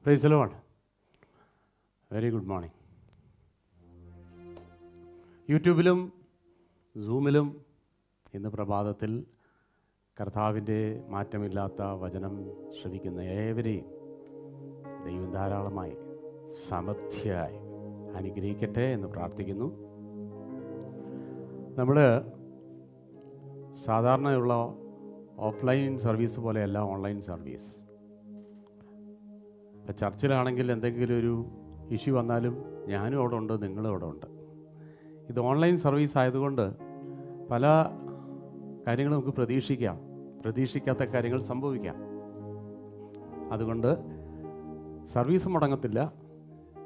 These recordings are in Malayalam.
Praise the Lord. Very good morning. യൂട്യൂബിലും സൂമിലും ഇന്ന് പ്രഭാതത്തിൽ കർത്താവിൻ്റെ മാറ്റമില്ലാത്ത വചനം ശ്രവിക്കുന്ന ഏവരെയും ദൈവം ധാരാളമായി സമൃദ്ധിയായി അനുഗ്രഹിക്കട്ടെ എന്ന് പ്രാർത്ഥിക്കുന്നു. നമ്മൾ സാധാരണയുള്ള ഓഫ്ലൈൻ സർവീസ് പോലെയല്ല ഓൺലൈൻ സർവീസ്. ഇപ്പോൾ ചർച്ചിലാണെങ്കിൽ എന്തെങ്കിലും ഒരു ഇഷ്യൂ വന്നാലും ഞാനും അവിടെ ഉണ്ട്, നിങ്ങളും അവിടെ ഉണ്ട്. ഇത് ഓൺലൈൻ സർവീസ് ആയതുകൊണ്ട് പല കാര്യങ്ങളും നമുക്ക് പ്രതീക്ഷിക്കാം, പ്രതീക്ഷിക്കാത്ത കാര്യങ്ങൾ സംഭവിക്കാം. അതുകൊണ്ട് സർവീസ് മുടങ്ങത്തില്ല.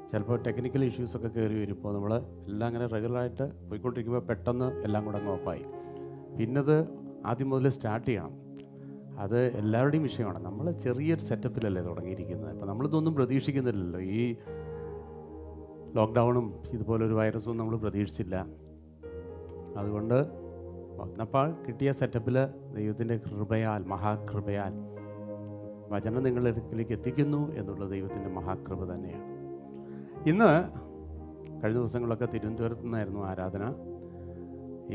ചിലപ്പോൾ ടെക്നിക്കൽ ഇഷ്യൂസൊക്കെ കയറി വരുമ്പോൾ നമ്മൾ എല്ലാം അങ്ങനെ റെഗുലറായിട്ട് പോയിക്കൊണ്ടിരിക്കുമ്പോൾ പെട്ടെന്ന് എല്ലാം കൂടെ അങ്ങ് ഓഫായി. പിന്നത് ആദ്യം മുതൽ സ്റ്റാർട്ട് ചെയ്യണം. അത് എല്ലാവരുടെയും വിഷയമാണ്. നമ്മൾ ചെറിയൊരു സെറ്റപ്പിലല്ലേ തുടങ്ങിയിരിക്കുന്നത്. അപ്പോൾ നമ്മളിതൊന്നും പ്രതീക്ഷിക്കുന്നില്ലല്ലോ. ഈ ലോക്ക്ഡൗണും ഇതുപോലൊരു വൈറസും നമ്മൾ പ്രതീക്ഷിച്ചില്ല. അതുകൊണ്ട് വന്നപ്പോൾ കിട്ടിയ സെറ്റപ്പിൽ ദൈവത്തിൻ്റെ കൃപയാൽ, മഹാകൃപയാൽ വചനം നിങ്ങളുടെ അടുക്കിലേക്ക് എത്തിക്കുന്നു എന്നുള്ള ദൈവത്തിൻ്റെ മഹാകൃപ തന്നെയാണ്. ഇന്ന് കഴിഞ്ഞ ദിവസങ്ങളൊക്കെ തിരുവനന്തപുരത്ത് നിന്നായിരുന്നു ആരാധന.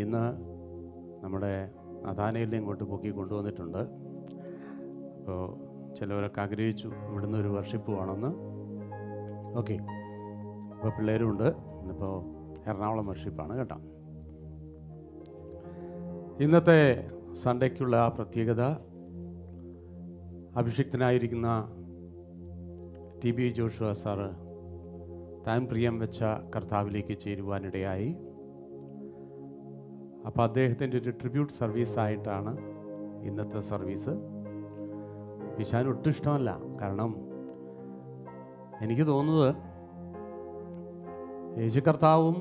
ഇന്ന് നമ്മുടെ നഥാനയിലിനെ ഇങ്ങോട്ട് പൊക്കി കൊണ്ടുവന്നിട്ടുണ്ട്. അപ്പോൾ ചിലവരൊക്കെ ആഗ്രഹിച്ചു ഇവിടുന്ന് ഒരു വർഷിപ്പ് വേണമെന്ന്. ഓക്കെ, അപ്പോൾ പിള്ളേരുമുണ്ട്. ഇന്നിപ്പോൾ എറണാകുളം വർഷിപ്പാണ് കേട്ടോ. ഇന്നത്തെ സൺഡേക്കുള്ള പ്രത്യേകത, അഭിഷിക്തനായിരിക്കുന്ന TB ജോഷുവ സാറ് താൻ പ്രിയം വെച്ച കർത്താവിലേക്ക് ചേരുവാനിടയായി. അപ്പോൾ അദ്ദേഹത്തിൻ്റെ ഒരു ട്രിബ്യൂട്ട് സർവീസായിട്ടാണ് ഇന്നത്തെ സർവീസ്. പിശാന് ഒട്ടും ഇഷ്ടമല്ല. കാരണം എനിക്ക് തോന്നുന്നത് യേശു കർത്താവും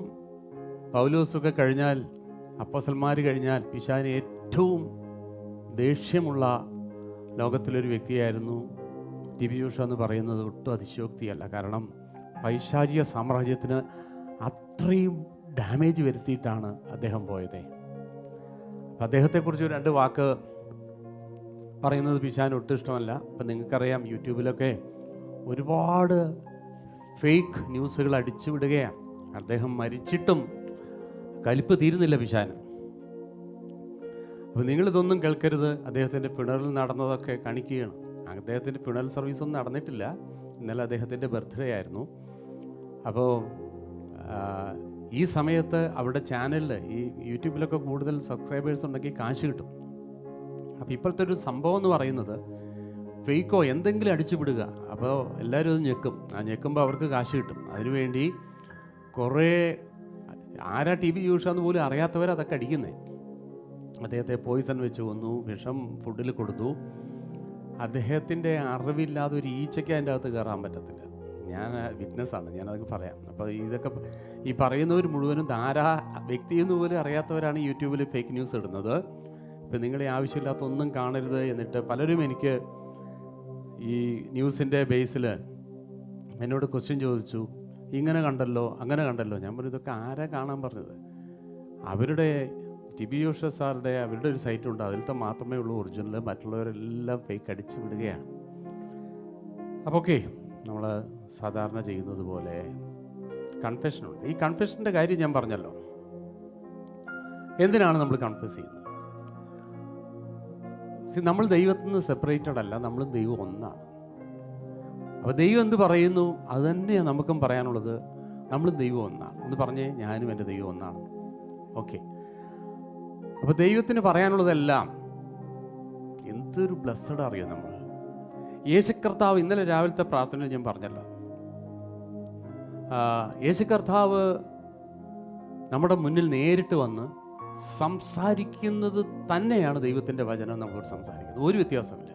പൗലോസൊക്കെ കഴിഞ്ഞാൽ, അപ്പോസ്തലന്മാർ കഴിഞ്ഞാൽ പിശാന് ഏറ്റവും ദേഷ്യമുള്ള ലോകത്തിലൊരു വ്യക്തിയായിരുന്നു TB ജോഷുവ എന്ന് പറയുന്നത് ഒട്ടും അതിശയോക്തിയല്ല. കാരണം പൈശാചിക സാമ്രാജ്യത്തിന് അത്രയും ഡാമേജ് വരുത്തിയിട്ടാണ് അദ്ദേഹം പോയത്. അപ്പം അദ്ദേഹത്തെക്കുറിച്ച് രണ്ട് വാക്ക് പറയുന്നത് പിശാന് ഒട്ടും ഇഷ്ടമല്ല. അപ്പം നിങ്ങൾക്കറിയാം, യൂട്യൂബിലൊക്കെ ഒരുപാട് ഫേക്ക് ന്യൂസുകൾ അടിച്ചു വിടുകയാണ്. അദ്ദേഹം മരിച്ചിട്ടും കലിപ്പ് തീരുന്നില്ല പിശാന്. അപ്പോൾ നിങ്ങളിതൊന്നും കേൾക്കരുത്. അദ്ദേഹത്തിൻ്റെ ഫിണറൽ നടന്നതൊക്കെ കാണിക്കുകയാണ്. അദ്ദേഹത്തിൻ്റെ ഫിണറൽ സർവീസൊന്നും നടന്നിട്ടില്ല. ഇന്നലെ അദ്ദേഹത്തിൻ്റെ ബർത്ത്ഡേ ആയിരുന്നു. അപ്പോൾ ഈ സമയത്ത് അവരുടെ ചാനലിൽ, ഈ യൂട്യൂബിലൊക്കെ കൂടുതൽ സബ്സ്ക്രൈബേഴ്സ് ഉണ്ടെങ്കിൽ കാശ് കിട്ടും. അപ്പോൾ ഇപ്പോഴത്തെ ഒരു സംഭവം എന്ന് പറയുന്നത് ഫേക്കോ എന്തെങ്കിലും അടിച്ചു വിടുക. അപ്പോൾ എല്ലാവരും അത് ഞെക്കും. ആ ഞെക്കുമ്പോൾ അവർക്ക് കാശ് കിട്ടും. അതിനുവേണ്ടി കുറേ ആരാ TB ജോഷുവ എന്ന് പോലും അറിയാത്തവരതൊക്കെ അടിക്കുന്നേ. അദ്ദേഹത്തെ പോയിസൺ വെച്ച് കൊന്നു, വിഷം ഫുഡിൽ കൊടുത്തു. അദ്ദേഹത്തിൻ്റെ അറിവില്ലാതെ ഒരു ഈച്ചയ്ക്ക് അതിൻ്റെ അകത്ത് കയറാൻ പറ്റത്തില്ല. ഞാൻ വിറ്റ്നസ്സാണ്, ഞാനതൊക്കെ പറയാം. അപ്പോൾ ഇതൊക്കെ ഈ പറയുന്നവർ മുഴുവനും ധാരാ വ്യക്തിയെന്ന് പോലും അറിയാത്തവരാണ് യൂട്യൂബിൽ ഫേക്ക് ന്യൂസ് ഇടുന്നത്. ഇപ്പം നിങ്ങളെ ആവശ്യമില്ലാത്ത ഒന്നും കാണരുത് എന്നിട്ട് പലരും എനിക്ക് ഈ ന്യൂസിൻ്റെ ബേസിൽ എന്നോട് ക്വസ്റ്റ്യൻ ചോദിച്ചു, ഇങ്ങനെ കണ്ടല്ലോ അങ്ങനെ കണ്ടല്ലോ. ഞാൻ പറഞ്ഞു, ഇതൊക്കെ ആരാ കാണാൻ പറഞ്ഞത്? അവരുടെ TB ജോഷുവ സാറുടെ അവരുടെ ഒരു സൈറ്റുണ്ട്, അതിലത്തെ മാത്രമേ ഉള്ളൂ ഒറിജിനൽ. മറ്റുള്ളവരെല്ലാം ഫേക്ക് അടിച്ചു വിടുകയാണ്. അപ്പോൾ ഓക്കെ, നമ്മൾ സാധാരണ ചെയ്യുന്നത് പോലെ കൺഫെഷനുണ്ട്. ഈ കൺഫെഷൻ്റെ കാര്യം ഞാൻ പറഞ്ഞല്ലോ. എന്തിനാണ് നമ്മൾ കൺഫെസ് ചെയ്യുന്നത്? നമ്മൾ ദൈവത്തിൽ നിന്ന് സെപ്പറേറ്റഡ് അല്ല, നമ്മളും ദൈവം ഒന്നാണ്. അപ്പോൾ ദൈവം എന്ത് പറയുന്നു അത് തന്നെയാണ് നമുക്കും പറയാനുള്ളത്. നമ്മളും ദൈവം ഒന്നാണ് എന്ന് പറഞ്ഞേ, ഞാനും എൻ്റെ ദൈവം ഒന്നാണ്. ഓക്കെ, അപ്പോൾ ദൈവത്തിന് പറയാനുള്ളതെല്ലാം എന്തൊരു ബ്ലെസ്സഡ് അറിയാം നമ്മൾ. യേശു കർത്താവ് ഇന്നലെ രാവിലത്തെ പ്രാർത്ഥനയിൽ ഞാൻ പറഞ്ഞല്ലോ, യേശു കർത്താവ് നമ്മുടെ മുന്നിൽ നേരിട്ട് വന്ന് സംസാരിക്കുന്നത് തന്നെയാണ് ദൈവത്തിൻ്റെ വചനം നമ്മളോട് സംസാരിക്കുന്നത്. ഒരു വ്യത്യാസമില്ല.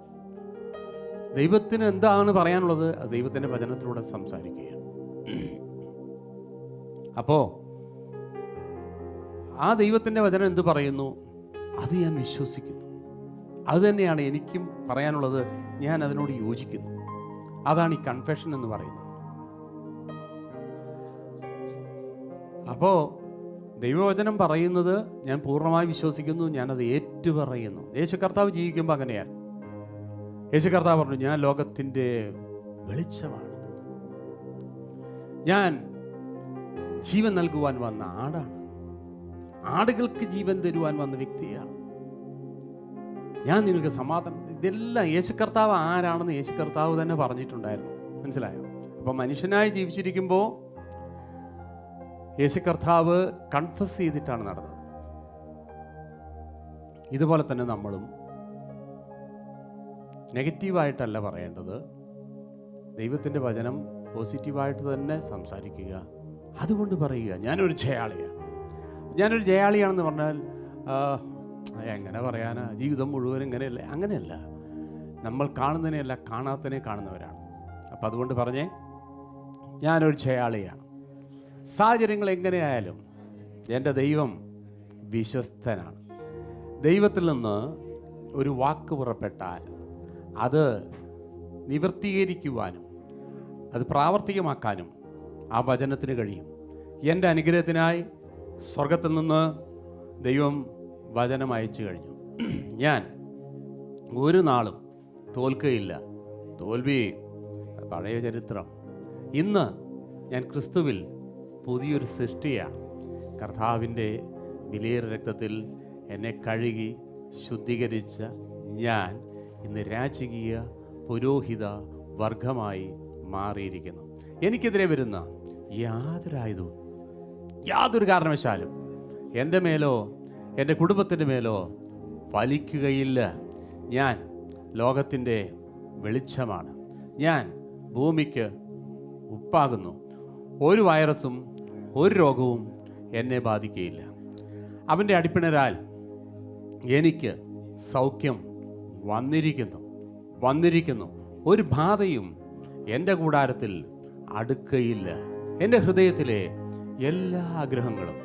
ദൈവത്തിന് എന്താണ് പറയാനുള്ളത് അത് ദൈവത്തിൻ്റെ വചനത്തിലൂടെ സംസാരിക്കുകയാണ്. അപ്പോൾ ആ ദൈവത്തിൻ്റെ വചനം എന്ത് പറയുന്നു അത് ഞാൻ വിശ്വസിക്കുന്നു. അത് തന്നെയാണ് എനിക്കും പറയാനുള്ളത്. ഞാൻ അതിനോട് യോജിക്കുന്നു. അതാണ് ഈ കൺഫെഷൻ എന്ന് പറയുന്നത്. അപ്പോൾ ദൈവവചനം പറയുന്നത് ഞാൻ പൂർണ്ണമായി വിശ്വസിക്കുന്നു, ഞാനത് ഏറ്റുപറയുന്നു. യേശു കർത്താവ് ജീവിക്കുമ്പോൾ അങ്ങനെയാണ്. യേശു കർത്താവ് പറഞ്ഞു, ഞാൻ ലോകത്തിൻ്റെ വെളിച്ചമാണ്. ഞാൻ ജീവൻ നൽകുവാൻ വന്ന ആടാണ്. ആടുകൾക്ക് ജീവൻ തരുവാൻ വന്ന വ്യക്തിയാണ്. ഞാൻ നിങ്ങൾക്ക് സമാധാനം. ഇതെല്ലാം യേശു കർത്താവ് ആരാണെന്ന് യേശു കർത്താവ് തന്നെ പറഞ്ഞിട്ടുണ്ടായിരുന്നു. മനസ്സിലായോ? അപ്പം മനുഷ്യനായി ജീവിച്ചിരിക്കുമ്പോൾ യേശു കർത്താവ് കൺഫസ് ചെയ്തിട്ടാണ് നടന്നത്. ഇതുപോലെ തന്നെ നമ്മളും നെഗറ്റീവായിട്ടല്ല പറയേണ്ടത്. ദൈവത്തിൻ്റെ വചനം പോസിറ്റീവായിട്ട് തന്നെ സംസാരിക്കുക. അതുകൊണ്ട് പറയുക ഞാനൊരു ജയാളിയാണെന്ന് പറഞ്ഞാൽ എങ്ങനെ പറയാനാ? ജീവിതം മുഴുവൻ ഇങ്ങനെയല്ലേ? അങ്ങനെയല്ല. നമ്മൾ കാണുന്നതിനെയല്ല, കാണാത്തതിനെ കാണുന്നവരാണ്. അപ്പം അതുകൊണ്ട് പറഞ്ഞേ, ഞാനൊരു ജയാളിയാണ്. സാഹചര്യങ്ങൾ എങ്ങനെയായാലും എൻ്റെ ദൈവം വിശ്വസ്തനാണ്. ദൈവത്തിൽ നിന്ന് ഒരു വാക്ക് പുറപ്പെട്ടാൽ അത് നിവർത്തീകരിക്കുവാനും അത് പ്രാവർത്തികമാക്കാനും ആ വചനത്തിന് കഴിയും. എൻ്റെ അനുഗ്രഹത്തിനായി സ്വർഗത്തിൽ നിന്ന് ദൈവം വചനം അയച്ചു കഴിഞ്ഞു. ഞാൻ ഒരു നാളും തോൽക്കുകയില്ല. തോൽവി പഴയ ചരിത്രം. ഇന്ന് ഞാൻ ക്രിസ്തുവിൽ പുതിയൊരു സൃഷ്ടിയാണ്. കർത്താവിൻ്റെ വിലയേറിയ രക്തത്തിൽ എന്നെ കഴുകി ശുദ്ധീകരിച്ച ഞാൻ ഇന്ന് രാജകീയ പുരോഹിത വർഗമായി മാറിയിരിക്കുന്നു. എനിക്കെതിരെ വരുന്ന യാതൊരു കാരണവശാലും എൻ്റെ മേലോ എൻ്റെ കുടുംബത്തിൻ്റെ മേലോ ഫലിക്കുകയില്ല. ഞാൻ ലോകത്തിൻ്റെ വെളിച്ചമാണ്. ഞാൻ ഭൂമിക്ക് ഉപ്പാകുന്നു. ഒരു വൈറസും ഒരു രോഗവും എന്നെ ബാധിക്കുകയില്ല. അവൻ്റെ അടിപ്പിണരാൽ എനിക്ക് സൗഖ്യം വന്നിരിക്കുന്നു. ഒരു ബാധയും എൻ്റെ കൂടാരത്തിൽ അടുക്കയില്ല. എൻ്റെ ഹൃദയത്തിലെ എല്ലാ ആഗ്രഹങ്ങളും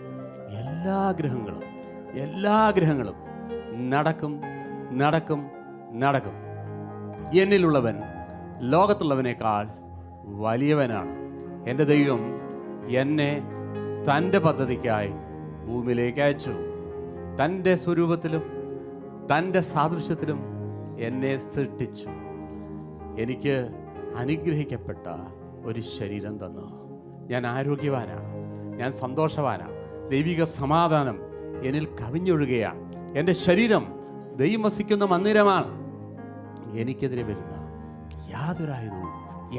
നടക്കും. എന്നിലുള്ളവൻ ലോകത്തുള്ളവനേക്കാൾ വലിയവനാണ്. എൻ്റെ ദൈവം എന്നെ തൻ്റെ പദ്ധതിക്കായി ഭൂമിയിലേക്ക് അയച്ചു. തൻ്റെ സ്വരൂപത്തിലും തൻ്റെ സാദൃശ്യത്തിലും എന്നെ സൃഷ്ടിച്ചു. എനിക്ക് അനുഗ്രഹിക്കപ്പെട്ട ഒരു ശരീരം തന്നു. ഞാൻ ആരോഗ്യവാനാണ്. ഞാൻ സന്തോഷവാനാണ്. ദൈവിക സമാധാനം എന്നിൽ കവിഞ്ഞൊഴുകയാണ്. എൻ്റെ ശരീരം ദൈവം വസിക്കുന്ന മന്ദിരമാണ്. എനിക്കെതിരെ വരുന്ന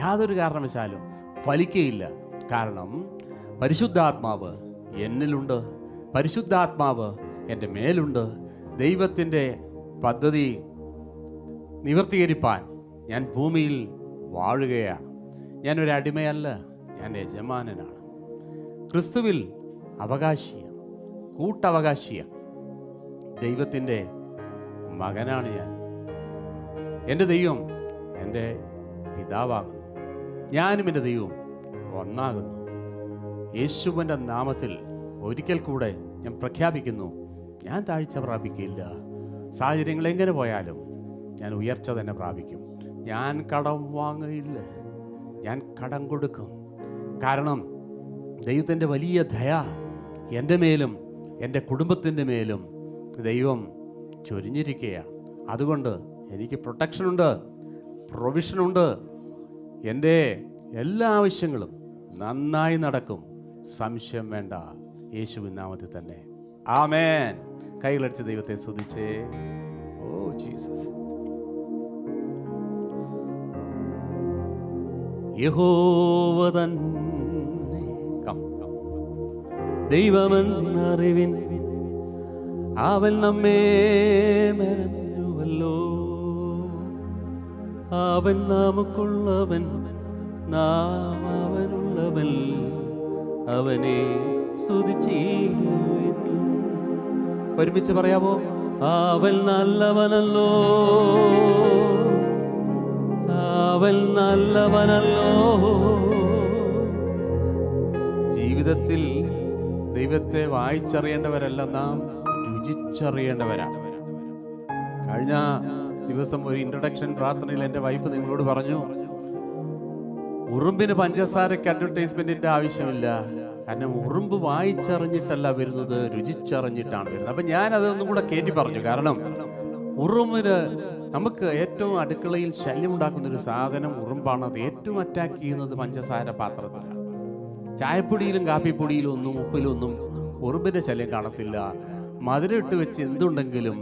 യാതൊരു കാരണവശാലും ഫലിക്കുകയില്ല. കാരണം പരിശുദ്ധാത്മാവ് എന്നിലുണ്ട്. പരിശുദ്ധാത്മാവ് എൻ്റെ മേലുണ്ട്. ദൈവത്തിൻ്റെ പദ്ധതി നിവർത്തീകരിപ്പാൻ ഞാൻ ഭൂമിയിൽ വാഴുകയാണ്. ഞാനൊരു അടിമയല്ല, ഞാൻ യജമാനനാണ്. ക്രിസ്തുവിൽ അവകാശിയാണ്, കൂട്ടവകാശിയാണ്. ദൈവത്തിൻ്റെ മകനാണ് ഞാൻ. എൻ്റെ ദൈവം എൻ്റെ പിതാവാകുന്നു. ഞാനും എൻ്റെ ദൈവവും ഒന്നാകുന്നു. യേശുവിൻ്റെ നാമത്തിൽ ഒരിക്കൽ കൂടെ ഞാൻ പ്രഖ്യാപിക്കുന്നു, ഞാൻ താഴ്ച പ്രാപിക്കില്ല. സാഹചര്യങ്ങൾ എങ്ങനെ പോയാലും ഞാൻ ഉയർച്ച തന്നെ പ്രാപിക്കും. ഞാൻ കടം വാങ്ങയില്ല, ഞാൻ കടം കൊടുക്കും. കാരണം ദൈവത്തിൻ്റെ വലിയ ദയ എൻ്റെ മേലും എൻ്റെ കുടുംബത്തിൻ്റെ മേലും ദൈവം ചൊരിഞ്ഞിരിക്കുകയാണ്. അതുകൊണ്ട് എനിക്ക് പ്രൊട്ടക്ഷനുണ്ട്, പ്രൊവിഷനുണ്ട്. എൻ്റെ എല്ലാ ആവശ്യങ്ങളും നന്നായി നടക്കും. സംശയം വേണ്ട. യേശുവിൻ നാമത്തിൽ തന്നെ ആമേൻ. കൈകളടിച്ച് ദൈവത്തെ സ്തുതിച്ചേ. Oh Jesus. യഹോവ തന്നെ ദൈവമെന്നറിവിൻ, അവൻ നമ്മെ മെനഞ്ഞുവല്ലോ. അവൻ നമുക്കുള്ളവൻ, നാം അവനുള്ളവൻ. അവനെ സ്തുതിച്ചിടുവിൻ. ഒരുമിച്ച് പറയാമോ? അവൻ നല്ലവനല്ലോ, അവൻ നല്ലവനല്ലോ. ജീവിതത്തിൽ ദൈവത്തെ വായിച്ചറിയേണ്ടവരല്ല, നാം രുചിച്ചറിയേണ്ടവരാണ്. കഴിഞ്ഞ ദിവസം ഒരു ഇൻട്രൊഡക്ഷൻ പ്രാർത്ഥനയിൽ എൻ്റെ വൈഫ് നിങ്ങളോട് പറഞ്ഞു, ഉറുമ്പിന് പഞ്ചസാരയ്ക്ക് അഡ്വർടൈസ്മെന്റിന്റെ ആവശ്യമില്ല. കാരണം ഉറുമ്പ് വായിച്ചറിഞ്ഞിട്ടല്ല വരുന്നത്, രുചിച്ചറിഞ്ഞിട്ടാണ് വരുന്നത്. അപ്പം ഞാൻ അതൊന്നും കൂടെ കയറ്റി പറഞ്ഞു. കാരണം ഉറുമ്പിന് നമുക്ക് ഏറ്റവും അടുക്കളയിൽ ശല്യം ഉണ്ടാക്കുന്ന ഒരു സാധനം ഉറുമ്പാണ്. അത് ഏറ്റവും അറ്റാക്ക് ചെയ്യുന്നത് പഞ്ചസാര പാത്രത്തിലാണ്. ചായപ്പൊടിയിലും കാപ്പിപ്പൊടിയിലും ഒന്നും ഉപ്പിലൊന്നും ഉറുമ്പിൻ്റെ ശല്യം കാണത്തില്ല. മധുരം ഇട്ട് വെച്ച് എന്തുണ്ടെങ്കിലും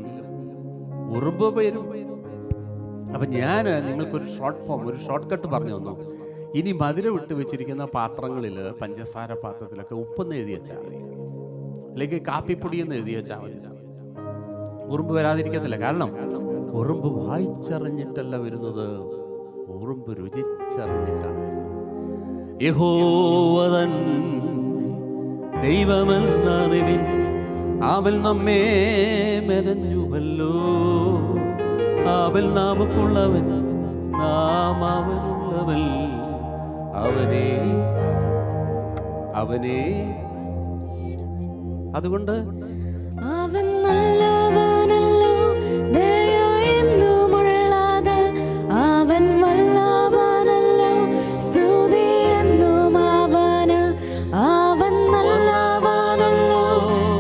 ഉറുമ്പ് വരും. അപ്പം ഞാൻ നിങ്ങൾക്കൊരു ഷോർട്ട് കട്ട് പറഞ്ഞു തന്നു. ഇനി മധുരം ഇട്ട് വെച്ചിരിക്കുന്ന പാത്രങ്ങളിൽ, പഞ്ചസാര പാത്രത്തിലൊക്കെ ഉപ്പെന്ന് എഴുതി വെച്ചാൽ മതി, അല്ലെങ്കിൽ കാപ്പിപ്പൊടി എന്ന് എഴുതി വെച്ചാൽ മതി. ഉറുമ്പ് വരാതിരിക്കത്തില്ല. കാരണം ഉറുമ്പ് വായിച്ചറിഞ്ഞിട്ടല്ല വരുന്നത്, ഉറുമ്പ് രുചിച്ചറിഞ്ഞിട്ടാണ്. യഹോവ തന്നെ ദൈവമെന്നറിവിൻ, അവൻ നമ്മെ മെനഞ്ഞുവല്ലോ. അവൻ നമുക്കുള്ളവൻ, നാം അവനുള്ളവൻ. അവനെ അതുകൊണ്ട് അവൻ നല്ലവനല്ലോ, ദയ എന്നുമുള്ളത്. അവൻ വല്ലവനല്ലോ, സ്തുതി എന്നും അവന്. അവൻ നല്ലവനല്ലോ,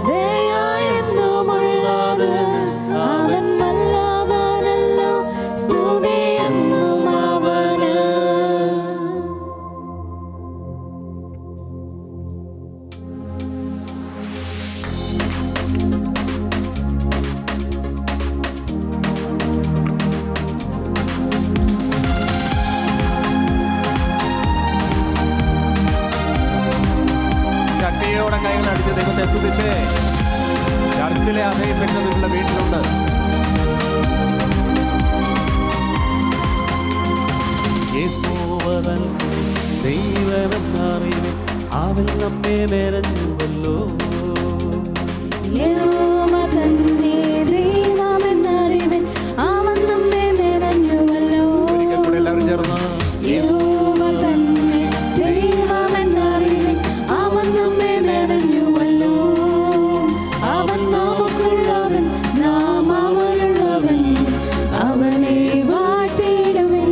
ദയ എന്നുമുള്ളത്. അവൻ വല്ലവനല്ലോ, സ്തുതി എന്നും അവന്. ശക്തിയോടെ കൈകളടിച്ച് ദൈവത്തെ സ്തുതിച്ച്. ചർച്ചിലെ അതേ പെണ്ണ് നിങ്ങളുടെ വീട്ടിലുണ്ട്. യഹോവൻ ദൈവമെന്നറിവിൻ, അവൻ നമ്മെ മെനഞ്ഞുവല്ലോ. യഹോവ തന്നെ ദൈവമെന്നറിവിൻ, അവൻ നമ്മെ മെനഞ്ഞുവല്ലോ. എല്ലാവരും ചേർന്ന് യഹോവ തന്നെ ദൈവമെന്നറിവിൻ, അവൻ നമ്മെ മെനഞ്ഞുവല്ലോ. അവൻ നമുക്കുള്ളവൻ, നാം അവനുള്ളവൻ. അവനെ വാഴ്ത്തിയിടുവിൻ.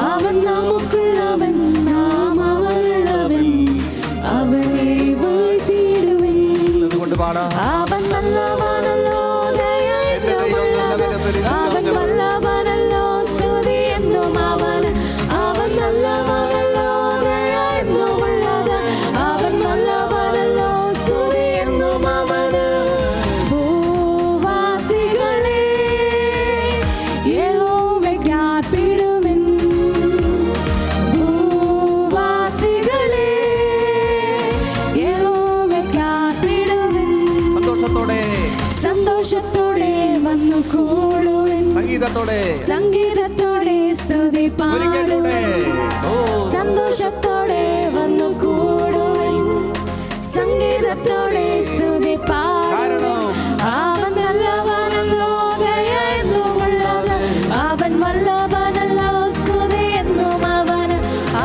അവൻ നമുക്കുള്ളവൻ, നാം അവനുള്ളവൻ. അവനെ വാഴ്ത്തിയിടുവിൻ. അതുകൊണ്ട് പാടാം. അവൻ നല്ലവനല്ലോ, ദയ എന്നുമുള്ളത്. അവൻ വല്ലവനല്ലോ, സ്തുതി എന്നും അവന്. അവൻ നല്ലവനല്ലോ, ദയ എന്നുമുള്ളത്. അവൻ വല്ലവനല്ലോ, സ്തുതി എന്നും അവന്. ഭൂവാസികളെ യഹോവയ്ക്ക് ആർപ്പിടുവിൻ. ഭൂവാസികളെ യഹോവയ്ക്ക് ആർപ്പിടുവിൻ. സന്തോഷത്തോടെ വന്നു കൂടുവിൻ. സംഗീതത്തോടെ സ്തുതി പാടുവിൻ. സന്തോഷത്തോടെ വന്നു കൂടുവിൻ. സംഗീതത്തോടെ സ്തുതി പാടുവിൻ. അവൻ നല്ലവനല്ലോ, ദയ എന്നുമുള്ളത്. അവൻ വല്ലവനല്ലോ, സ്തുതി എന്നും അവന്.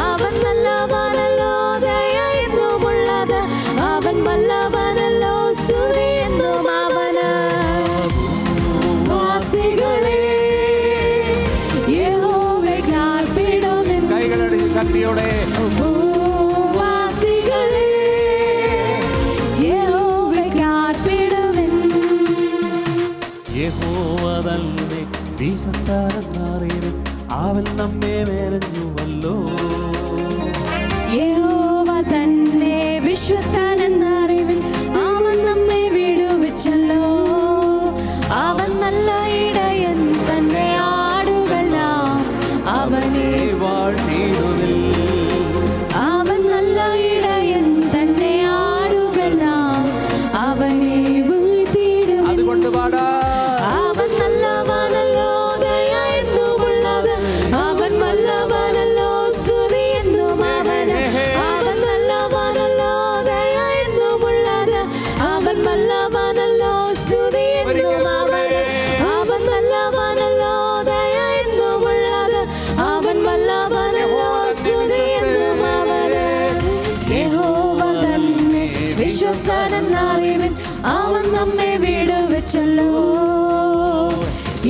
അവൻ നല്ലവനല്ലോ, ദയ എന്നുമുള്ളത്. അവൻ വല്ലവനല്ലോ, സ്തുതി എന്നും അവന്. വാസികളെ യഹോവയ്ക്ക് ആർപ്പിടുവിൻ. ശക്തിയോടെ ഭൂവാസികളെ യഹോവയ്ക്ക് ആർപ്പിടുവിൻ. യഹോവ തന്നെ വിശ്വസ്തനെന്നറിവിൻ, അവൻ നമ്മെ മെനഞ്ഞുവല്ലോ. യഹോവ തന്നെ വിശ്വസ്തനെന്നറിവിൻ, അവൻ നമ്മെ വിടുവിച്ചല്ലോ. അവൻ നല്ല ഇടയൻ, തന്നെ ആടുകളാം അവനെ വാഴ്ത്തിയിടുവിൻ. അവൻ നല്ല ഇടയൻ, തന്നെ ആടുകളാം അവനെ വീഴ്ത്തിയിടുവിൻ. അതുകൊണ്ട് പാടാം. അവൻ നല്ലവനല്ലോ, ദയ എന്നുമുള്ളത്. അവൻ വല്ലവനല്ലോ, സ്തുതി എന്നും അവന്. അവൻ നല്ലവനല്ലോ, ദയ എന്നുമുള്ളത്. അവൻ വല്ലവനല്ലോ, സ്തുതി എന്നും അവന്. അവൻ നല്ലവനല്ലോ, ദയ എന്നുമുള്ളത്. അവൻ വല്ലവനല്ലോ, സ്തുതി എന്നും അവന്. യഹോവ തന്നെ വിശ്വസ്തനെന്നറിവിൻ, അവൻ നമ്മെ വിടുവിച്ചല്ലോ.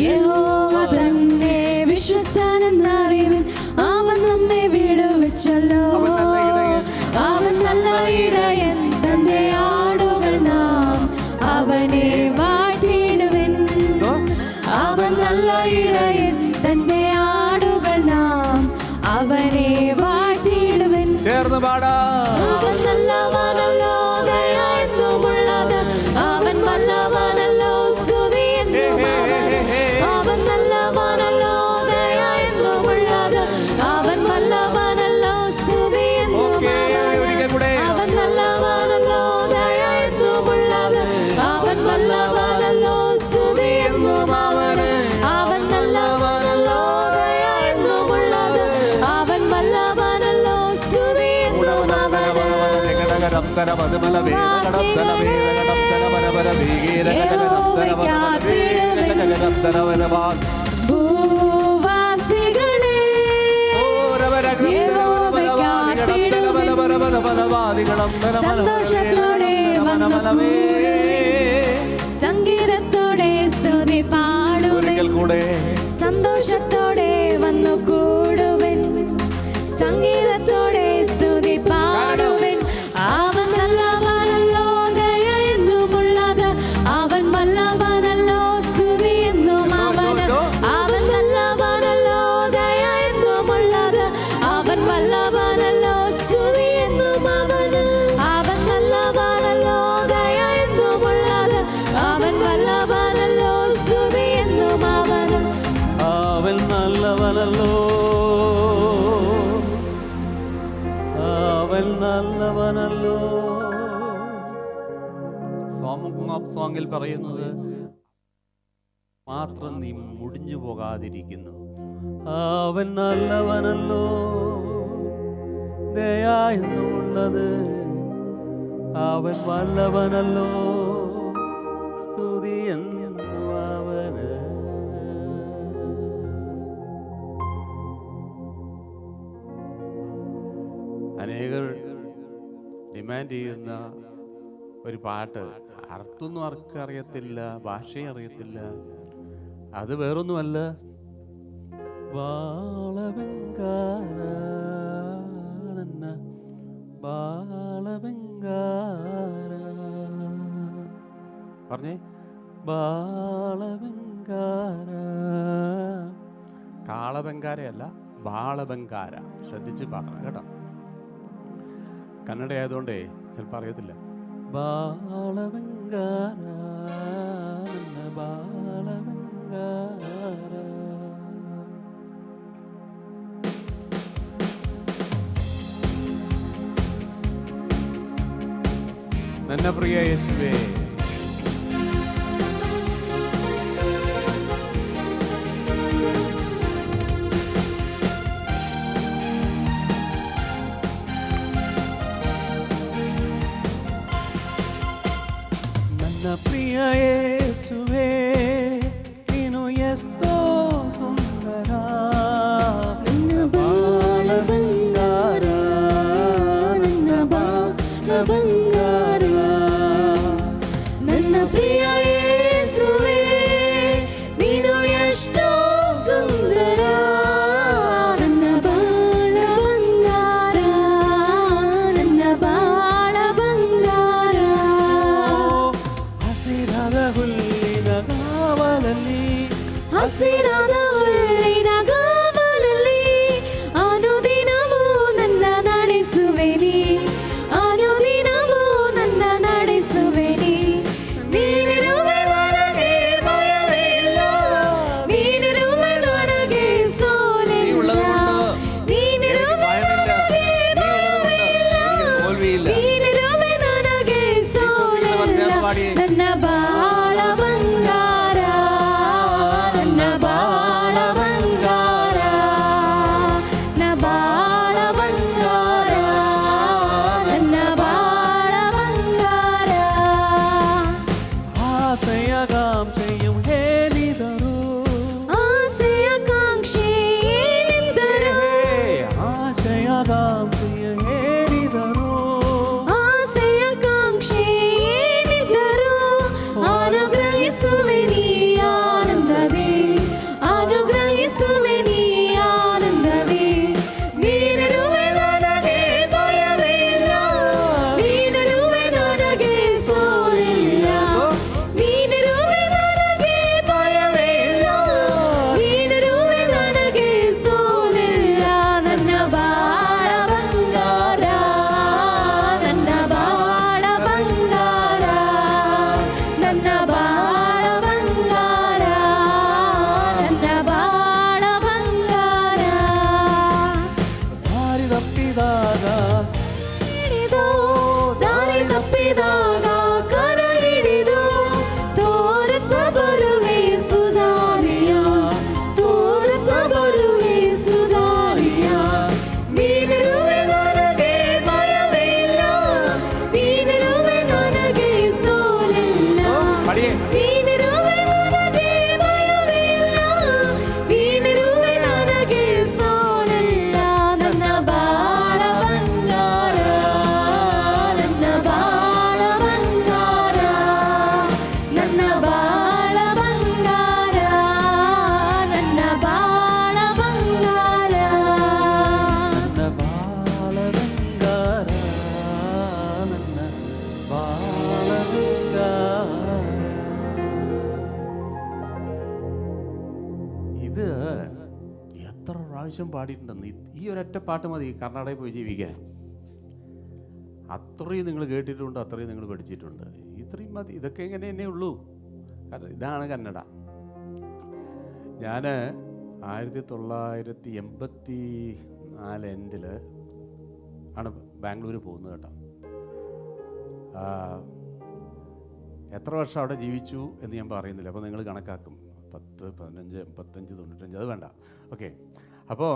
യഹോവ തന്നെ വിശ്വസ്തനെന്നറിവിൻ, അവൻ നമ്മെ വിടുവിച്ചല്ലോ. അവൻ നല്ല ഇടയൻ, തന്റെ ആടുകൾ നാം അവനെ വാഴ്ത്തിയിടുവിൻ. അവൻ നല്ല ഇടയൻ, തന്റെ ആടുകൾ നാം അവനെ വാഴ്ത്തിയിടുവിൻ. ചേർന്ന് പാടാം. ഭൂവാസികളെ സന്തോഷത്തോടെ സംഗീതത്തോടെ സ്തുതി പാടുവൻ സന്തോഷത്തോടെ വന്നു കൂടുവൻ സംഗീതത്തോടെ സ്തുതി പാടുവൻ അവൻ നല്ലവനല്ലോ ദയ എന്നുമുള്ളത് അവൻ വല്ലവനല്ലോ സ്തുതി എന്നും അവന് അവൻ നല്ലവനല്ലോ ദയ എന്നുമുള്ളത് അവൻ വല്ലവനല്ലോ സ്തുതി എന്നും അവന് അവൻ നല്ലവനല്ലോ ദയ എന്നുമുള്ളത് അവൻ വല്ലവനല്ലോ സ്തുതി എന്നും അവന് അവൻ നല്ലവനല്ലോ അവൻ നല്ലവനല്ലോ. സോങ് ഓഫ് സോങ്ങിൽ പറയുന്നത് മാത്രം നീ മുടിഞ്ഞു പോകാതിരിക്കുന്നു. അവൻ നല്ലവനല്ലോ ദയ എന്നുള്ളത് അവൻ വല്ലവനല്ലോ സ്തുതി എന്നു അവന്. അനേകർ ഡിമാൻഡ് ചെയ്യുന്ന ഒരു പാട്ട്, അർത്ഥമൊന്നും ആർക്കും അറിയത്തില്ല, ഭാഷയും അറിയത്തില്ല. അത് വേറൊന്നുമല്ല, ബാളബംഗാര ബാളബംഗാര പറഞ്ഞേ, ബാളബംഗാര. കാളബംഗാരയല്ല, ബാളബംഗാര. ശ്രദ്ധിച്ച് പാടണം കേട്ടോ. കന്നഡ ആയതുകൊണ്ടേ ചിലപ്പോൾ അറിയത്തില്ല. ബാളബംഗാര ബാളബംഗാര. ನನ್ನ ಪ್ರಿಯ ಯೇಸುವೇ, ನನ್ನ ಪ್ರಿಯ ಯೇಸುವೇ, ನೀನು ಎಷ್ಟೋ ಸುಂದರ. ನನ್ನ ಬಾಳ ಬಂಗಾರ, ನನ್ನ ಬಾಳ ಬಂಗಾರ, ನನ್ನ ಪ್ರಿಯ ಯೇಸುವೇ, ನೀನು ಎಷ್ಟೋ ಸುಂದರ. ನನ್ನ ಬಾಳ ಬಂಗಾರ, ನನ್ನ ಬಾಳ ಬಂಗಾರ. ಹಸಿರಾದ ಹುಲ್ಲಿನ ಗಾವಲಲ್ಲಿ, ಹಸಿರಾದ ಹುಲ್ಲಿನ ಗಾವಲಲ್ಲಿ ಅನುದಿನವೂ ನನ್ನ ನಡೆಸುವೆ ನೀ, ಅನುದಿನವೂ പ്രാവശ്യം പാടിയിട്ടുണ്ടെന്ന്. ഈ ഒരൊറ്റ പാട്ട് മതി കർണാടകയിൽ പോയി ജീവിക്കാൻ. അത്രയും നിങ്ങൾ കേട്ടിട്ടുണ്ട്, അത്രയും നിങ്ങൾ പഠിച്ചിട്ടുണ്ട്. ഇത്രയും മതി. ഇതൊക്കെ ഇങ്ങനെ തന്നെ ഉള്ളൂ. കാരണം ഇതാണ് കന്നഡ. ഞാൻ 1984 എൻഡിൽ ആണ് ബാംഗ്ലൂർ പോകുന്നത് കേട്ടോ. എത്ര വർഷം അവിടെ ജീവിച്ചു എന്ന് ഞാൻ പറയുന്നില്ല. അപ്പോൾ നിങ്ങൾ കണക്കാക്കും 10, 15, 85, 95, അത് വേണ്ട. ഓക്കെ. അപ്പോൾ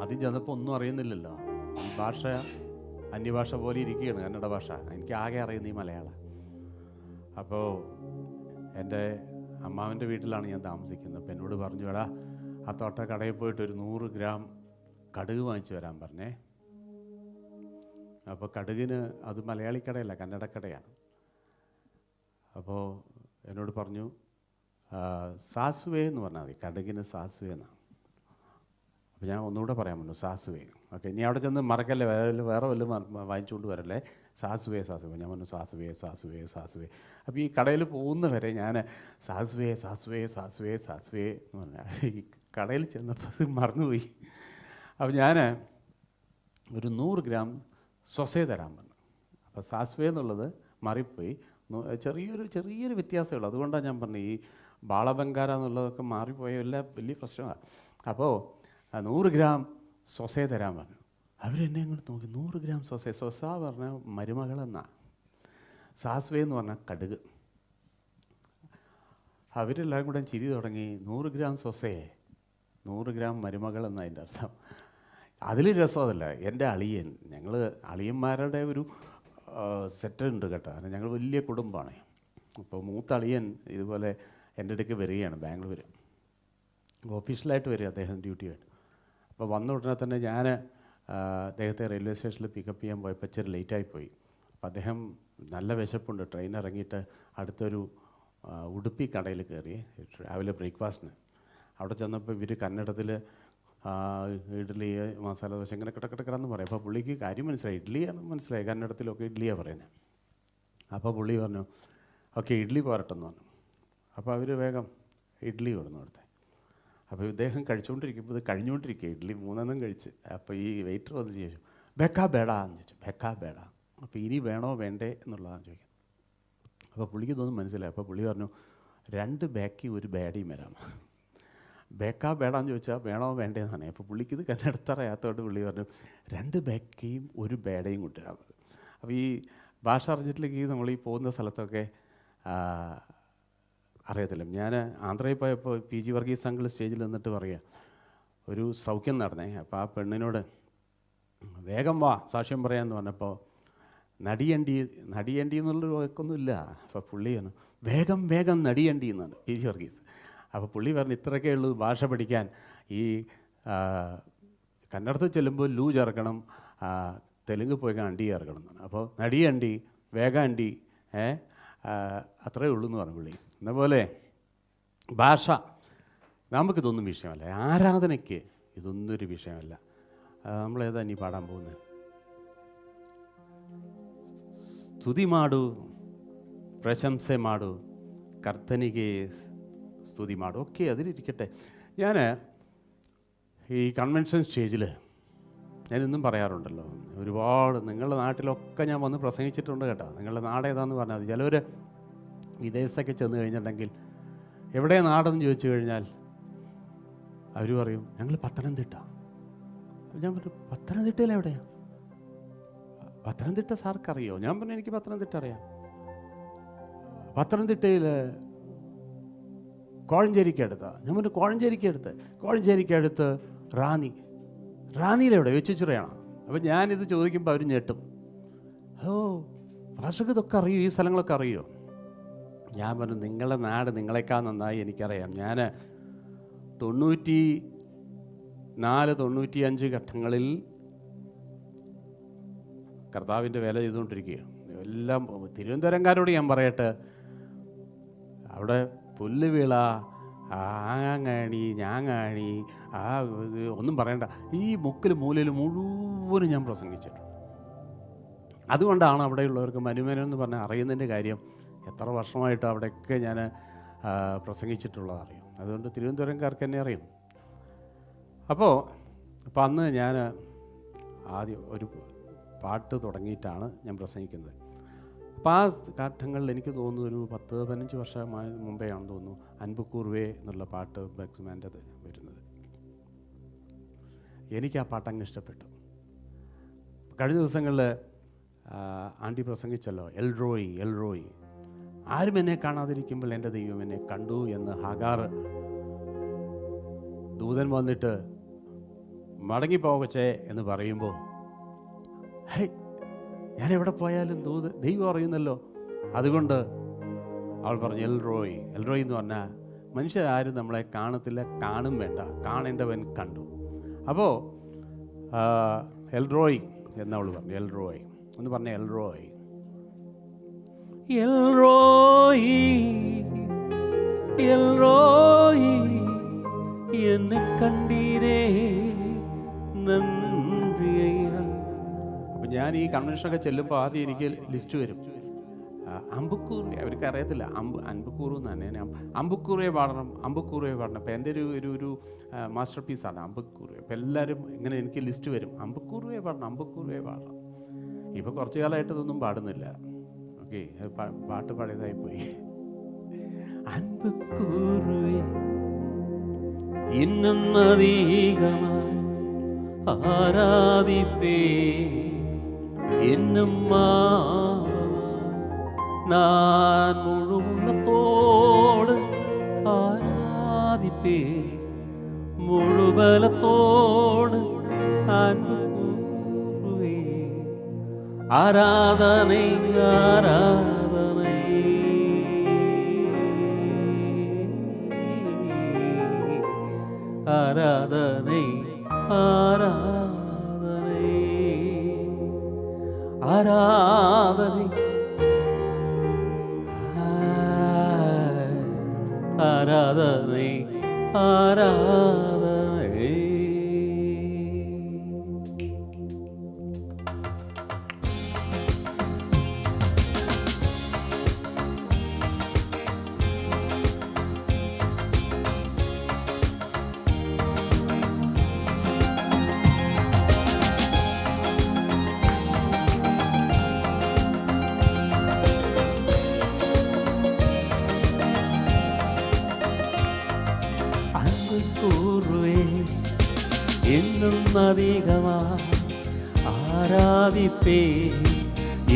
ആദ്യം ചെന്നപ്പോൾ ഒന്നും അറിയുന്നില്ലല്ലോ. ഈ ഭാഷ അന്യഭാഷ പോലെ ഇരിക്കുകയാണ് കന്നഡ ഭാഷ. എനിക്ക് ആകെ അറിയുന്ന ഈ മലയാളം. അപ്പോൾ എൻ്റെ അമ്മാവൻ്റെ വീട്ടിലാണ് ഞാൻ താമസിക്കുന്നത്. അപ്പോൾ എന്നോട് പറഞ്ഞു, എടാ ആ തോട്ട കടയിൽ പോയിട്ട് ഒരു 100 ഗ്രാം കടുക് വാങ്ങിച്ചു വരാൻ പറഞ്ഞേ. അപ്പോൾ കടുകിന് അത് മലയാളി കടയല്ല, കന്നഡ കടയാണ്. അപ്പോൾ എന്നോട് പറഞ്ഞു സാസുവേ എന്ന് പറഞ്ഞാൽ മതി, കടുകിന് സാസുവേ എന്നാണ്. അപ്പോൾ ഞാൻ ഒന്നുകൂടെ പറയാൻ പറ്റും, സാസുവേ. ഓക്കെ, ഇനി അവിടെ ചെന്ന് മറക്കല്ലേ, വേറെ വല്ലതും വാങ്ങിച്ചുകൊണ്ട് വരല്ലേ. സാസുവേ സാസുവേ. ഞാൻ പറഞ്ഞു സാസുവേ സാസുവേ സാസുവേ. അപ്പോൾ ഈ കടയിൽ പോകുന്നവരെ ഞാൻ സാസുവേ സാസുവേ സാസുവേ സാസുവേ എന്ന് പറഞ്ഞാൽ ഈ കടയിൽ ചെന്നപ്പോൾ മറന്നുപോയി. അപ്പോൾ ഞാൻ ഒരു 100 ഗ്രാം സൊസേ തരാൻ പറഞ്ഞു. അപ്പോൾ സാസുവേ എന്നുള്ളത് മാറിപ്പോയി. ചെറിയൊരു വ്യത്യാസമേ ഉള്ളൂ. അതുകൊണ്ടാണ് ഞാൻ പറഞ്ഞു ഈ ബാളബംഗാര എന്നുള്ളതൊക്കെ മാറിപ്പോയല്ല വലിയ പ്രശ്നമാണ്. അപ്പോൾ 100 ഗ്രാം സൊസേ തരാൻ പറഞ്ഞു. അവരെന്നെ അങ്ങോട്ട് നോക്കി. 100 ഗ്രാം സൊസേ. സൊസ പറഞ്ഞാൽ മരുമകളെന്നാ, സാസ്വേ എന്ന് പറഞ്ഞാൽ കടുക്. അവരെല്ലാവരും കൂടെ ചിരി തുടങ്ങി. 100 ഗ്രാം സൊസേ, 100 ഗ്രാം മരുമകൾ എന്നതിൻ്റെ അർത്ഥം. അതിൽ രസം അതല്ല, എൻ്റെ അളിയൻ, ഞങ്ങൾ അളിയന്മാരുടെ ഒരു സെറ്റ് ഉണ്ട് കേട്ടോ. കാരണം ഞങ്ങൾ വലിയ കുടുംബമാണ്. അപ്പോൾ മൂത്ത അളിയൻ ഇതുപോലെ എൻ്റെ അടുക്ക് വരികയാണ് ബാംഗ്ലൂർ. ഓഫീഷ്യലായിട്ട് വരിക അദ്ദേഹം ഡ്യൂട്ടിയായിട്ട്. അപ്പോൾ വന്ന ഉടനെ തന്നെ ഞാൻ അദ്ദേഹത്തെ റെയിൽവേ സ്റ്റേഷനിൽ പിക്കപ്പ് ചെയ്യാൻ പോയപ്പോൾ ഇച്ചിരി ലേറ്റായിപ്പോയി. അപ്പോൾ അദ്ദേഹം നല്ല വിശപ്പുണ്ട്. ട്രെയിൻ ഇറങ്ങിയിട്ട് അടുത്തൊരു ഉടുപ്പി കടയിൽ കയറി രാവിലെ ബ്രേക്ക്ഫാസ്റ്റിന്. അവിടെ ചെന്നപ്പോൾ ഇവർ കന്നഡത്തിൽ ഇഡ്ഡലി മസാല ദോശ ഇങ്ങനെ കിടക്കിടക്കിടന്ന് പറയും. അപ്പോൾ പുള്ളിക്ക് കാര്യം മനസ്സിലായി, ഇഡ്ഡലിയാണ് മനസ്സിലായി, കന്നഡത്തിലൊക്കെ ഇഡ്ഡലിയാണ് പറയുന്നത്. അപ്പോൾ പുള്ളി പറഞ്ഞു ഓക്കെ ഇഡ്ഡലി പോരട്ടെന്ന് പറഞ്ഞു. അപ്പോൾ അവർ വേഗം ഇഡ്ഡലി കൊടുന്നു കൊടുത്തേ. അപ്പോൾ ഇദ്ദേഹം കഴിച്ചുകൊണ്ടിരിക്കുമ്പോൾ ഇത് കഴിഞ്ഞുകൊണ്ടിരിക്കുക, ഇഡ്ഡലി 3 കഴിച്ച്. അപ്പോൾ ഈ വെയിറ്റർ വന്ന് ചോദിച്ചു ബെക്കാ ബേടാ എന്ന് ചോദിച്ചു. ബെക്കാ ബേടാ, അപ്പോൾ ഇനി വേണോ വേണ്ടേ എന്നുള്ളതാണ് ചോദിക്കുന്നത്. അപ്പോൾ പുള്ളിക്ക് ഇതൊന്നും മനസ്സിലായി. അപ്പോൾ പുള്ളി പറഞ്ഞു 2 ബേക്കി 1 ബേഡയും വരാം. ബേക്കാ ബേടാന്ന് ചോദിച്ചാൽ വേണോ വേണ്ടേന്നാണ്. അപ്പോൾ പുള്ളിക്ക് ഇത് കന്നെടുത്തറിയാത്തതുകൊണ്ട് പുള്ളി പറഞ്ഞു 2 ബേക്കയും 1 ബേഡയും കൊണ്ടുവരാൻ. അപ്പോൾ ഈ ഭാഷ അറിഞ്ഞിട്ടില്ലെങ്കിൽ നമ്മൾ ഈ പോകുന്ന സ്ഥലത്തൊക്കെ അറിയത്തില്ല. ഞാൻ ആന്ധ്രയിൽ പോയപ്പോൾ PG വർഗീസ് അങ്കിൾ സ്റ്റേജിൽ നിന്നിട്ട് പറയുക, ഒരു സൗഖ്യം നടന്നേ. അപ്പോൾ ആ പെണ്ണിനോട് വേഗം വാ സാക്ഷ്യം പറയാമെന്ന് പറഞ്ഞപ്പോൾ നടിയണ്ടി എന്നുള്ളൊരു വാക്കൊന്നുമില്ല. അപ്പോൾ പുള്ളി പറഞ്ഞു വേഗം വേഗം നടിയണ്ടി എന്നാണ് PG വർഗീസ്. അപ്പോൾ പുള്ളി പറഞ്ഞു ഇത്രയൊക്കെ ഉള്ളൂ ഭാഷ പഠിക്കാൻ. ഈ കന്നഡത്തിൽ ചെല്ലുമ്പോൾ ലൂ ചേർക്കണം, തെലുങ്ക് പോയി അണ്ടി ചേർക്കണം എന്നാണ്. അപ്പോൾ നടിയണ്ടി വേഗാണ്ടി അത്രയേ ഉള്ളൂ എന്ന് പറഞ്ഞു പുള്ളി. എന്നപോലെ ഭാഷ നമുക്കിതൊന്നും വിഷയമല്ല. ആരാധനയ്ക്ക് ഇതൊന്നും ഒരു വിഷയമല്ല. നമ്മളേതാ ഇനി പാടാൻ പോകുന്നത്? സ്തുതി മാടു പ്രശംസ മാടു കർത്തനികെ സ്തുതി മാടു. ഓക്കെ, അതിലിരിക്കട്ടെ. ഞാൻ ഈ കൺവെൻഷൻ സ്റ്റേജിൽ ഞാനിന്നും പറയാറുണ്ടല്ലോ, ഒരുപാട് നിങ്ങളുടെ നാട്ടിലൊക്കെ ഞാൻ വന്ന് പ്രസംഗിച്ചിട്ടുണ്ട് കേട്ടോ. നിങ്ങളുടെ നാട് ഏതാണെന്ന് പറഞ്ഞാൽ മതി. ചിലവർ വിദേശത്തൊക്കെ ചെന്ന് കഴിഞ്ഞിട്ടുണ്ടെങ്കിൽ എവിടെ നാടെന്ന് ചോദിച്ചു കഴിഞ്ഞാൽ അവർ പറയും ഞങ്ങൾ പത്തനംതിട്ട. ഞാൻ പറഞ്ഞു പത്തനംതിട്ടയിൽ എവിടെയാണ്? പത്തനംതിട്ട സാർക്കറിയോ? ഞാൻ പറഞ്ഞു എനിക്ക് പത്തനംതിട്ട അറിയാം. പത്തനംതിട്ടയിൽ കോഴഞ്ചേരിക്കടുത്താ. ഞാൻ പറഞ്ഞു കോഴഞ്ചേരിക്കടുത്ത് റാന്നിയിലെവിടെ വെച്ചിച്ചുറയാണ്. അപ്പം ഞാനിത് ചോദിക്കുമ്പോൾ അവർ ഞെട്ടും. ഓ ഭാഷക്ക് ഇതൊക്കെ അറിയോ, ഈ സ്ഥലങ്ങളൊക്കെ അറിയോ? ഞാൻ പറഞ്ഞു നിങ്ങളുടെ നാട് നിങ്ങളെക്കാൾ നന്നായി എനിക്കറിയാം. ഞാൻ 94-95 ഘട്ടങ്ങളിൽ കർത്താവിൻ്റെ വേല ചെയ്തുകൊണ്ടിരിക്കുകയാണ്. എല്ലാം തിരുവനന്തപുരംകാരോട് ഞാൻ പറയട്ടെ, അവിടെ പുല്ലുവിള, ആങ്ങാണി, ഞാങ്ങാണി, ഒന്നും പറയണ്ട, ഈ മുക്കിൽ മൂലയിൽ മുഴുവനും ഞാൻ പ്രസംഗിച്ചിട്ടുണ്ട്. അതുകൊണ്ടാണ് അവിടെയുള്ളവർക്ക് മനുമേനൻ എന്ന് പറഞ്ഞാൽ അറിയുന്നതിൻ്റെ കാര്യം. എത്ര വർഷമായിട്ട് അവിടെയൊക്കെ ഞാൻ പ്രസംഗിച്ചിട്ടുള്ളത് അറിയും. അതുകൊണ്ട് തിരുവനന്തപുരംകാർക്ക് എന്നെ അറിയും. അപ്പോൾ അന്ന് ഞാൻ ആദ്യം ഒരു പാട്ട് തുടങ്ങിയിട്ടാണ് ഞാൻ പ്രസംഗിക്കുന്നത്. അപ്പോൾ ആ ഘട്ടങ്ങളിൽ എനിക്ക് തോന്നുന്നു ഒരു 10-15 വർഷമായി മുമ്പേ ആണെന്ന് തോന്നുന്നു അൻപുക്കൂർവേ എന്നുള്ള പാട്ട് ബെക്സ്മാൻ്റെ വരുന്നത്. എനിക്ക് ആ പാട്ടങ്ങ് ഇഷ്ടപ്പെട്ടു. കഴിഞ്ഞ ദിവസങ്ങളിൽ ആൻറ്റി പ്രസംഗിച്ചല്ലോ, എൽറോയി എൽറോയി, ആരും എന്നെ കാണാതിരിക്കുമ്പോൾ എൻ്റെ ദൈവം എന്നെ കണ്ടു എന്ന് ഹാഗാർ ദൂതൻ വന്നിട്ട് മടങ്ങിപ്പോകച്ചേ എന്ന് പറയുമ്പോൾ, ഹൈ, ഞാൻ എവിടെ പോയാലും ദൈവം അറിയുന്നല്ലോ. അതുകൊണ്ട് അവൾ പറഞ്ഞു എൽറോയി. എൽറോയി എന്ന് പറഞ്ഞാൽ മനുഷ്യരാരും നമ്മളെ കാണത്തില്ല, കാണും വേണ്ട, കാണേണ്ടവൻ കണ്ടു. അപ്പോൾ എൽറോയി എന്നവൾ പറഞ്ഞു. എൽറോയി എന്ന് പറഞ്ഞ എൽറോയി. എൽറോയി എൽറോയി എന്നെ കണ്ടീരേ നന്ദിയ. അപ്പം ഞാൻ ഈ കൺവെൻഷനൊക്കെ ചെല്ലുമ്പോൾ ആദ്യം എനിക്ക് ലിസ്റ്റ് വരും. അമ്പുക്കൂറ്, അവർക്ക് അറിയത്തില്ല അമ്പുക്കൂറ് എന്ന് തന്നെ, അമ്പുക്കൂറേ പാടണം, അമ്പുക്കൂറേ പാടണം. അപ്പം എൻ്റെ ഒരു മാസ്റ്റർ പീസാണ് അമ്പുക്കൂറ്. അപ്പം എല്ലാവരും ഇങ്ങനെ എനിക്ക് ലിസ്റ്റ് വരും, അമ്പുക്കൂറേ പാടണം, അമ്പുക്കൂറേ പാടണം. ഇപ്പം കുറച്ചു കാലമായിട്ട് ഇതൊന്നും പാടുന്നില്ല. ഓക്കെ, പാട്ട് പാടിയതായി പോയി. അമ്പുക്കൂറേ ഇന്നും അധികമായി ആരാധിപ്പേ എന്നും நான் முழு உள்ளத்தோடு ஆராதிப்பே முழு பலத்தோடு அன்பு கூறுவே. ஆராதனை ஆராதனை ஆராதனை ஆராதனை ஆராதனை ஆராதனை ஆராதனை. இன்னும் அதிகமா ஆராதிப்பே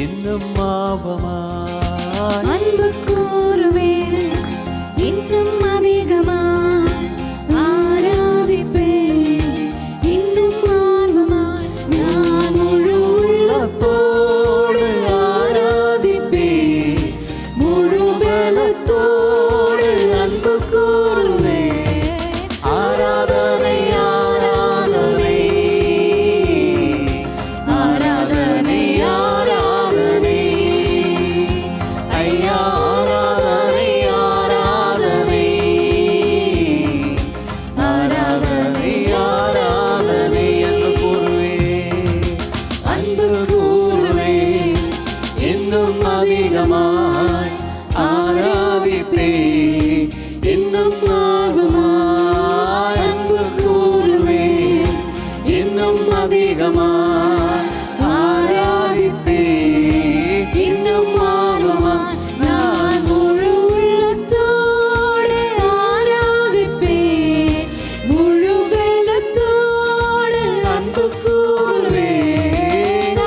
இன்னும் ஆபமா. அன்பு கூறுவே இன்னும் அதிகமா ஆராதிப்பே இன்னும் ஆர்வமா. நான் முழு உள்ளத்தோடு ஆராதிப்பே முழு பலத்தோடு அன்பு கூறுவே. ஆராதனை ஆராதனை ஆராதனை ஆராதனை ஐயா ஆராதனை ஆராதனை ஆராதனை ஆராதனை என்று கூறுவே. அன்பு கூறுவே இன்னும் அதிகமாய் ஆராதிப்பே இன்னும் ஆர்வமாய். அன்பு கூறுவே இன்னும் அதிகமாய் ஆராதிப்பே இன்னும் ஆர்வமாய். நான் முழு உள்ளத்தோடு ஆராதிப்பே முழு பலத்தோடு அன்பு கூறுவே.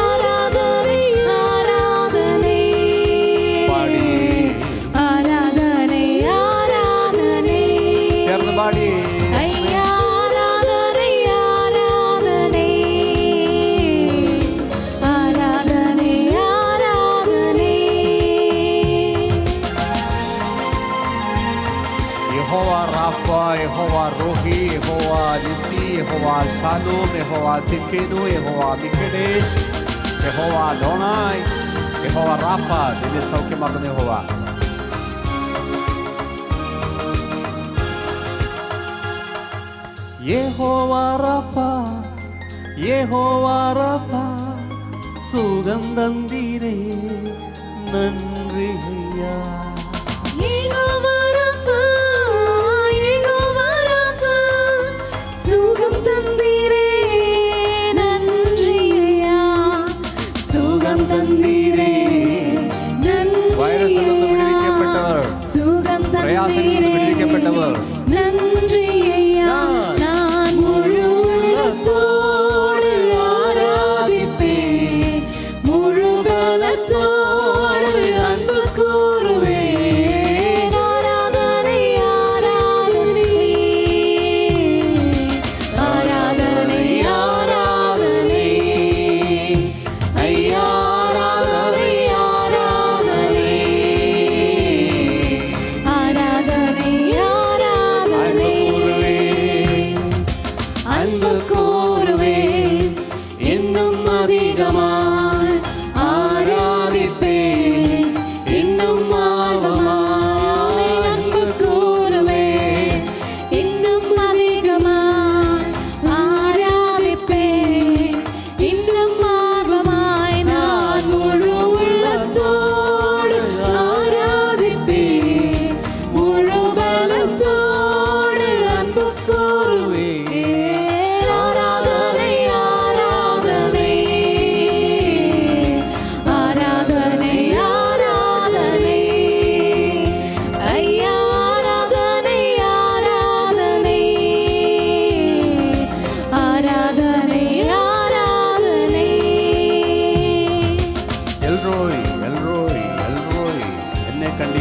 ஆராதனை ஆராதனை ஆராதனை ஆராதனை ചേർന്ന് പാടി. ஐயா ஆராதனை ஆராதனை ஆராதனை ஆராதனை. യഹോവ റാഫ, യഹോവ റോഹി, യഹോവ നിസി, യഹോവ ഷാലോം, യഹോവ സിക്കേനു, യഹോവ മിക്കഡേഷ്, യഹോവ അദോണായ്, യഹോവ റാഫ, നിന്നെ സൗഖ്യമാക്കുന്ന യഹോവ. യഹോവ റാഫ, യഹോവ റാഫ, സുഖം തந்தீரே നന്ദി ஐயா. யெகோவா ராஃபா யெகோவா ராஃபா சுகம்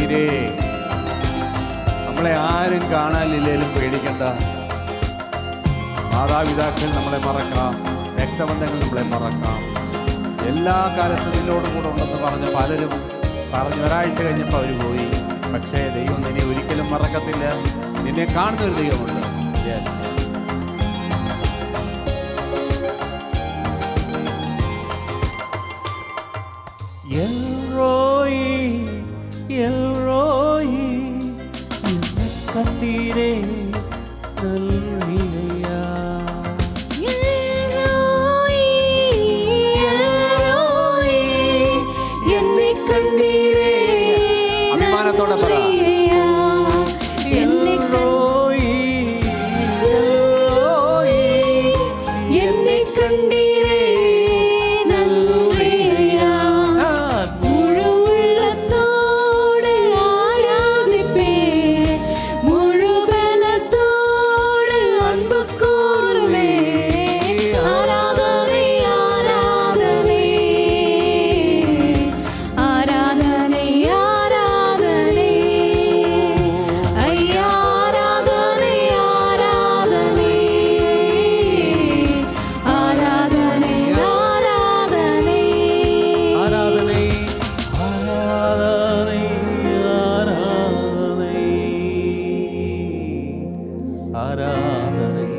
കണ്ണീരേ. നമ്മളെ ആരും കാണാനില്ലേലും പേടിക്കണ്ട. മാതാപിതാക്കൾ നമ്മളെ മറക്കാം, രക്തബന്ധങ്ങൾ നമ്മളെ മറക്കാം. എല്ലാ കാലത്തും നിന്നോടും കൂടെ ഉണ്ടെന്ന് പറഞ്ഞ പലരും പറഞ്ഞ് ഒരാഴ്ച കഴിഞ്ഞപ്പോൾ അവർ പോയി. പക്ഷേ ദൈവം നിന്നെ ഒരിക്കലും മറക്കത്തില്ല. നിന്നെ കാണുന്നൊരു ദൈവമുണ്ട്. Yes. എൽറോയി എൽറോയി എന്നെ കണ്ടീരേ നൽകിയയ്യാ. എൽറോയി എൽറോയി എന്നെ കണ്ടീരേ അഭിമാനത്തോടെ പറ. എൽറോയി എൽറോയി എന്നെ കണ്ടീരേ നൽകിയയ്യാ. മുഴുവുള്ളത്തോടെ ആരാധിപ്പേ, മുഴുബലത്തോടെ അൻപ് കൂറുവേ. ആരാധനേ ആരാധനേ ആരാധനേ ആരാധനേ അയ്യാ ആരാധനേ ആരാധനേ ആരാധനേ ആരാധനേ ആരാധനൈ ആരാധനൈ ആരാധനൈ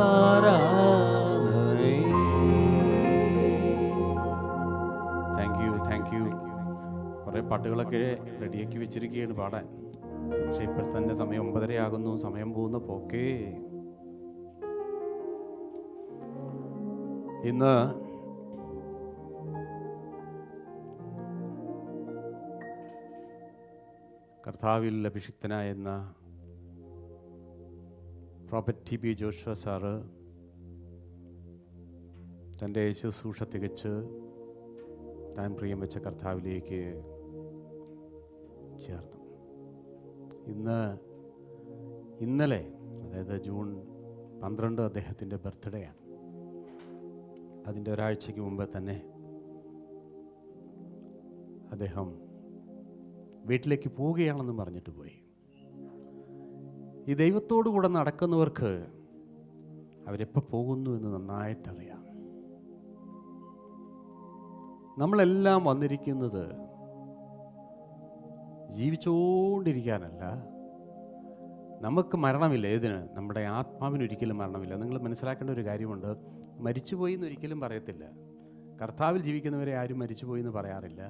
ആരാധനൈ. Thank you. കുറേ പാട്ടുകളൊക്കെ റെഡിയാക്കി വെച്ചിരിക്കുകയാണ് പാടാൻ. പക്ഷെ ഇപ്പോൾ തന്നെ സമയം 9:30 ആകുന്നു. സമയം പോകുന്ന പോക്കേ. ഇന്ന് കർത്താവിൽ അഭിഷിക്തനായെന്ന prophet T B Joshua sir തൻ്റെ ശുശ്രൂഷ തികച്ച് താൻ പ്രിയം വെച്ച കർത്താവിലേക്ക് ചേർന്നു. ഇന്നലെ അതായത് ജൂൺ 12 അദ്ദേഹത്തിൻ്റെ ബർത്ത്ഡേ ആണ്. അതിൻ്റെ ഒരാഴ്ചയ്ക്ക് മുമ്പ് തന്നെ അദ്ദേഹം വീട്ടിലേക്ക് പോവുകയാണെന്ന് പറഞ്ഞിട്ട് പോയി. ഈ ദൈവത്തോടു കൂടെ നടക്കുന്നവർക്ക് അവരെപ്പോൾ പോകുന്നു എന്ന് നന്നായിട്ടറിയാം. നമ്മളെല്ലാം വന്നിരിക്കുന്നത് ജീവിച്ചുകൊണ്ടിരിക്കാനല്ല. നമുക്ക് മരണമില്ല. ഏതിന്? നമ്മുടെ ആത്മാവിന് ഒരിക്കലും മരണമില്ല. നിങ്ങൾ മനസ്സിലാക്കേണ്ട ഒരു കാര്യമുണ്ട്. മരിച്ചുപോയി എന്നൊരിക്കലും പറയത്തില്ല. കർത്താവിൽ ജീവിക്കുന്നവരെ ആരും മരിച്ചുപോയി എന്ന് പറയാറില്ല.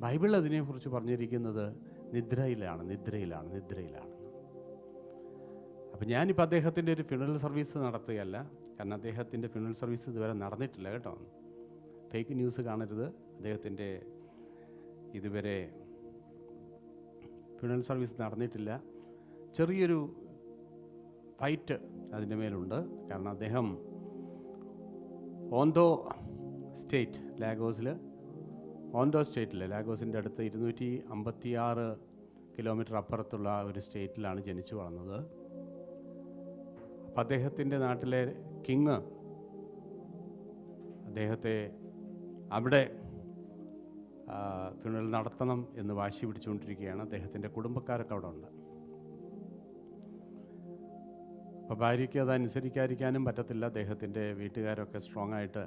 ബൈബിൾ അതിനെക്കുറിച്ച് പറഞ്ഞിരിക്കുന്നത് നിദ്രയിലാണ്. അപ്പം ഞാനിപ്പോൾ അദ്ദേഹത്തിൻ്റെ ഒരു ഫ്യൂണറൽ സർവീസ് നടത്തുകയല്ല. കാരണം അദ്ദേഹത്തിൻ്റെ ഫ്യൂണറൽ സർവീസ് ഇതുവരെ നടന്നിട്ടില്ല കേട്ടോ. ഫേക്ക് ന്യൂസ് കാണരുത്. അദ്ദേഹത്തിൻ്റെ ഇതുവരെ ഫ്യൂണറൽ സർവീസ് നടന്നിട്ടില്ല. ചെറിയൊരു ഫൈറ്റ് അതിൻ്റെ മേലുണ്ട്. കാരണം അദ്ദേഹം ഓന്തോ സ്റ്റേറ്റിൽ ലാഗോസിൻ്റെ അടുത്ത് 256 കിലോമീറ്റർ അപ്പുറത്തുള്ള ഒരു സ്റ്റേറ്റിലാണ് ജനിച്ചു വളർന്നത്. അപ്പം അദ്ദേഹത്തിൻ്റെ നാട്ടിലെ കിങ് അദ്ദേഹത്തെ അവിടെ ഫ്യൂണറൽ നടത്തണം എന്ന് വാശി പിടിച്ചുകൊണ്ടിരിക്കുകയാണ്. അദ്ദേഹത്തിൻ്റെ കുടുംബക്കാരൊക്കെ അവിടെ ഉണ്ട്. അപ്പോൾ ഭാര്യയ്ക്ക് അതനുസരിക്കാതിരിക്കാനും പറ്റത്തില്ല. അദ്ദേഹത്തിൻ്റെ വീട്ടുകാരൊക്കെ സ്ട്രോങ് ആയിട്ട്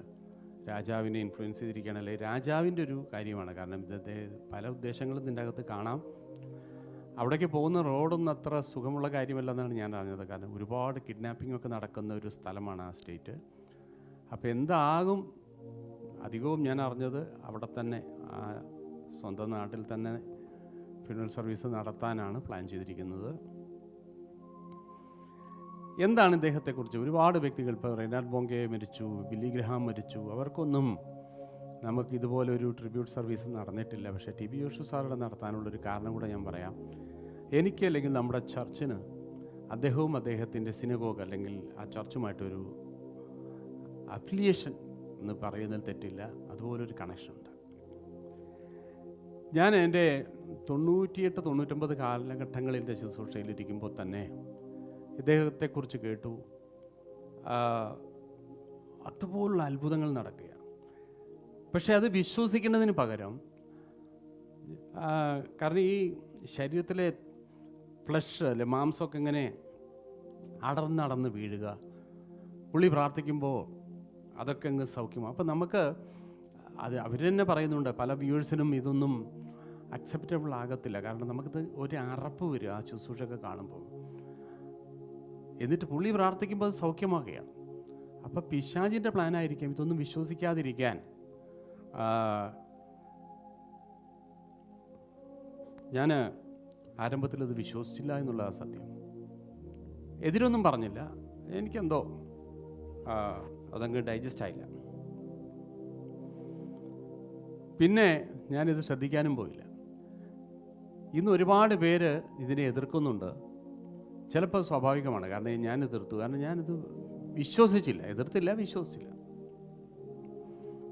രാജാവിനെ ഇൻഫ്ലുവൻസ് ചെയ്തിരിക്കുകയാണ്. അല്ലെങ്കിൽ രാജാവിൻ്റെ ഒരു കാര്യമാണ്. കാരണം ഇന്നത്തെ പല ഉദ്ദേശങ്ങളും ഇതിൻ്റെ അകത്ത് കാണാം. അവിടേക്ക് പോകുന്ന റോഡൊന്നും അത്ര സുഖമുള്ള കാര്യമല്ലെന്നാണ് ഞാൻ അറിഞ്ഞത്. കാരണം ഒരുപാട് കിഡ്നാപ്പിംഗ് ഒക്കെ നടക്കുന്ന ഒരു സ്ഥലമാണ് ആ സ്റ്റേറ്റ്. അപ്പോൾ എന്താകും അധികവും ഞാൻ അറിഞ്ഞത് അവിടെ തന്നെ സ്വന്തം നാട്ടിൽ തന്നെ ഫ്യൂണറൽ സർവീസ് നടത്താനാണ് പ്ലാൻ ചെയ്തിരിക്കുന്നത്. എന്താണ് ഇദ്ദേഹത്തെക്കുറിച്ച്? ഒരുപാട് വ്യക്തികൾ, ഇപ്പോൾ റെയ്നാർഡ് ബോങ്കെ മരിച്ചു, ബില്ലി ഗ്രഹാം മരിച്ചു. അവർക്കൊന്നും നമുക്ക് ഇതുപോലെ ഒരു ട്രിബ്യൂട്ട് സർവീസ് നടന്നിട്ടില്ല. പക്ഷേ ടി ബി ജോഷുവ സാറുടെ നടത്താനുള്ളൊരു കാരണം കൂടെ ഞാൻ പറയാം. എനിക്ക് അല്ലെങ്കിൽ നമ്മുടെ ചർച്ചിന് അദ്ദേഹവും അദ്ദേഹത്തിൻ്റെ സിനഗോഗ് അല്ലെങ്കിൽ ആ ചർച്ചുമായിട്ടൊരു അഫിലിയേഷൻ എന്ന് പറയുന്നതിൽ തെറ്റില്ല. അതുപോലൊരു കണക്ഷനുണ്ട്. ഞാൻ എൻ്റെ 98-99 കാലഘട്ടങ്ങളിൻ്റെ ശുശ്രൂഷയിലിരിക്കുമ്പോൾ തന്നെ ഇദ്ദേഹത്തെക്കുറിച്ച് കേട്ടു. അതുപോലുള്ള അത്ഭുതങ്ങൾ നടക്കുകയാണ്. പക്ഷെ അത് വിശ്വസിക്കുന്നതിന് പകരം, കാരണം ഈ ശരീരത്തിലെ ഫ്ലഷ് അല്ലെ മാംസമൊക്കെ ഇങ്ങനെ അടർന്നടർന്ന് വീഴുക. പുള്ളി പ്രാർത്ഥിക്കുമ്പോൾ അതൊക്കെ അങ്ങ് സൗഖ്യമാകും. അപ്പം നമുക്ക് അത് അവർ തന്നെ പറയുന്നുണ്ട്, പല വ്യൂവേഴ്സിനും ഇതൊന്നും അക്സെപ്റ്റബിൾ ആകത്തില്ല. കാരണം നമുക്കത് ഒരു അറപ്പ് വരും ആ ശുശ്രൂഷയൊക്കെ കാണുമ്പോൾ. എന്നിട്ട് പുള്ളി പ്രാർത്ഥിക്കുമ്പോൾ അത് സൗഖ്യമാകുകയാണ്. അപ്പം പിശാചിൻ്റെ പ്ലാനായിരിക്കും ഇതൊന്നും വിശ്വസിക്കാതിരിക്കാൻ. ഞാൻ ആരംഭത്തിൽ അത് വിശ്വസിച്ചില്ല എന്നുള്ള സത്യം. എതിരൊന്നും പറഞ്ഞില്ല, എനിക്കെന്തോ അതങ്ങ് ഡൈജസ്റ്റ് ആയില്ല. പിന്നെ ഞാനിത് ശ്രദ്ധിക്കാനും പോയില്ല. ഇന്ന് ഒരുപാട് പേര് ഇതിനെ എതിർക്കുന്നുണ്ട്. ചിലപ്പോൾ സ്വാഭാവികമാണ്, കാരണം ഞാൻ എതിർത്തു, കാരണം ഞാനിത് വിശ്വസിച്ചില്ല. എതിർത്തില്ല, വിശ്വസിച്ചില്ല.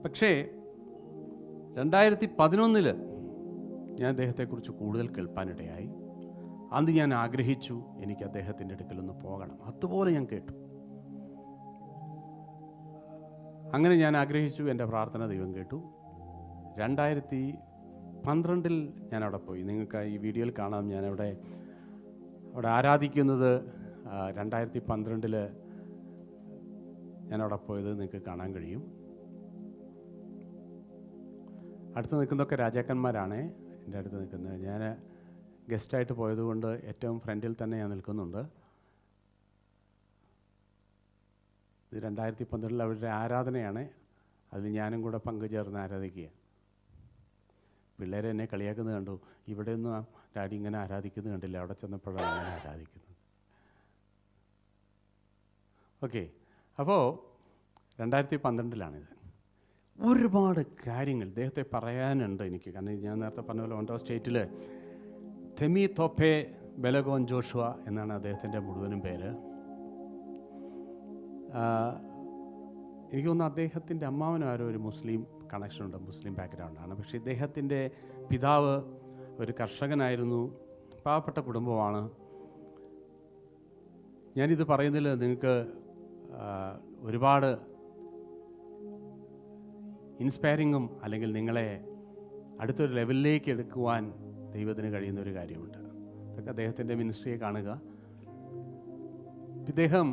പക്ഷേ 2011 ഞാൻ അദ്ദേഹത്തെക്കുറിച്ച് കൂടുതൽ കേൾപ്പാനിടയായി. അന്ന് ഞാൻ ആഗ്രഹിച്ചു എനിക്ക് അദ്ദേഹത്തിൻ്റെ അടുക്കലൊന്ന് പോകണം. അതുപോലെ ഞാൻ കേട്ടു. അങ്ങനെ ഞാൻ ആഗ്രഹിച്ചു. എൻ്റെ പ്രാർത്ഥന ദൈവം കേട്ടു. 2012 ഞാൻ അവിടെ പോയി. നിങ്ങൾക്ക് ഈ വീഡിയോയിൽ കാണാം. ഞാൻ അവിടെ ആരാധിക്കുന്നത് 2012 ഞാനവിടെ പോയത് നിങ്ങൾക്ക് കാണാൻ കഴിയും. അടുത്ത് നിൽക്കുന്നതൊക്കെ രാജാക്കന്മാരാണ് എൻ്റെ അടുത്ത് നിൽക്കുന്നത്. ഞാൻ ഗസ്റ്റായിട്ട് പോയതുകൊണ്ട് ഏറ്റവും ഫ്രണ്ടിൽ തന്നെ ഞാൻ നിൽക്കുന്നുണ്ട്. ഇത് 2012 അവരുടെ ആരാധനയാണ്. അതിൽ ഞാനും കൂടെ പങ്കുചേർന്ന് ആരാധിക്കുക. പിള്ളേരെ എന്നെ കളിയാക്കുന്നത് കണ്ടു. ഇവിടെയൊന്നും ഡാഡി ഇങ്ങനെ ആരാധിക്കുന്നത് കണ്ടില്ല, അവിടെ ചെന്നപ്പോഴാണ് അങ്ങനെ ആരാധിക്കുന്നത്. ഓക്കെ, അപ്പോൾ 2012 ഒരുപാട് കാര്യങ്ങൾ ഇദ്ദേഹത്തെ പറയാനുണ്ട് എനിക്ക്. കാരണം ഞാൻ നേരത്തെ പറഞ്ഞ പോലെ ഓണ്ടോ സ്റ്റേറ്റിൽ തെമി തോപ്പെ ബെലഗോൻ ജോഷുവ എന്നാണ് അദ്ദേഹത്തിൻ്റെ മുഴുവനും പേര്. എനിക്ക് തോന്നുന്നു അദ്ദേഹത്തിൻ്റെ അമ്മാവനും ആരോ ഒരു മുസ്ലിം കണക്ഷനുണ്ട്, മുസ്ലിം ബാക്ക്ഗ്രൗണ്ടാണ്. പക്ഷേ ഇദ്ദേഹത്തിൻ്റെ പിതാവ് ഒരു കർഷകനായിരുന്നു. പാവപ്പെട്ട കുടുംബമാണ്. ഞാനിത് പറയുന്നതിൽ നിങ്ങൾക്ക് ഒരുപാട് ഇൻസ്പയറിങ്ങും അല്ലെങ്കിൽ നിങ്ങളെ അടുത്തൊരു ലെവലിലേക്ക് എടുക്കുവാൻ ദൈവത്തിന് കഴിയുന്ന ഒരു കാര്യമുണ്ട്. അതൊക്കെ അദ്ദേഹത്തിൻ്റെ മിനിസ്ട്രിയെ കാണുക. ഇദ്ദേഹം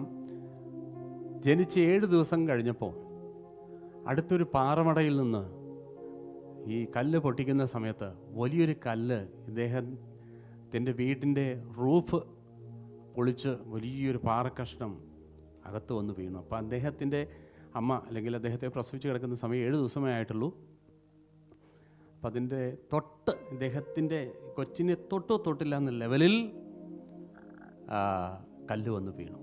ജനിച്ച് 7 ദിവസം കഴിഞ്ഞപ്പോൾ അടുത്തൊരു പാറമടയിൽ നിന്ന് ഈ കല്ല് പൊട്ടിക്കുന്ന സമയത്ത് വലിയൊരു കല്ല് ഇദ്ദേഹത്തിൻ്റെ വീടിൻ്റെ റൂഫ് പൊളിച്ച് വലിയൊരു പാറക്കഷ്ണം അകത്ത് വന്ന് വീണു. അപ്പോൾ അദ്ദേഹത്തിൻ്റെ അമ്മ അല്ലെങ്കിൽ അദ്ദേഹത്തെ പ്രസവിച്ച് കിടക്കുന്ന സമയം 7 ദിവസമേ ആയിട്ടുള്ളൂ. അപ്പം അതിൻ്റെ ഇദ്ദേഹത്തിൻ്റെ കൊച്ചിനെ തൊട്ടില്ല എന്ന ലെവലിൽ കല്ല് വന്ന് വീണു.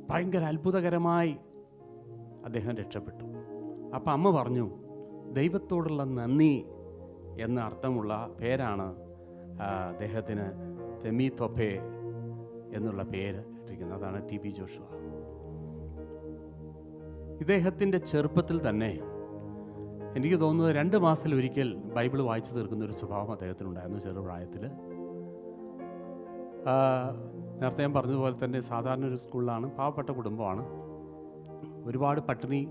ഭയങ്കര അത്ഭുതകരമായി അദ്ദേഹം രക്ഷപ്പെട്ടു. അപ്പം അമ്മ പറഞ്ഞു, ദൈവത്തോടുള്ള നന്ദി എന്ന അർത്ഥമുള്ള പേരാണ് അദ്ദേഹത്തിന് തെമി തോപ്പെ എന്നുള്ള പേര് ഇട്ടിരിക്കുന്നത്. അതാണ് TB ജോഷുവ. ഇദ്ദേഹത്തിൻ്റെ ചെറുപ്പത്തിൽ തന്നെ എനിക്ക് തോന്നുന്നത് 2 മാസത്തിലൊരിക്കൽ ബൈബിൾ വായിച്ചു തീർക്കുന്ന ഒരു സ്വഭാവം അദ്ദേഹത്തിനുണ്ടായിരുന്നു ചെറുപ്രായത്തിൽ. നേരത്തെ ഞാൻ പറഞ്ഞതുപോലെ തന്നെ സാധാരണ ഒരു സ്കൂളിലാണ്, പാവപ്പെട്ട കുടുംബമാണ്, ഒരുപാട് പട്ടിണി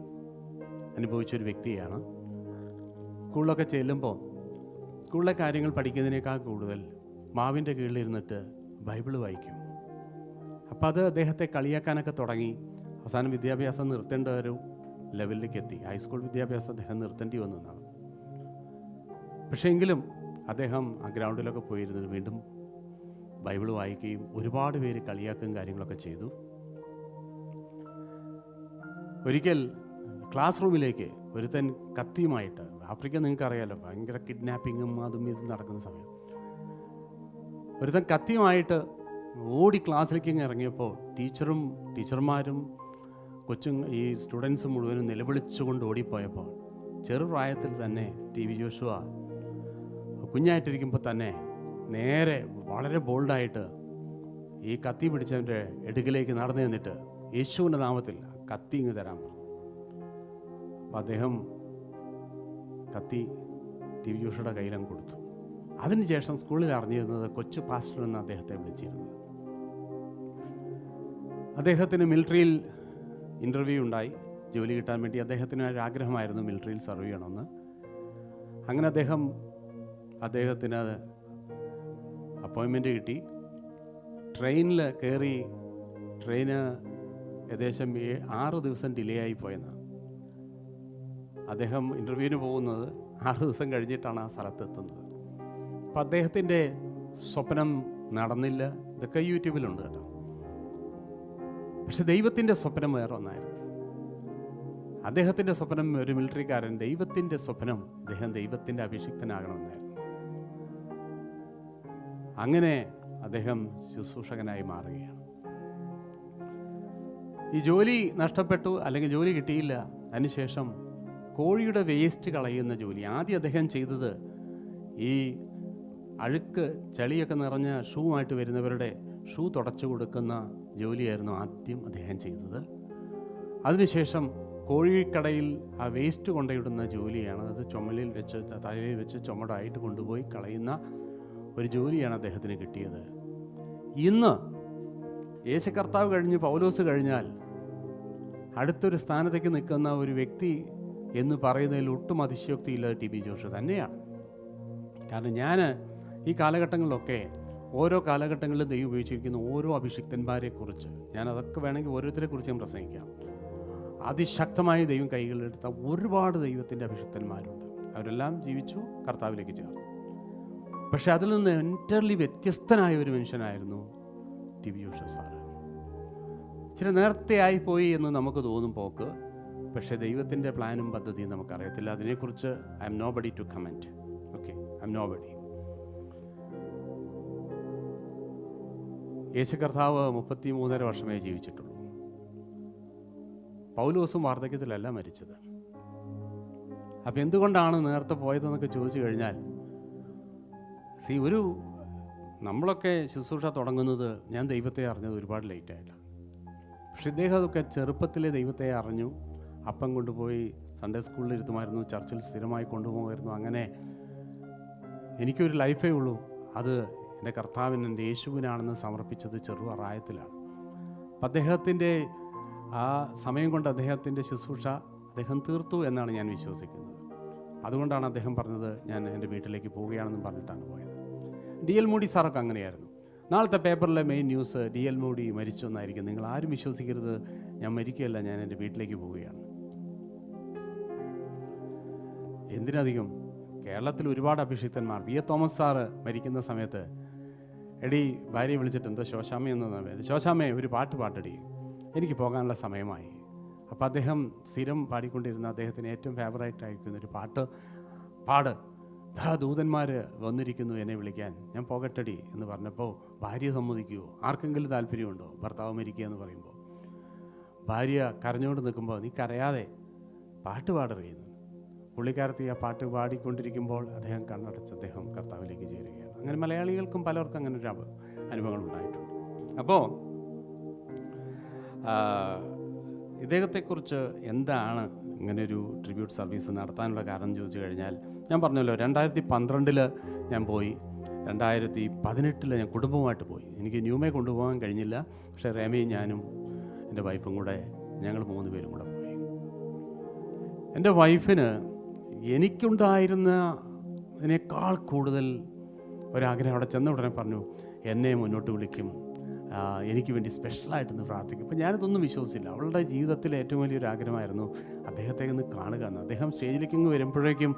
അനുഭവിച്ചൊരു വ്യക്തിയാണ്. സ്കൂളിലൊക്കെ ചെല്ലുമ്പോൾ സ്കൂളിലെ കാര്യങ്ങൾ പഠിക്കുന്നതിനേക്കാൾ കൂടുതൽ മാവിൻ്റെ കീഴിലിരുന്നിട്ട് ബൈബിൾ വായിക്കും. അപ്പോൾ അത് അദ്ദേഹത്തെ കളിയാക്കാനൊക്കെ തുടങ്ങി. അവസാനം വിദ്യാഭ്യാസം നിർത്തേണ്ട ഒരു ലെവലിലേക്ക് എത്തി. ഹൈസ്കൂൾ വിദ്യാഭ്യാസം അദ്ദേഹം നിർത്തേണ്ടി വന്നതാണ്. പക്ഷേ എങ്കിലും അദ്ദേഹം ആ ഗ്രൗണ്ടിലൊക്കെ പോയിരുന്നത് വീണ്ടും ബൈബിൾ വായിക്കുകയും ഒരുപാട് പേര് കളിയാക്കുകയും കാര്യങ്ങളൊക്കെ ചെയ്തു. ഒരിക്കൽ ക്ലാസ് റൂമിലേക്ക് ഒരുത്തൻ കത്തിയുമായിട്ട്, ആഫ്രിക്ക നിങ്ങൾക്കറിയാലോ, ഭയങ്കര കിഡ്നാപ്പിങ്ങും അതും ഇതും നടക്കുന്ന സമയം, ഒരുത്തൻ കത്തിയുമായിട്ട് ഓടി ക്ലാസ്സിലേക്ക് ഇറങ്ങിയപ്പോൾ ടീച്ചർമാരും ഈ സ്റ്റുഡൻസ് മുഴുവനും നിലവിളിച്ചുകൊണ്ട് ഓടിപ്പോയപ്പോൾ ചെറുപ്രായത്തിൽ തന്നെ TB ജോഷുവ കുഞ്ഞായിട്ടിരിക്കുമ്പോൾ തന്നെ നേരെ വളരെ ബോൾഡായിട്ട് ഈ കത്തി പിടിച്ചവൻ്റെ അടുക്കിലേക്ക് നടന്നു നിന്നിട്ട് യേശുവിൻ്റെ നാമത്തിൽ കത്തി ഇങ്ങ് തരാൻ പറഞ്ഞു. അപ്പോൾ അദ്ദേഹം കത്തി TB ജോഷുവയുടെ കയ്യിലങ്ങ് കൊടുത്തു. അതിനുശേഷം സ്കൂളിൽ അറിഞ്ഞിരുന്നത് കൊച്ചു പാസ്റ്റർ എന്ന് അദ്ദേഹത്തെ വിളിച്ചിരുന്നത്. അദ്ദേഹത്തിന് മിലിറ്ററിയിൽ ഇൻ്റർവ്യൂ ഉണ്ടായി, ജോലി കിട്ടാൻ വേണ്ടി. അദ്ദേഹത്തിന് ഒരു ആഗ്രഹമായിരുന്നു മിലിറ്ററിയിൽ സർവ് ചെയ്യണമെന്ന്. അങ്ങനെ അദ്ദേഹത്തിന് അപ്പോയിൻമെൻറ്റ് കിട്ടി. ട്രെയിനിൽ കയറി. ട്രെയിന് ഏകദേശം 6 ദിവസം ഡിലേ ആയി പോയെന്നാണ്. അദ്ദേഹം ഇൻ്റർവ്യൂവിന് പോകുന്നത് 6 ദിവസം കഴിഞ്ഞിട്ടാണ് ആ സ്ഥലത്തെത്തുന്നത്. അപ്പം അദ്ദേഹത്തിൻ്റെ സ്വപ്നം നടന്നില്ല. ഇതൊക്കെ യൂട്യൂബിലുണ്ട് കേട്ടോ. പക്ഷെ ദൈവത്തിൻ്റെ സ്വപ്നം വേറെ ഒന്നായിരുന്നു. അദ്ദേഹത്തിൻ്റെ സ്വപ്നം ഒരു മിലിറ്ററിക്കാരൻ, ദൈവത്തിൻ്റെ സ്വപ്നം അദ്ദേഹം ദൈവത്തിൻ്റെ അഭിഷിക്തനാകണമെന്നായിരുന്നു. അങ്ങനെ അദ്ദേഹം ശുശ്രൂഷകനായി മാറുകയാണ്. ഈ ജോലി നഷ്ടപ്പെട്ടു, അല്ലെങ്കിൽ ജോലി കിട്ടിയില്ല. അതിനുശേഷം കോഴിയുടെ വേസ്റ്റ് കളയുന്ന ജോലി ആദ്യം അദ്ദേഹം ചെയ്തത്, ഈ അഴുക്ക് ചളിയൊക്കെ നിറഞ്ഞ ഷൂമായിട്ട് വരുന്നവരുടെ ഷൂ തുടച്ചു കൊടുക്കുന്ന ജോലിയായിരുന്നു ആദ്യം അദ്ദേഹം ചെയ്തത്. അതിനുശേഷം കോഴിക്കടയിൽ ആ വേസ്റ്റ് കൊണ്ടുവിടുന്ന ജോലിയാണ്. അത് ചുമലിൽ വെച്ച്, തലയിൽ വെച്ച് ചുമടായിട്ട് കൊണ്ടുപോയി കളയുന്ന ഒരു ജോലിയാണ് അദ്ദേഹത്തിന് കിട്ടിയത്. ഇന്ന് യേശു കർത്താവ് കഴിഞ്ഞ് പൗലോസ് കഴിഞ്ഞാൽ അടുത്തൊരു സ്ഥാനത്തേക്ക് നിൽക്കുന്ന ഒരു വ്യക്തി എന്ന് പറയുന്നതിൽ ഒട്ടും അതിശയോക്തിയില്ലാതെ ടി ബി ജോഷ് തന്നെയാണ്. കാരണം ഞാൻ ഈ കാലഘട്ടങ്ങളിലൊക്കെ ഓരോ കാലഘട്ടങ്ങളിലും ദൈവം ഉപയോഗിച്ചിരിക്കുന്ന ഓരോ അഭിഷിക്തന്മാരെക്കുറിച്ച് അതൊക്കെ വേണമെങ്കിൽ ഓരോരുത്തരെ കുറിച്ച് ഞാൻ പ്രസംഗിക്കാം. അതിശക്തമായി ദൈവം കൈകളിലെടുത്ത ഒരുപാട് ദൈവത്തിൻ്റെ അഭിഷിക്തന്മാരുണ്ട്. അവരെല്ലാം ജീവിച്ചു, കർത്താവിലേക്ക് ചേർന്നു. പക്ഷെ അതിൽ നിന്ന് എൻ്റർലി വ്യത്യസ്തനായ ഒരു മനുഷ്യനായിരുന്നു ടി ബി ജോഷ് സാറ്. ഇച്ചിരി നേരത്തെ ആയിപ്പോയി എന്ന് നമുക്ക് തോന്നും പോക്ക്. പക്ഷേ ദൈവത്തിൻ്റെ പ്ലാനും പദ്ധതിയും നമുക്കറിയത്തില്ല. അതിനെക്കുറിച്ച് I am nobody to comment. Okay, I am nobody. യേശു കർത്താവ് 33.5 വർഷമേ ജീവിച്ചിട്ടുള്ളൂ. പൗലോസും വാർദ്ധക്യത്തിലല്ല മരിച്ചത്. അപ്പം എന്തുകൊണ്ടാണ് നേരത്തെ പോയതെന്നൊക്കെ ചോദിച്ചു കഴിഞ്ഞാൽ, നമ്മളൊക്കെ ശുശ്രൂഷ തുടങ്ങുന്നത്, ഞാൻ ദൈവത്തെ അറിഞ്ഞത് ഒരുപാട് ലേറ്റായിട്ടാണ്. പക്ഷെ ഇദ്ദേഹമൊക്കെ ചെറുപ്പത്തിലെ ദൈവത്തെ അറിഞ്ഞു. അപ്പം കൊണ്ടുപോയി സൺഡേ സ്കൂളിൽ ഇരുത്തുമായിരുന്നു, ചർച്ചിൽ സ്ഥിരമായി കൊണ്ടുപോകുമായിരുന്നു. അങ്ങനെ എനിക്കൊരു ലൈഫേ ഉള്ളൂ, അത് എൻ്റെ കർത്താവിന്, എൻ്റെ യേശുവിനാണെന്ന് സമർപ്പിച്ചത് ചെറുപ്രായത്തിലാണ്. അപ്പം അദ്ദേഹത്തിൻ്റെ ആ സമയം കൊണ്ട് അദ്ദേഹത്തിൻ്റെ ശുശ്രൂഷ അദ്ദേഹം തീർത്തു എന്നാണ് ഞാൻ വിശ്വസിക്കുന്നത്. അതുകൊണ്ടാണ് അദ്ദേഹം പറഞ്ഞത്, ഞാൻ എൻ്റെ വീട്ടിലേക്ക് പോവുകയാണെന്നും പറഞ്ഞിട്ടാണ് പോയത്. ഡി എൽ മൂഡി സാറൊക്കെ അങ്ങനെയായിരുന്നു. നാളത്തെ പേപ്പറിലെ main news D L Moody മരിച്ചു എന്നായിരിക്കും. നിങ്ങൾ ആരും വിശ്വസിക്കരുത്, ഞാൻ മരിക്കുകയല്ല, ഞാൻ എൻ്റെ വീട്ടിലേക്ക് പോവുകയാണ്. എന്തിനധികം കേരളത്തിൽ ഒരുപാട് അഭിഷിക്തന്മാർ. വി എ തോമസ് സാറ് മരിക്കുന്ന സമയത്ത്, എടി ഭാര്യയെ വിളിച്ചിട്ട്, എന്താ ശോശാമ്മ എന്ന, ശോശാമ്മയെ ഒരു പാട്ടടി, എനിക്ക് പോകാനുള്ള സമയമായി. അപ്പോൾ അദ്ദേഹം സ്ഥിരം പാടിക്കൊണ്ടിരുന്ന അദ്ദേഹത്തിന് ഏറ്റവും ഫേവറേറ്റ് ആയിരിക്കുന്ന ഒരു പാട്, ദൂതന്മാർ വന്നിരിക്കുന്നു എന്നെ വിളിക്കാൻ, ഞാൻ പോകട്ടടി എന്ന് പറഞ്ഞപ്പോൾ ഭാര്യ സമ്മതിക്കുമോ? ആർക്കെങ്കിലും താല്പര്യമുണ്ടോ ഭർത്താവ് മരിക്കുക എന്ന് പറയുമ്പോൾ? ഭാര്യ കരഞ്ഞുകൊണ്ട് നിൽക്കുമ്പോൾ, നീ കരയാതെ പാട്ട് പാടറിയുന്നു. പുള്ളിക്കാരത്തി ആ പാട്ട് പാടിക്കൊണ്ടിരിക്കുമ്പോൾ അദ്ദേഹം കണ്ണടച്ച് അദ്ദേഹം കർത്താവിലേക്ക് ചേരുകയാണ്. അങ്ങനെ മലയാളികൾക്കും പലർക്കും അങ്ങനെ ഒരു അനുഭവങ്ങൾ ഉണ്ടായിട്ടുണ്ട്. അപ്പോൾ ഇദ്ദേഹത്തെക്കുറിച്ച് എന്താണ് ഇങ്ങനെ ഒരു ട്രിബ്യൂട്ട് സർവീസ് നടത്താനുള്ള കാരണം ചോദിച്ചു കഴിഞ്ഞാൽ, ഞാൻ പറഞ്ഞല്ലോ 2012 ഞാൻ പോയി, 2018 ഞാൻ കുടുംബമായിട്ട് പോയി. എനിക്ക് ന്യൂമേ കൊണ്ടുപോകാൻ കഴിഞ്ഞില്ല. പക്ഷേ രമയും ഞാനും എൻ്റെ വൈഫും കൂടെ, ഞങ്ങൾ 3 പേരും കൂടെ പോയി. എൻ്റെ വൈഫിന് എനിക്കുണ്ടായിരുന്നതിനേക്കാൾ കൂടുതൽ ഒരാഗ്രഹം. അവിടെ ചെന്ന ഉടനെ പറഞ്ഞു, എന്നെ മുന്നോട്ട് വിളിക്കും, എനിക്ക് വേണ്ടി സ്പെഷ്യലായിട്ടൊന്ന് പ്രാർത്ഥിക്കും. അപ്പോൾ ഞാനിതൊന്നും വിശ്വസിച്ചില്ല. അവളുടെ ജീവിതത്തിലെ ഏറ്റവും വലിയൊരു ആഗ്രഹമായിരുന്നു അദ്ദേഹത്തെ ഒന്ന് കാണുക എന്ന്. അദ്ദേഹം സ്റ്റേജിലേക്ക് ഇങ്ങ് വരുമ്പോഴേക്കും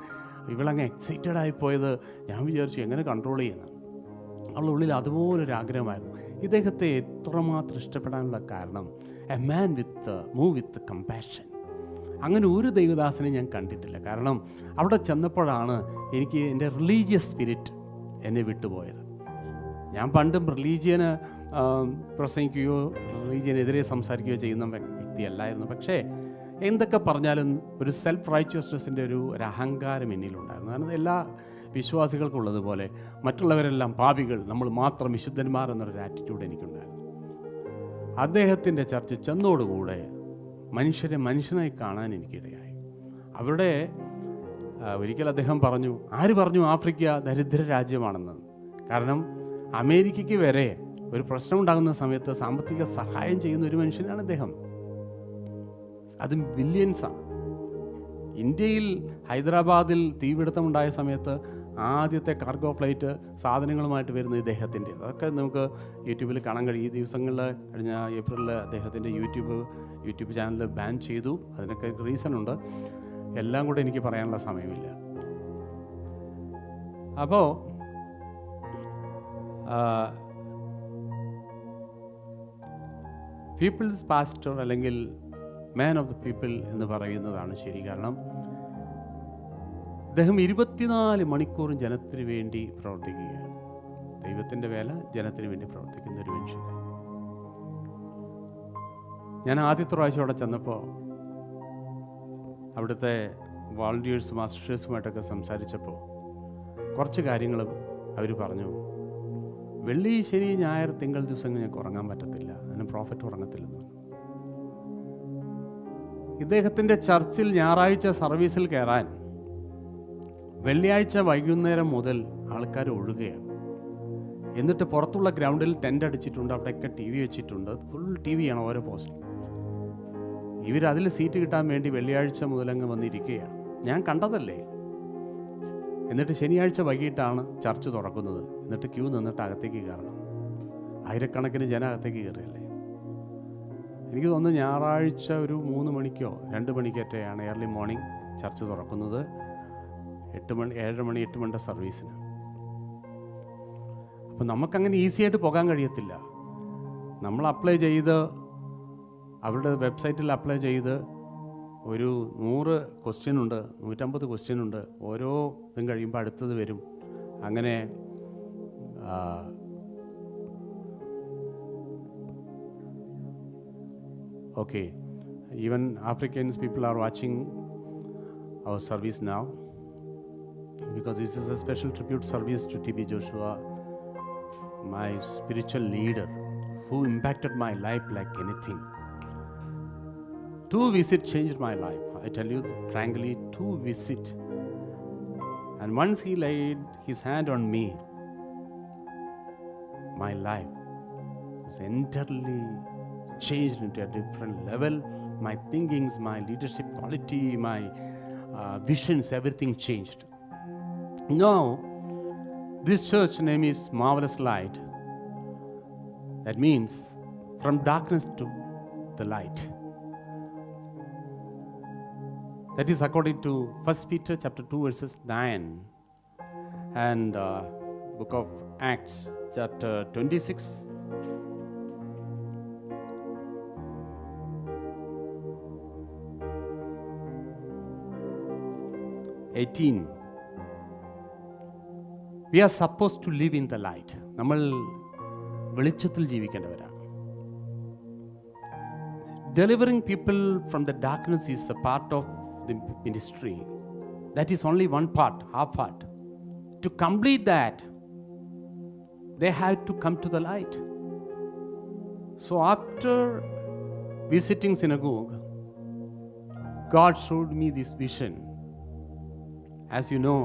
ഇവളങ്ങ് എക്സൈറ്റഡ് ആയിപ്പോയത് ഞാൻ വിചാരിച്ചു എങ്ങനെ കൺട്രോൾ ചെയ്യുന്നത്. അവളുടെ ഉള്ളിൽ അതുപോലൊരു ആഗ്രഹമായിരുന്നു. ഇദ്ദേഹത്തെ എത്രമാത്രം ഇഷ്ടപ്പെടാനുള്ള കാരണം, a man move with compassion. അങ്ങനെ ഒരു ദൈവദാസനെ ഞാൻ കണ്ടിട്ടില്ല. കാരണം അവിടെ ചെന്നപ്പോഴാണ് എനിക്ക് എൻ്റെ റിലീജിയസ് സ്പിരിറ്റ് എന്നെ വിട്ടുപോയത്. ഞാൻ പണ്ടും റിലീജിയന് പ്രസംഗിക്കുകയോ റിലീജിയനെതിരെ സംസാരിക്കുകയോ ചെയ്യുന്ന വ്യക്തിയല്ലായിരുന്നു. പക്ഷേ എന്തൊക്കെ പറഞ്ഞാലും ഒരു സെൽഫ് റൈച്ചസ്നെസ്സിൻ്റെ ഒരു അഹങ്കാരം എന്നിലുണ്ടായിരുന്നു. കാരണം എല്ലാ വിശ്വാസികൾക്കുള്ളതുപോലെ മറ്റുള്ളവരെല്ലാം പാപികൾ, നമ്മൾ മാത്രം വിശുദ്ധന്മാർ എന്നൊരു ആറ്റിറ്റ്യൂഡ് എനിക്കുണ്ടായിരുന്നു. അദ്ദേഹത്തിൻ്റെ ചർച്ച ചെന്നോടുകൂടെ മനുഷ്യനായി കാണാൻ എനിക്കിടയായി. അവിടെ ഒരിക്കൽ അദ്ദേഹം പറഞ്ഞു, ആര് പറഞ്ഞു ആഫ്രിക്ക ദരിദ്ര രാജ്യമാണെന്ന്? കാരണം അമേരിക്കയ്ക്ക് വരെ ഒരു പ്രശ്നമുണ്ടാകുന്ന സമയത്ത് സാമ്പത്തിക സഹായം ചെയ്യുന്ന ഒരു മനുഷ്യനാണ് അദ്ദേഹം. അതും ബില്യൻസാണ്. ഇന്ത്യയിൽ ഹൈദരാബാദിൽ തീപിടുത്തമുണ്ടായ സമയത്ത് ആദ്യത്തെ കാർഗോ ഫ്ലൈറ്റ് സാധനങ്ങളുമായിട്ട് വരുന്ന ഇദ്ദേഹത്തിൻ്റെ, അതൊക്കെ നമുക്ക് യൂട്യൂബിൽ കാണാൻ കഴിയും. ഈ ദിവസങ്ങളിൽ കഴിഞ്ഞ ഏപ്രിലിൽ അദ്ദേഹത്തിൻ്റെ യൂട്യൂബ് ചാനൽ ബാൻ ചെയ്തു. അതിനൊക്കെ റീസൺ ഉണ്ട്. എല്ലാം കൂടെ എനിക്ക് പറയാനുള്ള സമയമില്ല. അപ്പോൾ പീപ്പിൾസ് പാസ്റ്റർ അല്ലെങ്കിൽ മാൻ ഓഫ് ദ പീപ്പിൾ എന്ന് പറയുന്നതാണ് ശരി. കാരണം അദ്ദേഹം 24 മണിക്കൂറും ജനത്തിന് വേണ്ടി പ്രവർത്തിക്കുകയാണ്. ദൈവത്തിൻ്റെ വേല ജനത്തിന് വേണ്ടി പ്രവർത്തിക്കുന്ന ഒരു മനുഷ്യൻ. ഞാൻ ആദ്യത്തെ പ്രാവശ്യം അവിടെ ചെന്നപ്പോൾ അവിടുത്തെ വോളണ്ടിയേഴ്സും അസിസ്റ്റേഴ്സുമായിട്ടൊക്കെ സംസാരിച്ചപ്പോൾ കുറച്ച് കാര്യങ്ങൾ അവർ പറഞ്ഞു. വെള്ളി, ശനി, ഞായർ, തിങ്കൾ ദിവസങ്ങൾ ഞങ്ങൾക്ക് ഉറങ്ങാൻ പറ്റത്തില്ല, അതിന് പ്രോഫറ്റ് ഉറങ്ങത്തില്ലെന്ന് പറഞ്ഞു. ഇദ്ദേഹത്തിൻ്റെ ചർച്ചിൽ ഞായറാഴ്ച സർവീസിൽ കയറാൻ വെള്ളിയാഴ്ച വൈകുന്നേരം മുതൽ ആൾക്കാർ ഒഴുകുകയാണ്. എന്നിട്ട് പുറത്തുള്ള ഗ്രൗണ്ടിൽ ടെൻ്റ് അടിച്ചിട്ടുണ്ട്, അവിടെയൊക്കെ TV വെച്ചിട്ടുണ്ട്. ഫുൾ TV ആണ് ഓരോ പോസ്റ്റിൽ. ഇവരതിൽ സീറ്റ് കിട്ടാൻ വേണ്ടി വെള്ളിയാഴ്ച മുതലങ്ങ് വന്നിരിക്കുകയാണ്. ഞാൻ കണ്ടതല്ലേ. എന്നിട്ട് ശനിയാഴ്ച വൈകിട്ടാണ് ചർച്ച് തുറക്കുന്നത്. എന്നിട്ട് ക്യൂ നിന്നിട്ട് അകത്തേക്ക് കയറണം. ആയിരക്കണക്കിന് ജനം അകത്തേക്ക് കയറിയല്ലേ. എനിക്ക് തോന്നുന്നു ഞായറാഴ്ച ഒരു 3 മണിക്കോ 2 മണിക്കേറ്റെയാണ് ഏർലി മോർണിംഗ് ചർച്ച് തുറക്കുന്നത്. 7 മണി 8 മണിയുടെ സർവീസിന്. അപ്പോൾ നമുക്കങ്ങനെ ഈസി ആയിട്ട് പോകാൻ കഴിയത്തില്ല. നമ്മൾ അപ്ലൈ ചെയ്ത് അവരുടെ വെബ്സൈറ്റിൽ അപ്ലൈ ചെയ്ത് ഒരു 100 ക്വസ്റ്റ്യൻ ഉണ്ട്, 150 ക്വസ്റ്റ്യൻ ഉണ്ട്. ഓരോ ഇതും കഴിയുമ്പോൾ അടുത്തത് വരും. അങ്ങനെ okay, even Africans people are watching our service now because this is a special tribute service to TB Joshua, my spiritual leader who impacted my life like anything. 2 visits changed my life. I tell you frankly, 2 visits. And once he laid his hand on me, my life was entirely changed into a different level. My thinkings, my leadership quality, my visions, everything changed. Now, this church name is Marvelous Light. That means from darkness to the light. That is according to 1 Peter chapter 2 verses 9 and book of Acts chapter 26. We are supposed to live in the light. നമ്മൾ വെളിച്ചത്തിൽ ജീവിക്കേണ്ടവരാണ്. Delivering people from the darkness is a part of the ministry. That is only one part, half part. To complete that, they have to come to the light. So after visiting synagogue, God showed me this vision. As you know,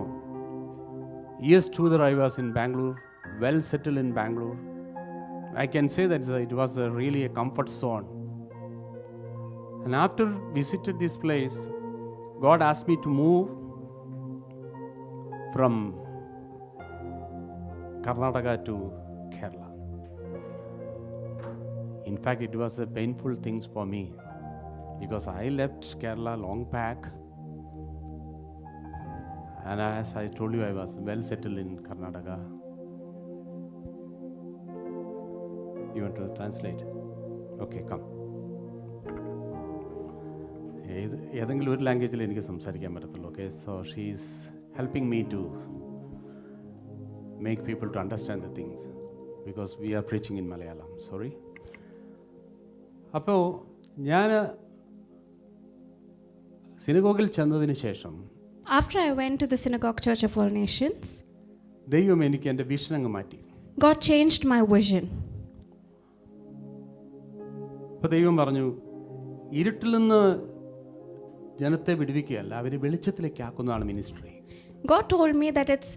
years together I was in Bangalore, well settled in Bangalore. I can say that it was really a comfort zone. And after visited this place, God asked me to move from Karnataka to Kerala. In fact, it was a painful thing for me because I left Kerala long back. And as I told you, I was well settled in Karnataka. You want to translate? Okay, come. ഏതെങ്കിലും ഒരു ലാംഗ്വേജിൽ എനിക്ക് സംസാരിക്കാൻ പറ്റത്തുള്ളൂ. Okay, so she is helping me to make people to understand the things because we are preaching in Malayalam. Sorry. അപ്പോൾ ഞാൻ സിനഗോഗിൽ ചെന്നതിന് ശേഷം After I went to the Synagogue Church of All Nations, ദൈവം എനിക്ക് എൻ്റെ വിഷൻ അങ്ങ് മാറ്റി. God changed my vision. അപ്പോൾ ദൈവം പറഞ്ഞു, ഇരുട്ടിൽ നിന്ന് ജനത്തെ വിടുവിക്കുകയല്ല, അവരെ വെളിച്ചത്തിലേക്ക് ആക്കുന്നതാണ് ministry. God told me that it's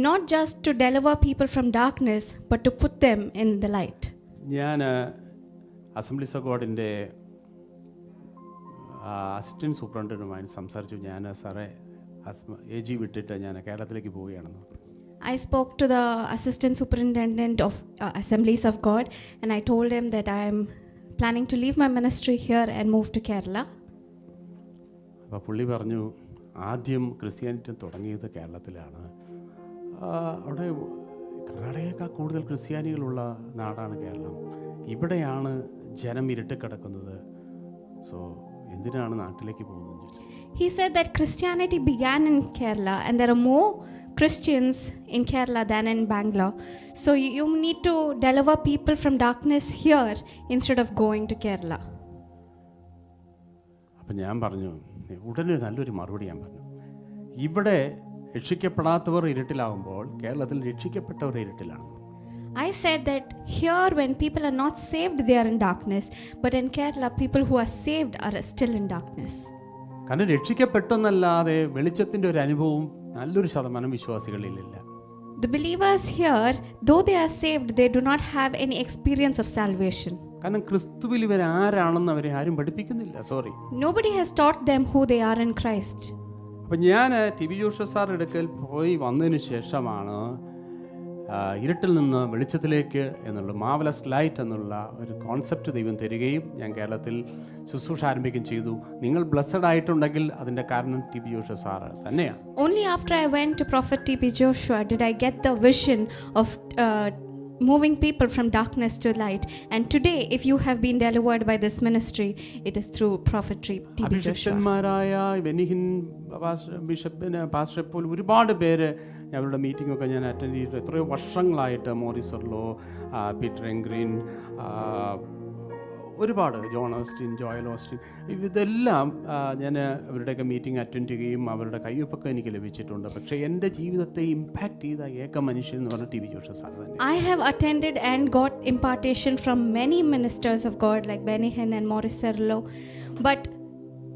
not just to deliver people from darkness, but to put them in the light. ഞാൻ അസംബ്ലീസ് ഓഫ് ഗോഡിൻ്റെ അസിസ്റ്റൻറ്റ് സൂപ്രണ്ടുമായി സംസാരിച്ചു. ഞാൻ സാറേ AG വിട്ടിട്ട് ഞാൻ കേരളത്തിലേക്ക് പോവുകയാണെന്ന്. I spoke to the assistant superintendent of Assemblies of God, and I told him that I am planning to leave my ministry here and move to Kerala. അപ്പോൾ പുള്ളി പറഞ്ഞു, ആദ്യം ക്രിസ്ത്യാനിറ്റി തുടങ്ങിയത് കേരളത്തിലാണ്. അവിടെ കർണാടകയേക്കാൾ കൂടുതൽ ക്രിസ്ത്യാനികളുള്ള നാടാണ് കേരളം. ഇവിടെയാണ് ജനം ഇരുട്ടിക്കിടക്കുന്നത്. സോ എന്തിനാണ് നാട്ടിലേക്ക് പോകുന്നത്? He said that Christianity began in Kerala and there are more Christians in Kerala than in Bangalore. So you need to deliver people from darkness here instead of going to Kerala. അപ്പം ഞാൻ പറഞ്ഞു, ഉടനെ നല്ലൊരു മറുപടി ഞാൻ പറഞ്ഞു. ഇവിടെ രക്ഷിക്കപ്പെടാത്തവർ ഇരുട്ടിലാവുമ്പോൾ കേരളത്തിൽ രക്ഷിക്കപ്പെട്ടവർ ഇരുട്ടിലാണ്. I said that here when people are not saved, they are in darkness. But in Kerala, people who are saved are still in darkness. കാരണം രക്ഷിക്കപ്പെട്ടെന്നല്ലാതെ വെളിച്ചത്തിൻ്റെ ഒരു അനുഭവം നല്ലൊരു ശതമാനം വിശ്വാസികളിലില്ല. The believers here, though they are saved, they do not have any experience of salvation. കാരണം ക്രിസ്തുവിൽ ഇവരാരാണെന്ന് അവരെ ആരും പഠിപ്പിക്കുന്നില്ല. Sorry, Nobody has taught them who they are in Christ. അപ്പം ഞാൻ ടി ബി ജോഷ സാർ അടുക്കൽ പോയി വന്നതിന് ശേഷമാണ് ഇരുട്ടിൽ നിന്ന് വെളിച്ചത്തിലേക്ക് എന്നുള്ള മാവലസ് ലൈറ്റ് എന്നുള്ള ഒരു കോൺസെപ്റ്റ് ദൈവം തരികയും ഞാൻ കേരളത്തിൽ ശുശ്രൂഷ ആരംഭിക്കുകയും ചെയ്തു. നിങ്ങൾ ബ്ലെസ്സഡ് ആയിട്ടുണ്ടെങ്കിൽ അതിൻ്റെ കാരണം ടി ബി ജോഷ സാറ് തന്നെയാണ്. Only after I went to Prophet T.B. Joshua did I get the vision of moving people from darkness to light. And today, if you have been delivered by this ministry, it is through Prophet T.B. Joshua. അഭിഷിക്തന്മാരായ വെനിഹിൻ ബിഷപ്പിന് പാസ്റ്ററെ പോലും ഒരുപാട് പേര് അവരുടെ മീറ്റിങ്ങൊക്കെ ഞാൻ അറ്റൻഡ് ചെയ്തിട്ട് എത്രയോ വർഷങ്ങളായിട്ട് മോറിസർലോ, പീറ്റർ എൻഗ്രീൻ, ഒരുപാട് ജോൺ ഓസ്റ്റിൻ, ജോയൽ ഓസ്റ്റിൻ, ഇതെല്ലാം ഞാൻ അവരുടെയൊക്കെ മീറ്റിംഗ് അറ്റൻഡ് ചെയ്യുകയും അവരുടെ കയ്യൊപ്പൊക്കെ എനിക്ക് ലഭിച്ചിട്ടുണ്ട്. പക്ഷേ എൻ്റെ ജീവിതത്തെ ഇമ്പാക്റ്റ് ചെയ്ത ഏക മനുഷ്യൻ എന്ന് പറഞ്ഞാൽ ടി ബി ജോഷ സാർ തന്നെ. I have attended and got impartation from many ministers of God like Benny Hinn and Maurice Serlo, but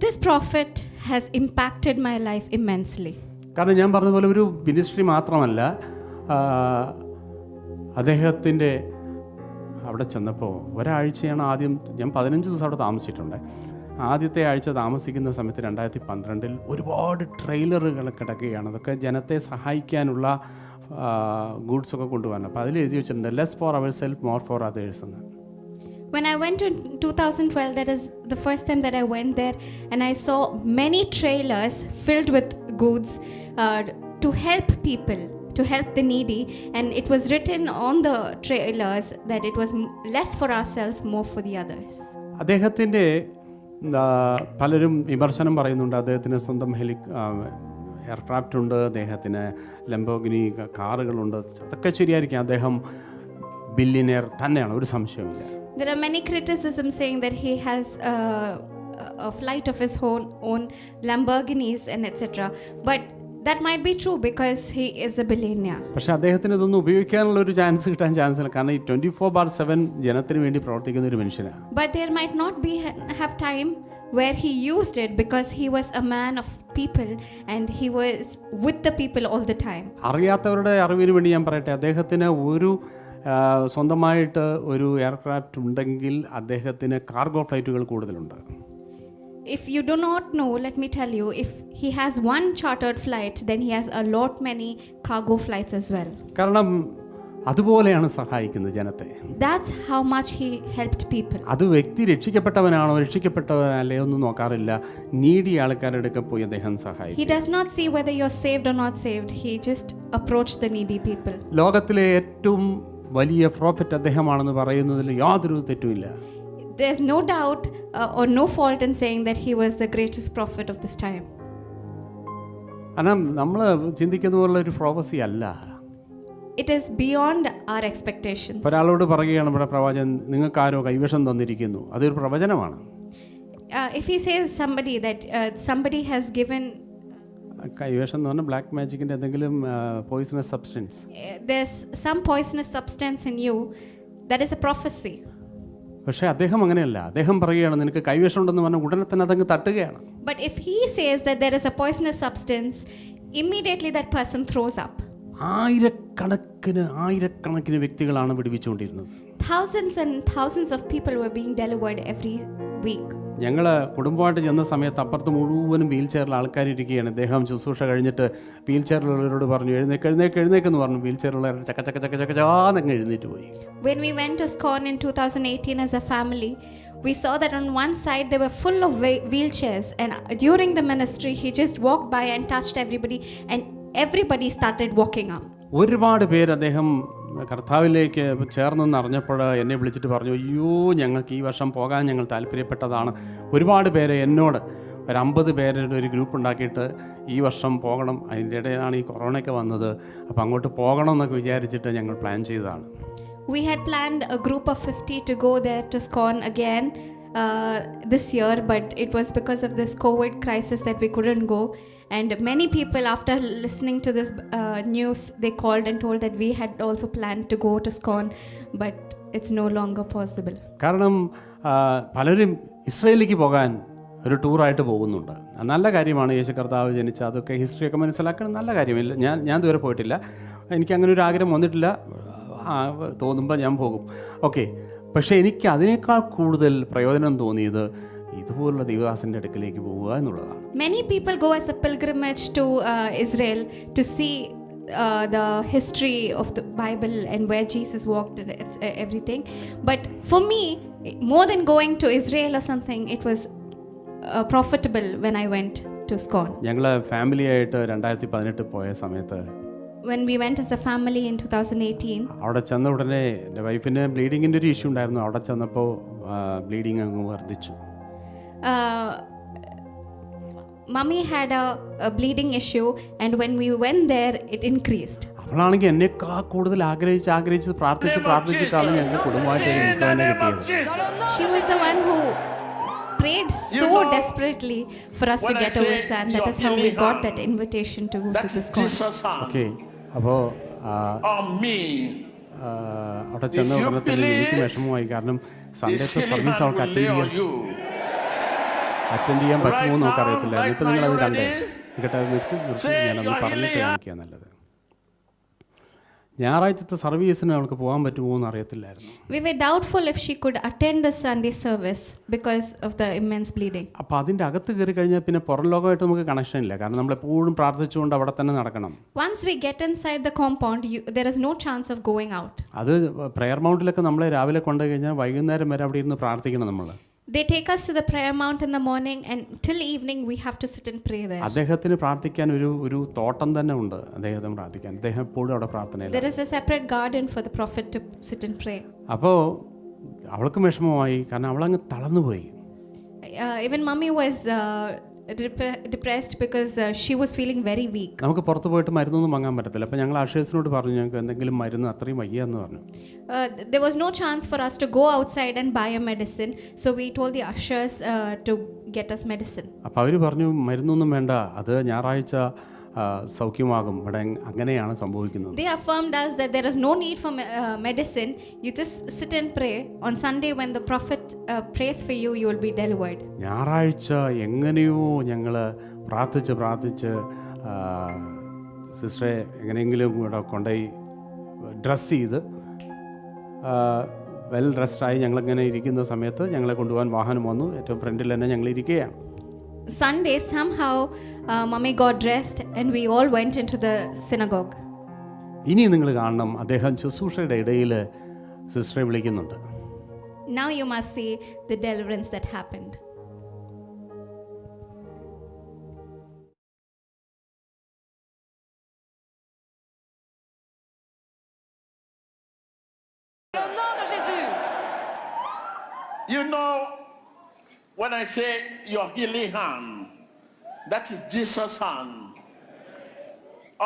this prophet has impacted my life immensely. കാരണം ഞാൻ പറഞ്ഞ പോലെ ഒരു മിനിസ്ട്രി മാത്രമല്ല, അദ്ദേഹത്തിൻ്റെ അവിടെ ചെന്നപ്പോൾ ഒരാഴ്ചയാണ് ആദ്യം, ഞാൻ 15 ദിവസം അവിടെ താമസിച്ചിട്ടുണ്ട്. ആദ്യത്തെ ആഴ്ച താമസിക്കുന്ന സമയത്ത് 2012 ഒരുപാട് ട്രെയിലറുകൾ കിടക്കുകയാണ്. അതൊക്കെ ജനത്തെ സഹായിക്കാനുള്ള ഗൂഡ്സൊക്കെ കൊണ്ടുപോകാൻ. അപ്പോൾ അതിൽ എഴുതി വെച്ചിട്ടുണ്ട്, less for our self more for others എന്ന്. When I went in 2012, that is the first time that I went there, and I saw many trailers filled with goods to help people, to help the needy, and it was written on the trailers that it was less for ourselves, more for the others. അദ്ദേഹത്തിൻ്റെ പലരും വിമർശനം പറയുന്നുണ്ട്. അദ്ദേഹത്തിന് സ്വന്തം എയർക്രാഫ്റ്റ് ഉണ്ട്, അദ്ദേഹത്തിന് ലംബോർഗിനി കാറുകളുണ്ട്. അതൊക്കെ ശരിയായിരിക്കും, അദ്ദേഹം ബില്യനെയർ തന്നെയാണ്, ഒരു സംശയമില്ല. There are many criticisms saying that he has a flight of his own Lamborghinis and etc. But that might be true because he is a billionaire. പക്ഷേ അദ്ദേഹത്തിന് ഇതൊന്നും ഉപയോഗിക്കാനുള്ള ഒരു ചാൻസ് കിട്ടാൻ ചാൻസ് ഇല്ല. കാരണം ഈ 24/7 ജനത്തിന് വേണ്ടി പ്രവർത്തിക്കുന്ന ഒരു മനുഷ്യനാണ്. But there might not have time where he used it because he was a man of people and he was with the people all the time. അറിയാത്തവരുടെ അറിവിന് വേണ്ടി ഞാൻ പറയട്ടെ, അദ്ദേഹത്തിന് ഒരു സ്വന്തമായിട്ട് ഒരു എയർക്രാഫ്റ്റ് ഉണ്ടെങ്കിൽ അദ്ദേഹത്തിന് കാർഗോ ഫ്ലൈറ്റുകൾ കൂടുതലുണ്ട്. If you do not know, let me tell you, if he has one chartered flight, then he has a lot many cargo flights as well. കാരണം അതുപോലെയാണ് സഹായിക്കുന്നത് ജനത്തെ. That's how much he helped people. അത് വ്യക്തി രക്ഷിക്കപ്പെട്ടവനാണോ രക്ഷിക്കപ്പെട്ടവനല്ലേ ഒന്നും നോക്കാറില്ല. നീടി ആൾക്കാരുടെ അടുക്ക പോയി അദ്ദേഹം സഹായിക്കും. He does not see whether you're saved or not saved. He just approached the needy people. ലോകത്തിലെ ഏറ്റവും വലിയ പ്രോഫറ്റ് അദ്ദേഹമാണെന്ന് പറയുന്നതിൽ യാതൊരു തെറ്റുമില്ല. There's no doubt or no fault in saying that he was the greatest prophet of this time. കാരണം നമ്മൾ ചിന്തിക്കുന്ന പോലുള്ള ഒരു പ്രോഫസി അല്ല. It is beyond our expectations. ഒരാളോട് പറയുകയാണ് ഇവിടെ പ്രവാചകൻ നിങ്ങൾക്ക് ആരോ കൈവശം തന്നിരിക്കുന്നു, അതൊരു പ്രവചനമാണ്. If he says somebody that somebody has given, കൈവശം എന്ന് പറഞ്ഞാൽ ബ്ലാക്ക് മാജിക്കിൻ്റെ എന്തെങ്കിലും poisonous substance, there's some poisonous substance in you, that is a prophecy. പക്ഷേ അദ്ദേഹം അങ്ങനെയല്ല. അദ്ദേഹം പറയുകയാണ് നിനക്ക് കൈവശം ഉണ്ടെന്ന് പറഞ്ഞാൽ ഉടനെ തന്നെ അതങ്ങ് തട്ടുകയാണ്. But if he says that there is a poisonous substance, immediately that person throws up. ആയിരക്കണക്കിന് വ്യക്തികളാണ് വിടുവിച്ചുകൊണ്ടിരുന്നത്. Thousands and thousands of people were being delivered every week. ഞങ്ങൾ കുടുംബമായിട്ട് ചെന്ന സമയത്ത് അപ്പുറത്ത് മുഴുവനും വീൽ ചെയറിൽ ആൾക്കാരിരിക്കുകയാണ്. ഇദ്ദേഹം ശുശ്രൂഷ കഴിഞ്ഞിട്ട് വീൽ ചെയറിലുള്ളവരോട് പറഞ്ഞു എഴുന്നേക്കെന്ന് പറഞ്ഞു. വീൽ ചെയറിലുള്ളവർ ചക്കച്ചക്കച്ചക്കച്ചാന്നങ്ങ് എഴുന്നേറ്റ് പോയി. When we went to SCON in 2018 as a family, we saw that on one side they were full of wheelchairs, and during the ministry he just walked by and touched everybody, and everybody started walking up. ഒരുപാട് പേര് അദ്ദേഹം കർത്താവിലേക്ക് ചേർന്നെന്ന് അറിഞ്ഞപ്പോൾ എന്നെ വിളിച്ചിട്ട് പറഞ്ഞു, അയ്യോ ഞങ്ങൾക്ക് ഈ വർഷം പോകാൻ ഞങ്ങൾ താല്പര്യപ്പെട്ടതാണ്. ഒരുപാട് പേര് എന്നോട് ഒരു 50 പേരുടെ ഒരു ഗ്രൂപ്പ് ഉണ്ടാക്കിയിട്ട് ഈ വർഷം പോകണം, അതിൻ്റെ ഇടയിലാണ് ഈ കൊറോണയൊക്കെ വന്നത്, അപ്പോൾ അങ്ങോട്ട് പോകണം എന്നൊക്കെ വിചാരിച്ചിട്ട് ഞങ്ങൾ പ്ലാൻ ചെയ്തതാണ്. We had planned a group of 50 to go there to SCON again this year, but it was because of this COVID crisis that we couldn't go. And many people, after listening to this news, they called and told that we had also planned to go to SCON, but it's no longer possible. കാരണം പലരും ഇസ്രയേലിലേക്ക് പോകാൻ ഒരു ടൂറായിട്ട് പോകുന്നുണ്ട്. നല്ല കാര്യമാണ്. യേശു കർത്താവ് ജനിച്ച അതൊക്കെ ഹിസ്റ്ററിയൊക്കെ മനസ്സിലാക്കണം, നല്ല കാര്യമില്ല. ഞാൻ ഇതുവരെ പോയിട്ടില്ല, എനിക്കങ്ങനെ ഒരു ആഗ്രഹം വന്നിട്ടില്ല. തോന്നുമ്പോൾ ഞാൻ പോകും, ഓക്കെ. പക്ഷേ എനിക്ക് അതിനേക്കാൾ കൂടുതൽ പ്രയോജനം തോന്നിയത് ഇതുപോലുള്ള ദൈവദാസൻ്റെ അടുക്കിലേക്ക് പോവുക എന്നുള്ളതാണ്. Many people go as a pilgrimage to Israel to see the history of the Bible and where Jesus walked and everything. But for me, more than going to Israel or something, it was profitable when I went to SCON. ഞങ്ങൾ ഫാമിലിയായിട്ട് 2018 പോയ സമയത്ത്, when we went as a family in 2018, അവിടെ ചെന്ന ഉടനെ എൻ്റെ വൈഫിന് ബ്ലീഡിങ്ങിൻ്റെ ഒരു ഇഷ്യൂ ഉണ്ടായിരുന്നു. അവിടെ ചെന്നപ്പോൾ ബ്ലീഡിങ് അങ്ങ് വർദ്ധിച്ചു. Mummy had a bleeding issue, and when we went there, it increased. അവളാണെങ്കിൽ എന്നെക്കാൾ കൂടുതൽ ആഗ്രഹിച്ച് പ്രാർത്ഥിച്ചിട്ടാണ് ഞങ്ങൾക്ക് കുടുംബമായിട്ട് കിട്ടിയത്. She was the one who prayed so desperately for us to get our son. That is how we got that invitation to go to this SCON. Okay. അപ്പോൾ അവിടെ ചെന്ന ഉടനെ തന്നെ എനിക്ക് വിഷമമായി. കാരണം സൺഡേത്തെ സർവീസ് അവൾക്ക് അറ്റൻഡ് ചെയ്യാൻ പറ്റുമോ എന്ന് നമുക്ക് അറിയത്തില്ലായിരുന്നു. ഇപ്പം നിങ്ങളത് കണ്ടേ കേട്ടോ, നിർത്തി ഞാനത് പറഞ്ഞിട്ട് കാണിക്കുക നല്ലത്. ഞായറാഴ്ചത്തെ സർവീസിന് അവൾക്ക് പോകാൻ പറ്റുമോ എന്ന് അറിയത്തില്ലായിരുന്നു. We were doubtful if she could attend the Sunday service because of the immense bleeding. അപ്പോൾ അതിൻ്റെ അകത്ത് കയറി കഴിഞ്ഞാൽ പിന്നെ പുറം ലോകമായിട്ട് നമുക്ക് കണക്ഷൻ ഇല്ല. കാരണം നമ്മളെപ്പോഴും പ്രാർത്ഥിച്ചുകൊണ്ട് അവിടെ തന്നെ നടക്കണം. Once we get inside the compound, there is no chance of going out. അത് പ്രെയർ മൗണ്ടിലൊക്കെ നമ്മളെ രാവിലെ കൊണ്ടുപോയി കഴിഞ്ഞാൽ വൈകുന്നേരം വരെ അവിടെ ഇരുന്ന് പ്രാർത്ഥിക്കണം നമ്മൾ. They take us to the prayer mount in the morning, and till evening we have to sit and pray there. അദ്ദേഹത്തിന് പ്രാർത്ഥിക്കാൻ ഒരു തോട്ടം തന്നെ ഉണ്ട്. അദ്ദേഹത്തിന് പ്രാർത്ഥിക്കാൻ അദ്ദേഹം എപ്പോഴും അവിടെ പ്രാർത്ഥനയില്ല. There is a separate garden for the prophet to sit and pray. അപ്പോൾ അവൾക്ക് വിഷമമായി, കാരണം അവളങ്ങ് തളർന്നുപോയി. Even mummy was depressed because she was feeling very weak. നമുക്ക് പുറത്ത് പോയിട്ട് മരുന്നൊന്നും വാങ്ങാൻ പറ്റത്തില്ല. അപ്പോൾ ഞങ്ങൾ അക്ഷയസിനോട് പറഞ്ഞു, ഞങ്ങൾക്ക് എന്തെങ്കിലും മരുന്ന് അത്രയും വയ്യ എന്ന് പറഞ്ഞു. There was no chance for us to go outside and buy a medicine, so we told the ushers to get us medicine. അപ്പോൾ അവർ പറഞ്ഞു മരുന്നൊന്നും വേണ്ട, അത് ഞായറാഴ്ച സൗഖ്യമാകും. ഇവിടെ അങ്ങനെയാണ് സംഭവിക്കുന്നത്. They affirmed us that there is no need for medicine. You just sit and pray. On Sunday when the prophet prays for you, you will be delivered. ഞായറാഴ്ച എങ്ങനെയോ ഞങ്ങൾ പ്രാർത്ഥിച്ച് സിസ്റ്ററെ എങ്ങനെയെങ്കിലും ഇവിടെ കൊണ്ടുപോയി ഡ്രസ്സ് ചെയ്ത് വെൽ ഡ്രസ്ഡായി ഞങ്ങളിങ്ങനെ ഇരിക്കുന്ന സമയത്ത് ഞങ്ങളെ കൊണ്ടുപോകാൻ വാഹനം വന്നു. ഏറ്റവും ഫ്രണ്ടിൽ തന്നെ ഞങ്ങൾ ഇരിക്കുകയാണ്. Sunday, somehow mummy got dressed and we all went into the synagogue. ഇനി നിങ്ങൾ കാണണം, അദ്ദേഹം ശുശ്രൂഷയുടെ ഇടയിൽ സിസ്റ്ററെ വിളിക്കുന്നുണ്ട്. Now you must see the deliverance that happened. Au nom de Jésus. You know, when I say your healing hand, that is Jesus' hand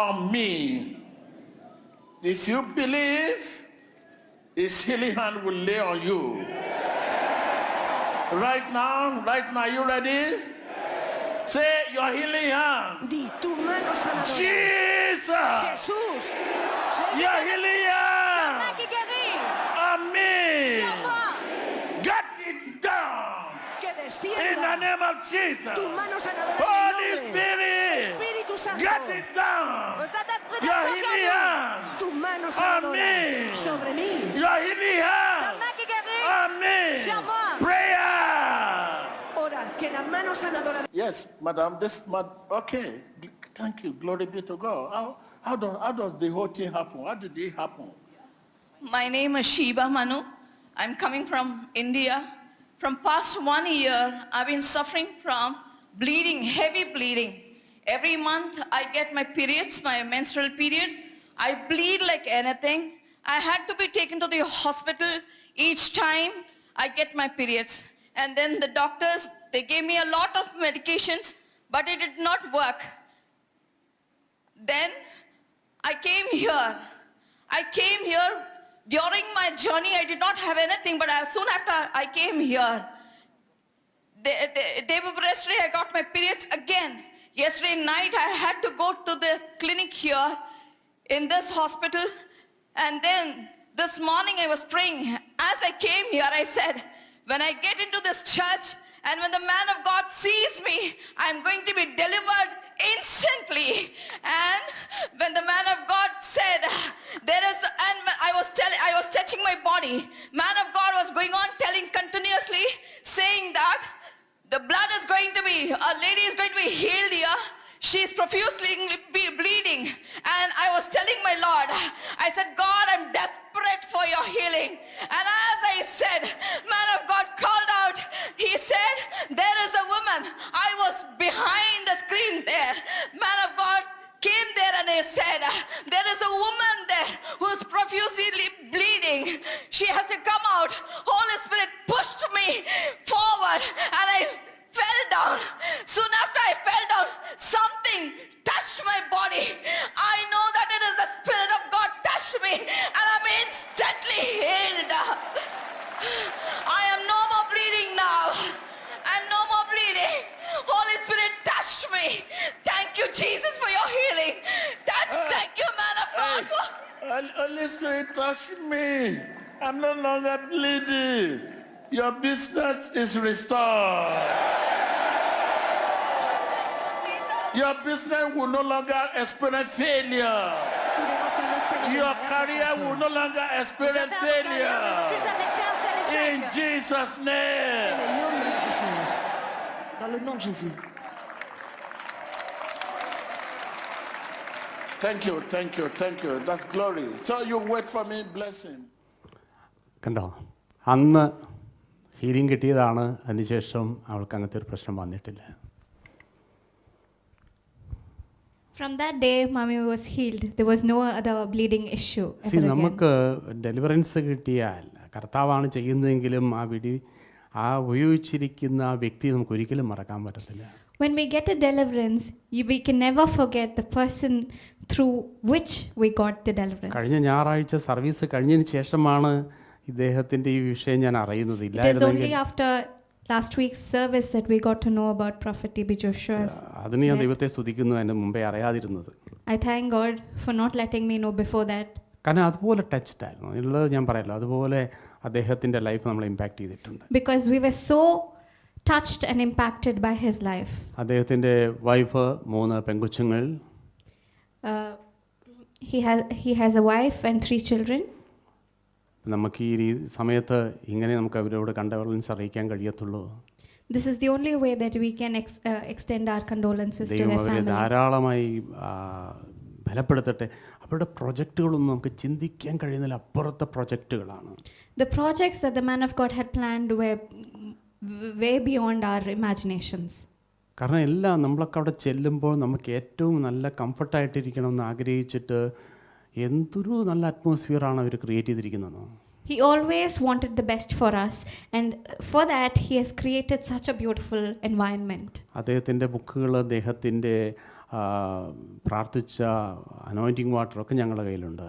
on me. If you believe, his healing hand will lay on you. Right now, you ready? Say your healing hand. Di tu mano sanadora. Jesus! Jesús. Your healing hand Main qui guérit. on me. Sur moi. Get it down. Que In the descienda. name of Jesus. Tu mano sanadora. en Holy mi nombre. Spirit. Espíritu Santo. Get it down. Saint-Esprit de Your Dieu, healing hand tu mano on sanadora me. sobre mí. Your healing La hand main qui guérit. on me. Sur moi. Prayer. mano sanadora. Yes, madam. Okay. Thank you. Glory be to God. How does the whole thing happen? How did it happen? My name is Sheba Manu. I'm coming from India. From past 1 year, I've been suffering from bleeding, heavy bleeding. Every month I get my periods, my menstrual period. I bleed like anything. I had to be taken to the hospital each time I get my periods. And then the doctors, they gave me a lot of medications, but it did not work. Then I came here. During my journey, I did not have anything, but soon after I came here, day before yesterday, I got my periods again. Yesterday night, I had to go to the clinic here in this hospital. And then this morning, I was praying. As I came here, I said, when I get into this church and when the man of God sees me, I'm going to be delivered instantly. And when the man of God said, I was touching my body. Man of God was going on telling continuously, saying that the blood is going to be, a lady is going to be healed here. She's profusely bleeding. And I was telling my Lord, I said, God, I'm desperate for your healing. And as I said, man of God called out. He said, there is a woman. I was behind the screen there. Man of God came there and he said, there is a woman there who's profusely bleeding. She has to come out. Holy Spirit pushed me forward and I fell down. Soon after I fell down, something touched my body. I know that it is the Spirit of God touched me and I'm instantly healed. I am no more bleeding now. I'm no more bleeding. Holy Spirit touched me. Thank you, Jesus, for your healing. Thank you, man of God. Holy Spirit touched me. I'm no longer bleeding. Your business is restored. Your business will no longer experience failure. Tu negocio no experimenta Your career will no longer experience failure. Plus jamais faire In l'échec. Jesus' name. Au nom de Jésus. Dans le nom de Jésus. Thank you. That's glory. So you wait for me, blessing. കണ്ടോ, അന്ന് ഹീലിംഗ് കിട്ടിയതാണ്. അതിനുശേഷം അവൾക്ക് അങ്ങനത്തെ ഒരു പ്രശ്നം വന്നിട്ടില്ല. From that day, mommy was healed. There was no other bleeding issue ever again. നമുക്ക് ഡെലിവറൻസ് കിട്ടിയാൽ കർത്താവാണ് ചെയ്യുന്നതെങ്കിലും ആ ഉപയോഗിച്ചിരിക്കുന്ന ആ വ്യക്തി നമുക്ക് ഒരിക്കലും മറക്കാൻ പറ്റത്തില്ല. When we get a deliverance, we can never forget the person through which we got the deliverance. കഴിഞ്ഞ ഞായറാഴ്ച സർവീസ് കഴിഞ്ഞതിന് ശേഷമാണ് ഇദ്ദേഹത്തിൻ്റെ ഈ വിഷയം ഞാൻ അറിയുന്നത്. It is only after last week's service that we got to know about Prophet T.B. Joshua's അതിന് ഞാൻ death. ദൈവത്തെ സ്തുതിക്കുന്നു, എൻ്റെ മുമ്പേ അറിയാതിരുന്നത്. I thank God for not letting me know before that. കാരണം അതുപോലെ ടച്ച്ഡ് ആയിരുന്നു ഉള്ളത്, ഞാൻ പറയല്ലോ. അതുപോലെ അദ്ദേഹത്തിൻ്റെ ലൈഫ് നമ്മളെ ഇമ്പാക്റ്റ് ചെയ്തിട്ടുണ്ട്. Because we were so touched and impacted by his life. അദ്ദേഹത്തിൻ്റെ wife, 3 പെൺകൊച്ചുങ്ങൾ. He has a wife and 3 children. നമുക്ക് ഈ സമയത്ത് ഇങ്ങനെ നമുക്ക് അവരോട് കണ്ടോളൻസ് അറിയിക്കാൻ കഴിയത്തുള്ളൂ. This is the only way that we can extend our condolences to ദൈവം their അവരെ family. ധാരാളമായി ബലപ്പെടുത്തട്ടെ. അവരുടെ പ്രൊജക്റ്റുകളൊന്നും നമുക്ക് ചിന്തിക്കാൻ കഴിയുന്നതിൽ അപ്പുറത്തെ പ്രൊജക്റ്റുകളാണ്. The projects that the man of God had planned were way beyond our imaginations. കാരണം എല്ലാം നമ്മളൊക്കെ അവിടെ ചെല്ലുമ്പോൾ നമുക്ക് ഏറ്റവും നല്ല കംഫർട്ടായിട്ടിരിക്കണമെന്ന് ആഗ്രഹിച്ചിട്ട് എന്തൊരു നല്ല അറ്റ്മോസ്ഫിയറാണ് അവർ ക്രിയേറ്റ് ചെയ്തിരിക്കുന്നത്. He always wanted the best for us, and for that he has created such a beautiful environment. അദ്ദേഹത്തിൻ്റെ ബുക്കുകൾ, അദ്ദേഹത്തിൻ്റെ പ്രാർത്ഥിച്ച അനോയിൻറ്റിങ് വാട്ടറൊക്കെ ഞങ്ങളുടെ കയ്യിലുണ്ട്.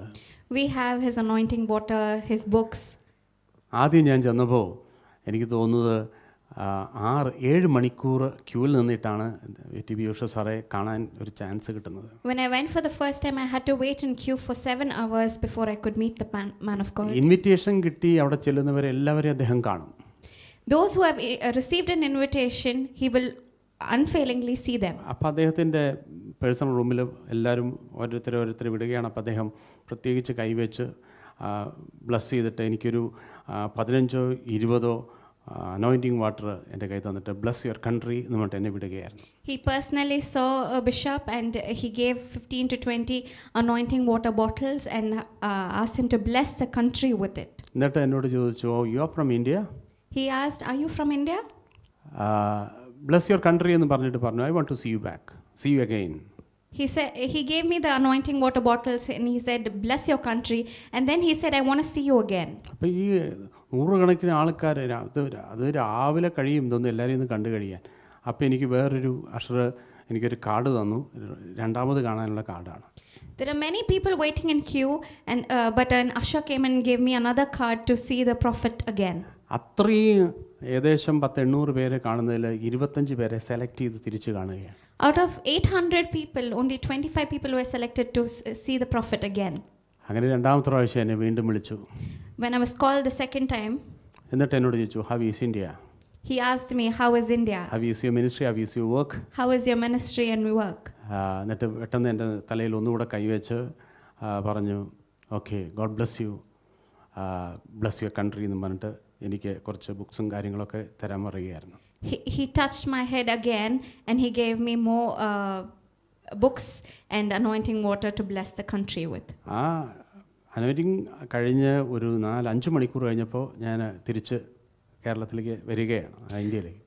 We have his anointing water, his books. ആദ്യം ഞാൻ ചെന്നപ്പോൾ എനിക്ക് തോന്നുന്നത് 6-7 മണിക്കൂർ ക്യൂവിൽ നിന്നിട്ടാണ് ടി ബി ജോഷുവ സാറെ കാണാൻ ഒരു ചാൻസ് കിട്ടുന്നത്. When I went for the first time, I had to wait in queue for 7 hours before I could meet the man of God. Invitation കിട്ടി അവിടെ ചെല്ലുന്നവരെല്ലാവരെയും അദ്ദേഹം കാണും. Those who have received an invitation, he will unfailingly see them. അപ്പോൾ അദ്ദേഹത്തിൻ്റെ പേഴ്സണൽ റൂമിൽ എല്ലാവരും ഓരോരുത്തർ വിടുകയാണ്. അപ്പോൾ അദ്ദേഹം പ്രത്യേകിച്ച് കൈവച്ച് ബ്ലസ് ചെയ്തിട്ട് എനിക്കൊരു 15-20 അനോയിൻറ്റിങ് വാട്ടർ എൻ്റെ കയ്യിൽ തന്നിട്ട് ബ്ലസ് യുവർ കൺട്രി എന്ന് പറഞ്ഞിട്ട് എന്നെ വിടുകയായിരുന്നു. He personally saw a bishop and he gave 15 to 20 anointing water bottles and asked him to bless the country with it. എന്നിട്ട് എന്നോട് ചോദിച്ചു, oh you are from India? He asked, "Are you from India?" Bless your country എന്ന് പറഞ്ഞിട്ട് പറഞ്ഞു, I want to see you back, see you again. He said he gave me the anointing water bottles and he said, "Bless your country." And then he said, "I want to see you again." അപ്പോൾ ഈ നൂറുകണക്കിന് ആൾക്കാർ അത് രാവിലെ കഴിയും ഇതൊന്നും എല്ലാവരെയും ഒന്ന് കണ്ടു കഴിയാൻ. അപ്പോൾ എനിക്ക് വേറൊരു അഷർ എനിക്കൊരു കാർഡ് തന്നു, രണ്ടാമത് കാണാനുള്ള കാർഡാണ്. There are many people waiting in queue, and but an usher came and gave me another card to see the prophet again. അത്രയും ഏകദേശം 800 പേരെ കാണുന്നതിൽ 25 പേരെ സെലക്ട് ചെയ്ത് തിരിച്ച് കാണുകയാണ്. Out of 800 people, only 25 people were selected to see the prophet again. അങ്ങനെ രണ്ടാമത്തെ പ്രാവശ്യം എന്നെ വീണ്ടും വിളിച്ചു. When I was called the second time, എന്നിട്ട് എന്നോട് ചോദിച്ചു, how is India? he asked me, "How is India? How is your ministry? How is your work?" How is your ministry and work?" എന്നിട്ട് പെട്ടെന്ന് എൻ്റെ തലയിൽ ഒന്നുകൂടെ കൈവച്ച് പറഞ്ഞു, okay, God bless you, bless your country എന്ന് പറഞ്ഞിട്ട് എനിക്ക് കുറച്ച് ബുക്സും കാര്യങ്ങളൊക്കെ തരാൻ പറയുകയായിരുന്നു. He touched my head again and he gave me more books and anointing water to bless the country with. ആ അനോയിൻറ്റിങ് കഴിഞ്ഞ് ഒരു 4-5 മണിക്കൂർ കഴിഞ്ഞപ്പോൾ ഞാൻ തിരിച്ച് കേരളത്തിലേക്ക് വരികയാണ്, ഇന്ത്യയിലേക്ക്.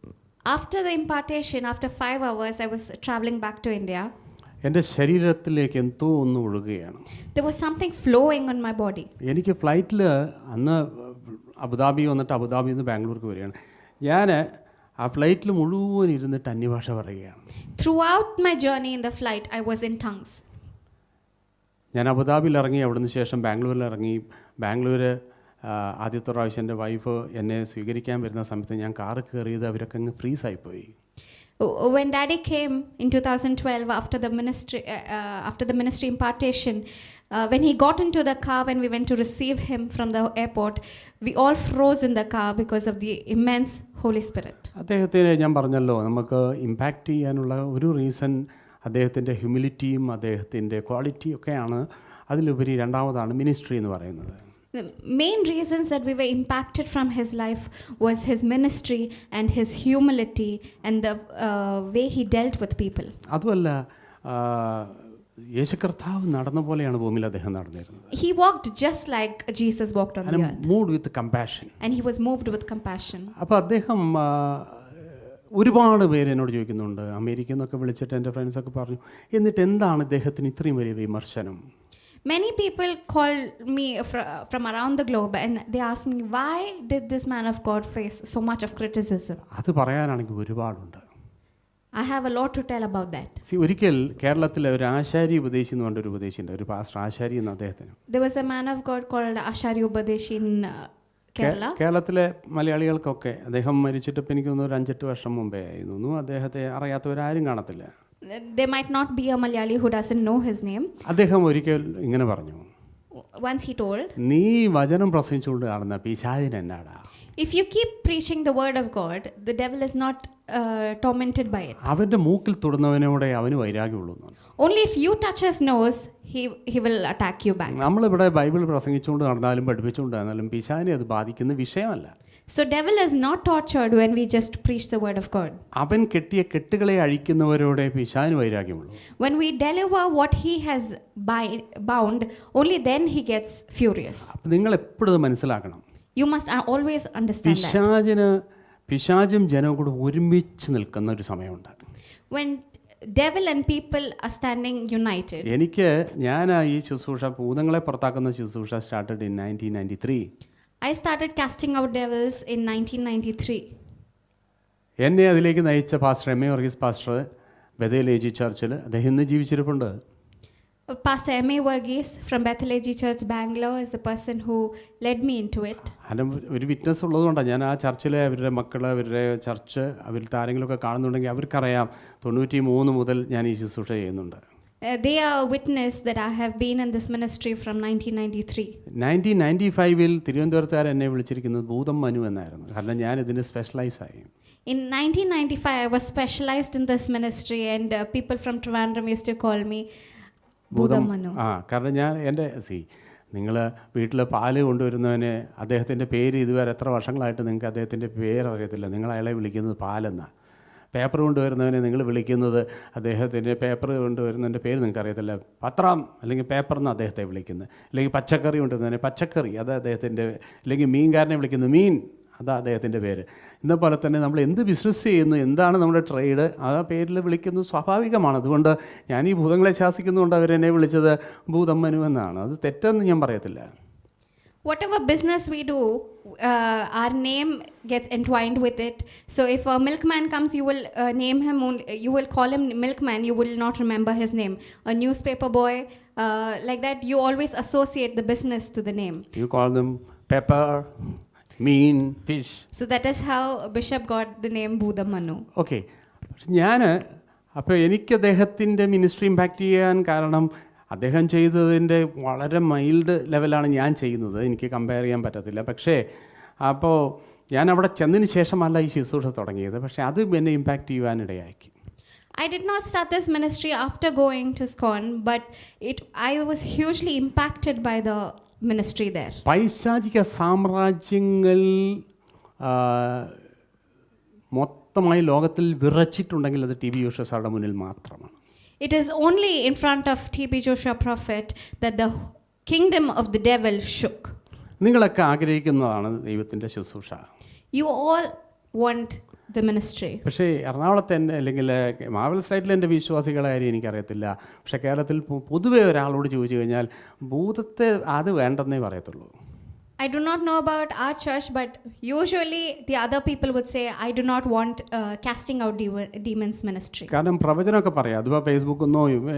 After the impartation, after 5 hours, I was traveling back to India. എൻ്റെ ശരീരത്തിലേക്ക് എന്തോ ഒന്ന് ഒഴുകുകയാണ്. There was something flowing on my body. എനിക്ക് ഫ്ലൈറ്റിൽ അന്ന് അബുദാബി വന്നിട്ട് അബുദാബിയിൽ നിന്ന് ബാംഗ്ലൂർക്ക് വരികയാണ്. ഞാൻ ആ ഫ്ലൈറ്റിൽ മുഴുവൻ ഇരുന്നിട്ട് അന്യഭാഷ പറയുകയാണ്. Throughout my journey in the flight, I was in tongues. ഞാൻ അബുദാബിയിൽ ഇറങ്ങി, അവിടുന്ന് ശേഷം ബാംഗ്ലൂരിൽ ഇറങ്ങി. ബാംഗ്ലൂർ ആദ്യത്തെ പ്രാവശ്യം എൻ്റെ വൈഫ് എന്നെ സ്വീകരിക്കാൻ വരുന്ന സമയത്ത് ഞാൻ കാറ് കയറിയത് അവരൊക്കെ അങ്ങ് ഫ്രീസായിപ്പോയി. When Daddy came in 2012 after the ministry impartation, when he got into the car, when we went to receive him from the airport, we all froze in the car because of the immense Holy Spirit. അദ്ദേഹത്തിന് ഞാൻ പറഞ്ഞല്ലോ, നമുക്ക് ഇമ്പാക്റ്റ് ചെയ്യാനുള്ള ഒരു റീസൺ അദ്ദേഹത്തിൻ്റെ ഹ്യൂമിലിറ്റിയും അദ്ദേഹത്തിൻ്റെ ക്വാളിറ്റിയും ഒക്കെയാണ്. അതിലുപരി രണ്ടാമതാണ് മിനിസ്ട്രി എന്ന് പറയുന്നത്. The main reasons that we were impacted from his life was his ministry and his humility and the way he dealt with people. അതുമല്ല, യേശു കർത്താവ് നടന്ന പോലെയാണ് ഭൂമിയിൽ അദ്ദേഹം നടന്നിരുന്നത്. He walked just like Jesus walked on the earth. Moved with compassion. And he was moved with compassion. അപ്പോൾ അദ്ദേഹം ഒരുപാട് പേര് എന്നോട് ചോദിക്കുന്നുണ്ട്, അമേരിക്കയിൽ നിന്നൊക്കെ വിളിച്ചിട്ട് എൻ്റെ ഫ്രണ്ട്സൊക്കെ പറഞ്ഞു, എന്നിട്ട് എന്താണ് ഇദ്ദേഹത്തിന് ഇത്രയും വലിയ വിമർശനം? Many people call me from around the globe and they ask me, why did this man of God face so much of criticism? അത് പറയാനാണെങ്കിൽ ഒരുപാടുണ്ട്. I have a lot to tell about that. ഒരിക്കൽ കേരളത്തിലെ ഒരു ആശാരി ഉപദേശി എന്ന് പറഞ്ഞൊരു ഉപദേശിയുണ്ട്, ഒരു പാസ്റ്റർ ആശാരി എന്ന് അദ്ദേഹത്തിന്. There was a man of God called Ashari Upadeshi in Kerala. കേരളത്തിലെ മലയാളികൾക്കൊക്കെ അദ്ദേഹം മരിച്ചിട്ടിപ്പോൾ എനിക്ക് തോന്നുന്നു ഒരു 5-8 വർഷം മുമ്പേ ആയിരുന്നു. അദ്ദേഹത്തെ അറിയാത്തവരാരും കാണത്തില്ല. There might not be a Malayali who doesn't know his name. അദ്ദേഹം ഒരിക്കൽ ഇങ്ങനെ പറഞ്ഞു, Once he told, നീ വചനം പ്രസംഗിച്ചുകൊണ്ട് നടന്ന പിശാചിന് എന്നാടാ? if you keep preaching the word of God, the devil is not tormented by it. അവൻ്റെ മൂക്കിൽ തൊടുന്നവനോടെ അവന് വൈരാഗ്യമുള്ളൂ. Only if you touch his nose, he will attack you back. നമ്മളിവിടെ ബൈബിൾ പ്രസംഗിച്ചുകൊണ്ട് നടന്നാലും പഠിപ്പിച്ചുകൊണ്ട് നടന്നാലും പിശാചിനെ അത് ബാധിക്കുന്ന വിഷയമല്ല. So devil is not tortured when we just preach the word of God. അവൻ കെട്ടിയ കെട്ടുകളെ അഴിക്കുന്നവരോടെ പിശാചിന് വൈരാഗ്യമുള്ളൂ. When we deliver what he has bound, only then he gets furious. നിങ്ങൾ എപ്പോഴും മനസ്സിലാക്കണം, You must always understand that. പിശാചും ജനവും കൂടെ ഒരുമിച്ച് നിൽക്കുന്ന ഒരു സമയമുണ്ട്. When devil and people are standing united. ഞാൻ ഈ ശുശ്രൂഷ ഭൂതങ്ങളെ പുറത്താക്കുന്ന ശുശ്രൂഷ started in 1993. I started casting out devils in 1993. എന്നെ അതിലേക്ക് നയിച്ച pastor M A Varghese pastor Bethel AG ചർച്ചിൽ, അദ്ദേഹം ഇന്ന് ജീവിച്ചിരിപ്പുണ്ട്. Pastor M.A. Varghese from Bethel AG Church, Bangalore, is the person who led me into it. ഒരു വിറ്റ്നസ് ഉള്ളതുകൊണ്ടാണ് ഞാൻ ആ ചർച്ചിലെ അവരുടെ മക്കൾ, അവരുടെ ചർച്ച്, അവരിൽ ആരെങ്കിലുമൊക്കെ കാണുന്നുണ്ടെങ്കിൽ അവർക്കറിയാം 93 മുതൽ ഞാൻ ഈ ശുശ്രൂഷ ചെയ്യുന്നുണ്ട്. They are a witness that I have been in this ministry from 1993. 1995 തിരുവനന്തപുരത്തുകാർ എന്നെ വിളിച്ചിരിക്കുന്നത് ഭൂതം മനു എന്നായിരുന്നു. കാരണം ഞാൻ ഇതിന് സ്പെഷ്യലൈസ് ആയി. In 1995, I was specialized in this ministry and people from Trivandrum used to call me ഭൂതം മനു. കാരണം ഞാൻ എൻ്റെ നിങ്ങൾ വീട്ടിൽ പാല് കൊണ്ടുവരുന്നവന് അദ്ദേഹത്തിൻ്റെ പേര് ഇതുവരെ എത്ര വർഷങ്ങളായിട്ട് നിങ്ങൾക്ക് അദ്ദേഹത്തിൻ്റെ പേരറിയത്തില്ല. നിങ്ങൾ അയാളെ വിളിക്കുന്നത് പാലെന്നാണ്. പേപ്പർ കൊണ്ടുവരുന്നവനെ നിങ്ങൾ വിളിക്കുന്നത് അദ്ദേഹത്തിൻ്റെ പേപ്പർ കൊണ്ടുവരുന്നതിൻ്റെ പേര് നിങ്ങൾക്ക് അറിയത്തില്ല, പത്രം അല്ലെങ്കിൽ പേപ്പർ എന്ന് അദ്ദേഹത്തെ വിളിക്കുന്നത്. അല്ലെങ്കിൽ പച്ചക്കറി കൊണ്ടുവരുന്നതിനെ പച്ചക്കറി, അത് അദ്ദേഹത്തിൻ്റെ. അല്ലെങ്കിൽ മീൻകാരനെ വിളിക്കുന്നത് മീൻ, അതാ അദ്ദേഹത്തിൻ്റെ പേര്. ഇന്നപോലെ തന്നെ നമ്മൾ എന്ത് ബിസിനസ് ചെയ്യുന്നു, എന്താണ് നമ്മുടെ ട്രേഡ്, ആ പേരിൽ വിളിക്കുന്നത് സ്വാഭാവികമാണ്. അതുകൊണ്ട് ഞാൻ ഈ ഭൂതങ്ങളെ ശാസിക്കുന്നതുകൊണ്ട് അവരെന്നെ വിളിച്ചത് ഭൂതം മനു എന്നാണ്. അത് തെറ്റെന്ന് ഞാൻ പറയത്തില്ല. Whatever business we do, our name gets entwined with it. So if a milkman comes, you will name him, you will call him milkman, you will not remember his name. A newspaper boy, like that, you always associate the business to the name. You call them pepper, mean, fish. So that is how Bishop got the name Bhudam Manu. Okay. അപ്പോൾ എനിക്ക് അദ്ദേഹത്തിൻ്റെ മിനിസ്ട്രി ഇമ്പാക്റ്റ് ചെയ്യാൻ കാരണം അദ്ദേഹം ചെയ്തതിൻ്റെ വളരെ മൈൽഡ് ലെവലാണ് ഞാൻ ചെയ്യുന്നത്. എനിക്ക് കമ്പയർ ചെയ്യാൻ പറ്റത്തില്ല. പക്ഷേ അപ്പോൾ ഞാൻ അവിടെ ചെന്നതിന് ശേഷമല്ല ഈ ശുശ്രൂഷ തുടങ്ങിയത്. പക്ഷേ അത് എന്നെ impact ചെയ്യുവാനിടയാക്കി. I did not start this ministry after going to SCON, but I was hugely impacted by the ministry there. പൈശാചിക സാമ്രാജ്യങ്ങൾ മൊത്തമായി ലോകത്തിൽ വിറച്ചിട്ടുണ്ടെങ്കിൽ അത് ടി ബി യോശുവയുടെ മുന്നിൽ മാത്രമാണ്. It is only in front of T.B. Joshua prophet that the kingdom of the devil shook. നിങ്ങളൊക്കെ ആഗ്രഹിക്കുന്നതാണ് ദൈവത്തിൻ്റെ ശുശ്രൂഷ. You all want the ministry. പക്ഷേ എറണാകുളത്ത് എൻ്റെ അല്ലെങ്കിൽ മാവൽ സൈറ്റിൽ എൻ്റെ വിശ്വാസികളെ കാര്യം എനിക്കറിയത്തില്ല. പക്ഷേ കേരളത്തിൽ പൊതുവെ ഒരാളോട് ചോദിച്ചു കഴിഞ്ഞാൽ ഭൂതത്തെ അത് വേണ്ടെന്നേ പറയത്തുള്ളൂ. I do not know about our church, but usually the other people would say, I do not want casting out demons ministry. കാരണം പ്രവചനമൊക്കെ പറയാം. അതിപ്പോൾ ഫേസ്ബുക്കിൽ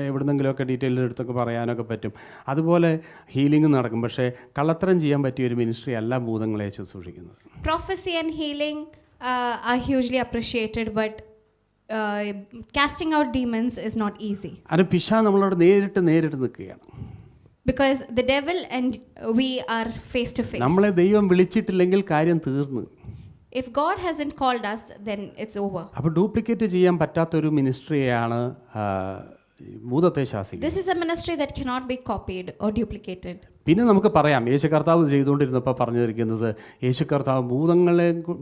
എവിടുന്നെങ്കിലുമൊക്കെ ഡീറ്റെയിൽ എടുത്തൊക്കെ പറയാനൊക്കെ പറ്റും. അതുപോലെ ഹീലിംഗ് നടക്കും. പക്ഷേ കള്ളത്തരം ചെയ്യാൻ പറ്റിയ ഒരു മിനിസ്ട്രി അല്ല ഭൂതങ്ങളെ ശുശ്രൂഷിക്കുന്നത്. Prophecy and healing are hugely appreciated, but casting out demons is not easy. അത് പിശാച് നമ്മളോട് നേരിട്ട് നിൽക്കുകയാണ്. Because the devil and we are face to face. നമ്മളെ ദൈവം വിളിച്ചിട്ടില്ലെങ്കിൽ കാര്യം തീർന്നു. If God hasn't called us, then it's over. അപ്പോൾ ഡ്യൂപ്ലിക്കേറ്റ് ചെയ്യാൻ പറ്റാത്തൊരു മിനിസ്ട്രിയാണ് ഭൂതത്തെ ശാസിക്കുന്നത്. This is a ministry that cannot be copied or duplicated. പിന്നെ നമുക്ക് പറയാം, യേശു കർത്താവ് ചെയ്തുകൊണ്ടിരുന്നപ്പോൾ പറഞ്ഞിരിക്കുന്നത്, യേശു കർത്താവ്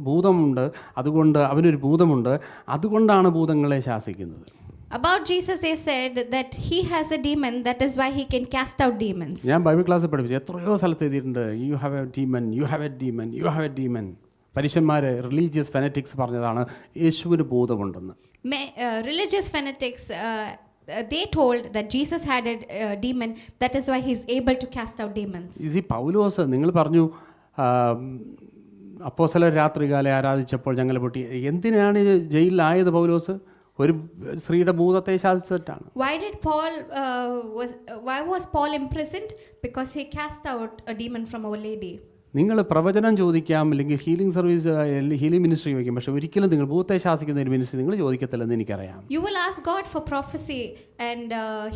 ഭൂതമുണ്ട്, അതുകൊണ്ട് അവനൊരു ഭൂതമുണ്ട്, അതുകൊണ്ടാണ് ഭൂതങ്ങളെ ശാസിക്കുന്നത്. About Jesus they said that he has a demon, that is why he can cast out demons. ഞാൻ ബൈബിൾ ക്ലാസ്സിൽ പഠിപ്പിച്ചു, എത്രയോ സ്ഥലത്ത് എഴുതിയിട്ടുണ്ട്, you have a demon, you have a demon, you have a demon. പരീശന്മാർ റിലീജിയസ് ഫെനറ്റിക്സ് പറഞ്ഞതാണ് യേശുവിന് ഭൂതമുണ്ടെന്ന്. Religious fanatics they told that Jesus had a demon, that is why he is able to cast out demons. ഈ പൗലോസ്, നിങ്ങൾ പറഞ്ഞു അപ്പോസ്തലർ രാത്രികാലം ആരാധിച്ചപ്പോൾ ഞങ്ങൾ പൊട്ടി. എന്തിനാണ് ജയിലിലായത് പൗലോസ്? ഒരു സ്ത്രീയുടെ ഭൂതത്തെ ശാസിച്ചിട്ടാണ്. Why was Paul imprisoned? Because he cast out a demon from a lady. നിങ്ങൾ പ്രവചനം ചോദിക്കാം, അല്ലെങ്കിൽ ഹീലിംഗ് സർവീസ്, ഹീലിംഗ് മിനിസ്ട്രി ചോദിക്കാം, പക്ഷെ ഒരിക്കലും നിങ്ങൾ ഭൂതത്തെ ശാസിക്കുന്ന ഒരു മിനിസ്ട്രി നിങ്ങൾ ചോദിക്കത്തില്ലെന്ന് എനിക്കറിയാം. You will ask God for prophecy and